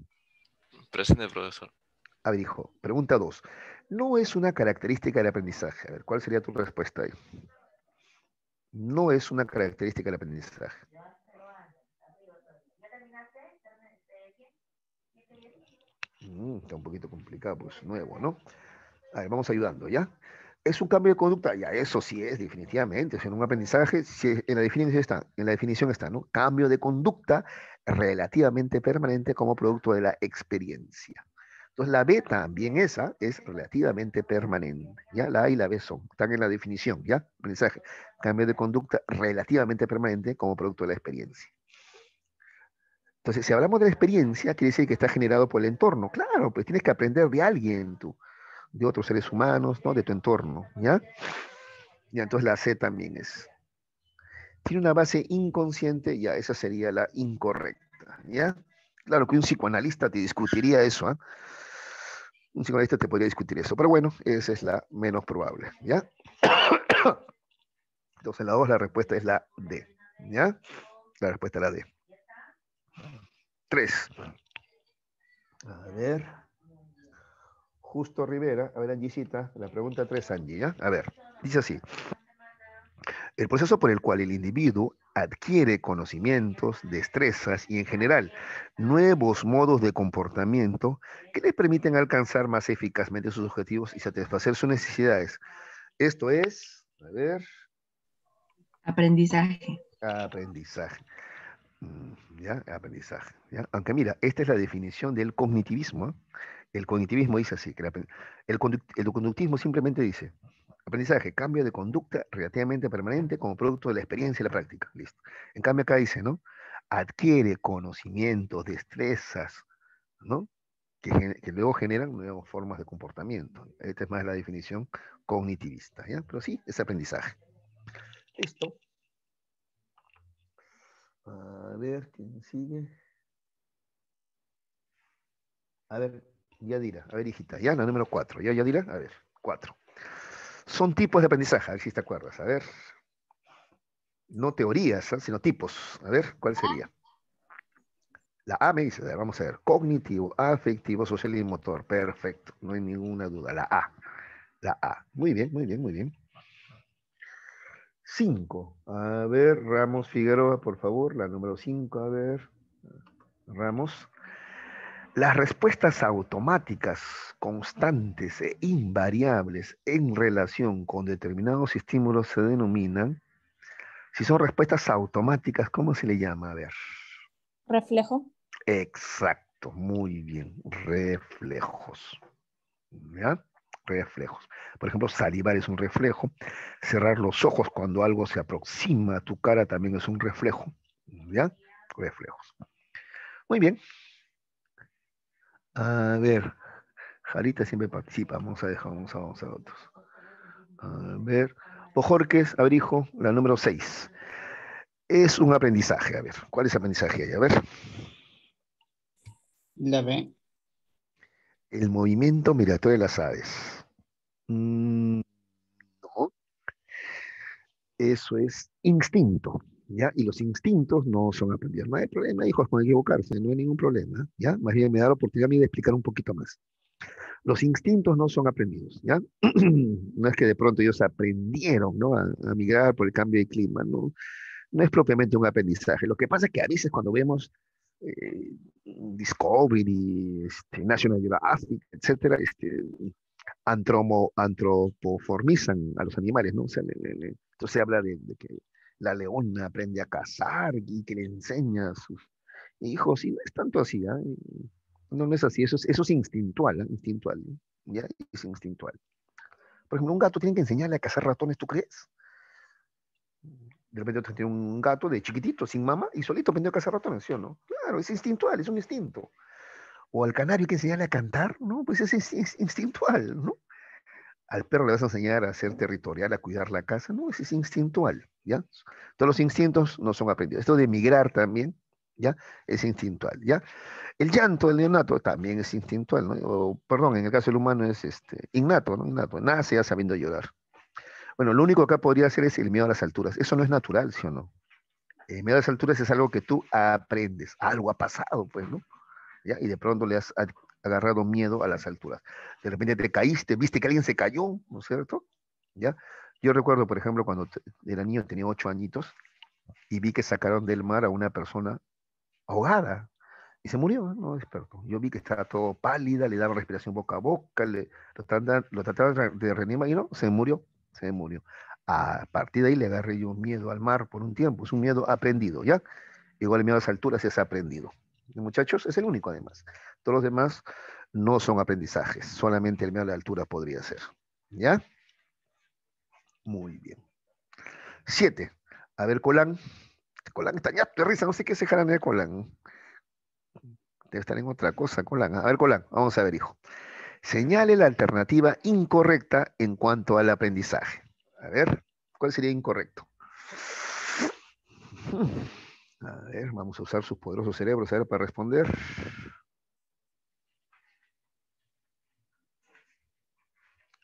Presente, profesor. A ver, hijo, pregunta 2. No es una característica del aprendizaje. A ver, ¿cuál sería tu respuesta ahí? No es una característica del aprendizaje. Está un poquito complicado, pues nuevo, ¿no? A ver, vamos ayudando, ¿ya? ¿Es un cambio de conducta? Ya, eso sí es, definitivamente. O sea, en un aprendizaje, en la definición está, ¿no? Cambio de conducta relativamente permanente como producto de la experiencia. Entonces, la B también esa es relativamente permanente, ¿ya? La A y la B están en la definición, ¿ya? Aprendizaje. Cambio de conducta relativamente permanente como producto de la experiencia. Entonces, si hablamos de la experiencia, quiere decir que está generado por el entorno. Claro, pues tienes que aprender de alguien, tú, de otros seres humanos, ¿no? De tu entorno, ¿ya? Ya, entonces la C también es. Tiene una base inconsciente, ya, esa sería la incorrecta, ¿ya? Claro que un psicoanalista te discutiría eso, ¿eh? Un psicoanalista te podría discutir eso, pero bueno, esa es la menos probable, ¿ya? Entonces la 2, la respuesta es la D, ¿ya? La respuesta es la D. 3. A ver. Justo Rivera. A ver, Angisita, la pregunta 3, Angie, ¿ya? A ver, dice así. El proceso por el cual el individuo adquiere conocimientos, destrezas y en general nuevos modos de comportamiento que le permiten alcanzar más eficazmente sus objetivos y satisfacer sus necesidades. Esto es, a ver, Aprendizaje. aprendizaje. ¿Ya? Aprendizaje. ¿Ya? Aunque mira, esta es la definición del cognitivismo. ¿Eh? El cognitivismo dice así, que el conductismo simplemente dice, aprendizaje, cambio de conducta relativamente permanente como producto de la experiencia y la práctica. Listo. En cambio acá dice, ¿no? Adquiere conocimientos, destrezas, ¿no? Que luego generan nuevas formas de comportamiento. Esta es más la definición cognitivista, ¿ya? Pero sí, es aprendizaje. Listo. A ver, ¿quién sigue? A ver, Yadira. A ver, hijita. Ya, la número 4. ¿Ya, Yadira? A ver, 4. Son tipos de aprendizaje, a ver si te acuerdas. A ver. No teorías, ¿eh? Sino tipos. A ver, ¿cuál sería? La A me dice, a ver, vamos a ver. Cognitivo, afectivo, social y motor. Perfecto. No hay ninguna duda. La A. La A. Muy bien, muy bien, muy bien. 5. A ver, Ramos Figueroa, por favor. La número 5, a ver. Ramos. Las respuestas automáticas, constantes e invariables en relación con determinados estímulos se denominan, si son respuestas automáticas, ¿cómo se le llama? A ver. Reflejo. Exacto, muy bien. Reflejos. ¿Ya? Reflejos. Por ejemplo, salivar es un reflejo. Cerrar los ojos cuando algo se aproxima a tu cara también es un reflejo. ¿Ya? Reflejos. Muy bien. A ver, Jarita siempre participa. Vamos a dejar, vamos a otros. A ver. Bojorques, a ver, hijo, la número 6. Es un aprendizaje. A ver, ¿cuál es aprendizaje ahí? A ver. La B. El movimiento migratorio de las aves. No, eso es instinto. ¿Ya? Y los instintos no son aprendidos. No hay problema, hijos, con equivocarse, no hay ningún problema. ¿Ya? Más bien me da la oportunidad a mí de explicar un poquito más. Los instintos no son aprendidos, ¿ya? No es que de pronto ellos aprendieron, ¿no? A migrar por el cambio de clima, ¿no? No es propiamente un aprendizaje. Lo que pasa es que a veces cuando vemos Discovery, National Geographic, etcétera, antropoformizan a los animales, ¿no? O sea, entonces se habla de que la leona aprende a cazar y que le enseña a sus hijos, y no es tanto así, ¿ah? No, no es así, eso es instintual, ¿eh? Instintual, ¿no? ¿Ya? Es instintual. Por ejemplo, un gato tiene que enseñarle a cazar ratones, ¿tú crees? De repente otro tiene un gato de chiquitito, sin mamá, y solito aprendió a cazar ratones, ¿sí o no? Claro, es instintual, es un instinto. O al canario hay que enseñarle a cantar, ¿no? Pues es instintual, ¿no? Al perro le vas a enseñar a ser territorial, a cuidar la casa, no, ese es instintual, ¿ya? Todos los instintos no son aprendidos. Esto de migrar también, ¿ya? Es instintual, ¿ya? El llanto del neonato también es instintual, ¿no? O, perdón, en el caso del humano es innato, ¿no? Innato, nace ya sabiendo llorar. Bueno, lo único que acá podría hacer es el miedo a las alturas. Eso no es natural, ¿sí o no? El miedo a las alturas es algo que tú aprendes, algo ha pasado, pues, ¿no? ¿Ya? Y de pronto le has agarrado miedo a las alturas. De repente te caíste, viste que alguien se cayó, ¿no es cierto? ¿Ya? Yo recuerdo, por ejemplo, cuando era niño, tenía 8 añitos, y vi que sacaron del mar a una persona ahogada, y se murió, no despertó. Yo vi que estaba todo pálida, le daba respiración boca a boca, lo trataba de reanimar y no, se murió, se murió. A partir de ahí le agarré yo miedo al mar por un tiempo, es un miedo aprendido, ¿ya? Igual el miedo a las alturas es aprendido. Y muchachos, es el único además. Todos los demás no son aprendizajes, solamente el miedo a la altura podría ser. ¿Ya? Muy bien. 7. A ver, Colán. Colán está ya de risa, no sé qué se jalan de Colán. Debe estar en otra cosa, Colán. A ver, Colán, vamos a ver, hijo. Señale la alternativa incorrecta en cuanto al aprendizaje. A ver, ¿cuál sería incorrecto? A ver, vamos a usar sus poderosos cerebros a ver, para responder.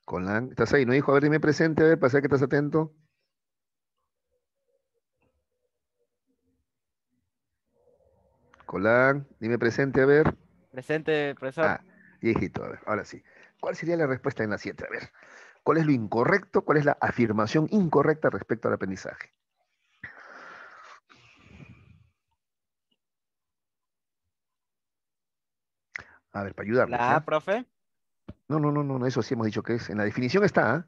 Colán, ¿estás ahí, no, hijo? A ver, dime presente, a ver, para saber que estás atento. Colán, dime presente, a ver. Presente, profesor. Ah, viejito, a ver, ahora sí. ¿Cuál sería la respuesta en la 7? A ver, ¿cuál es lo incorrecto? ¿Cuál es la afirmación incorrecta respecto al aprendizaje? A ver, para ayudarles, La ¿ya? A, profe. No, eso sí hemos dicho que es. En la definición está, ¿ah?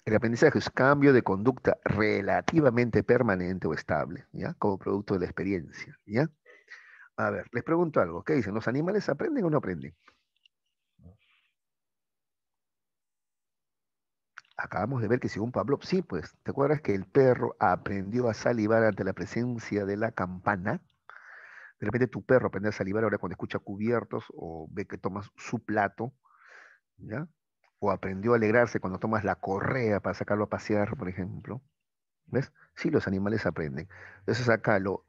El aprendizaje es cambio de conducta relativamente permanente o estable, ¿ya? Como producto de la experiencia, ¿ya? A ver, les pregunto algo. ¿Qué dicen? ¿Los animales aprenden o no aprenden? Acabamos de ver que según Pavlov, sí, pues, ¿te acuerdas que el perro aprendió a salivar ante la presencia de la campana? De repente tu perro aprende a salivar ahora cuando escucha cubiertos o ve que tomas su plato, ¿ya? O aprendió a alegrarse cuando tomas la correa para sacarlo a pasear, por ejemplo. ¿Ves? Sí, los animales aprenden. Entonces acá lo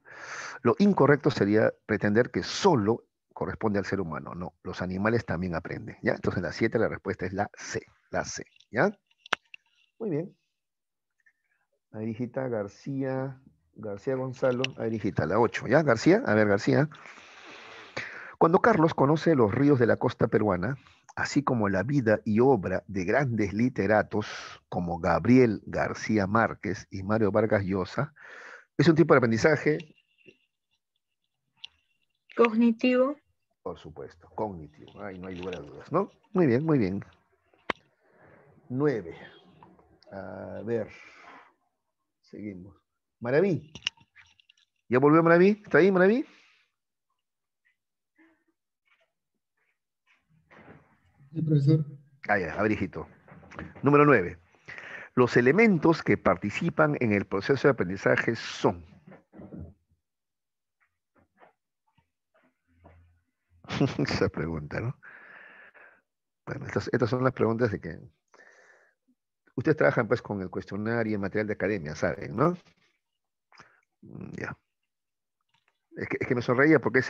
incorrecto sería pretender que solo corresponde al ser humano. No, los animales también aprenden, ¿ya? Entonces la 7 la respuesta es la C, ¿ya? Muy bien. Ahí hijita, García Gonzalo, ahí hijita, la 8, ¿ya? García, a ver, García. Cuando Carlos conoce los ríos de la costa peruana, así como la vida y obra de grandes literatos como Gabriel García Márquez y Mario Vargas Llosa, es un tipo de aprendizaje, Cognitivo. por supuesto, cognitivo. Ay, no hay lugar a dudas, ¿no? Muy bien, muy bien. 9. A ver, seguimos. Maraví. ¿Ya volvió Maraví? ¿Está ahí, Maraví? Sí, profesor. Ah, ya, a ver, hijito. Número 9. Los elementos que participan en el proceso de aprendizaje son. Esa pregunta, ¿no? Bueno, estas son las preguntas de que ustedes trabajan pues con el cuestionario y el material de academia, ¿saben, no? Ya. Es que me sonreía porque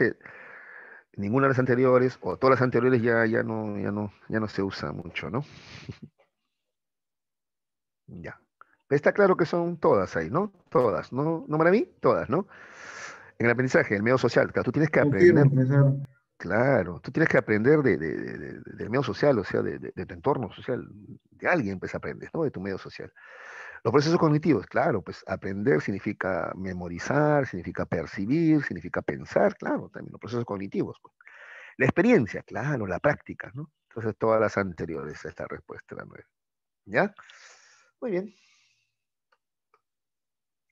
ninguna de las anteriores, o todas las anteriores ya no se usa mucho, ¿no? Ya. Está claro que son todas ahí, ¿no? Todas, ¿no? ¿No para mí? Todas, ¿no? En el aprendizaje, el medio social, claro, tú tienes que aprender, Confirmo, profesor. claro, tú tienes que aprender del medio social, o sea, de tu entorno social, de alguien, pues aprendes, ¿no? De tu medio social. Los procesos cognitivos, claro, pues aprender significa memorizar, significa percibir, significa pensar, claro, también los procesos cognitivos, pues. La experiencia, claro, la práctica, ¿no? Entonces, todas las anteriores, esta respuesta, la 9. ¿Ya? Muy bien.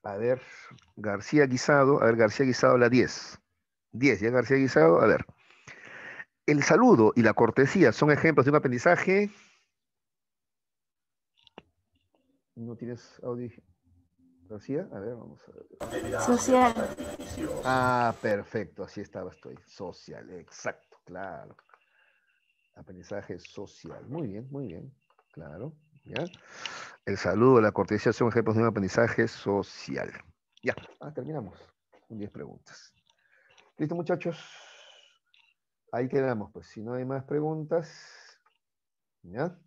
A ver, García Guisado, la 10. 10, ¿ya García Guisado? A ver. El saludo y la cortesía son ejemplos de un aprendizaje. ¿No tienes audio, García? A ver, vamos a ver. Social. Ah, perfecto, así estoy. Social, exacto, claro. Aprendizaje social. Muy bien, claro. ¿Ya? El saludo, la cortesía son ejemplos de un aprendizaje social. Ya, terminamos con 10 preguntas. ¿Listo, muchachos? Ahí quedamos, pues. Si no hay más preguntas, ¿ya?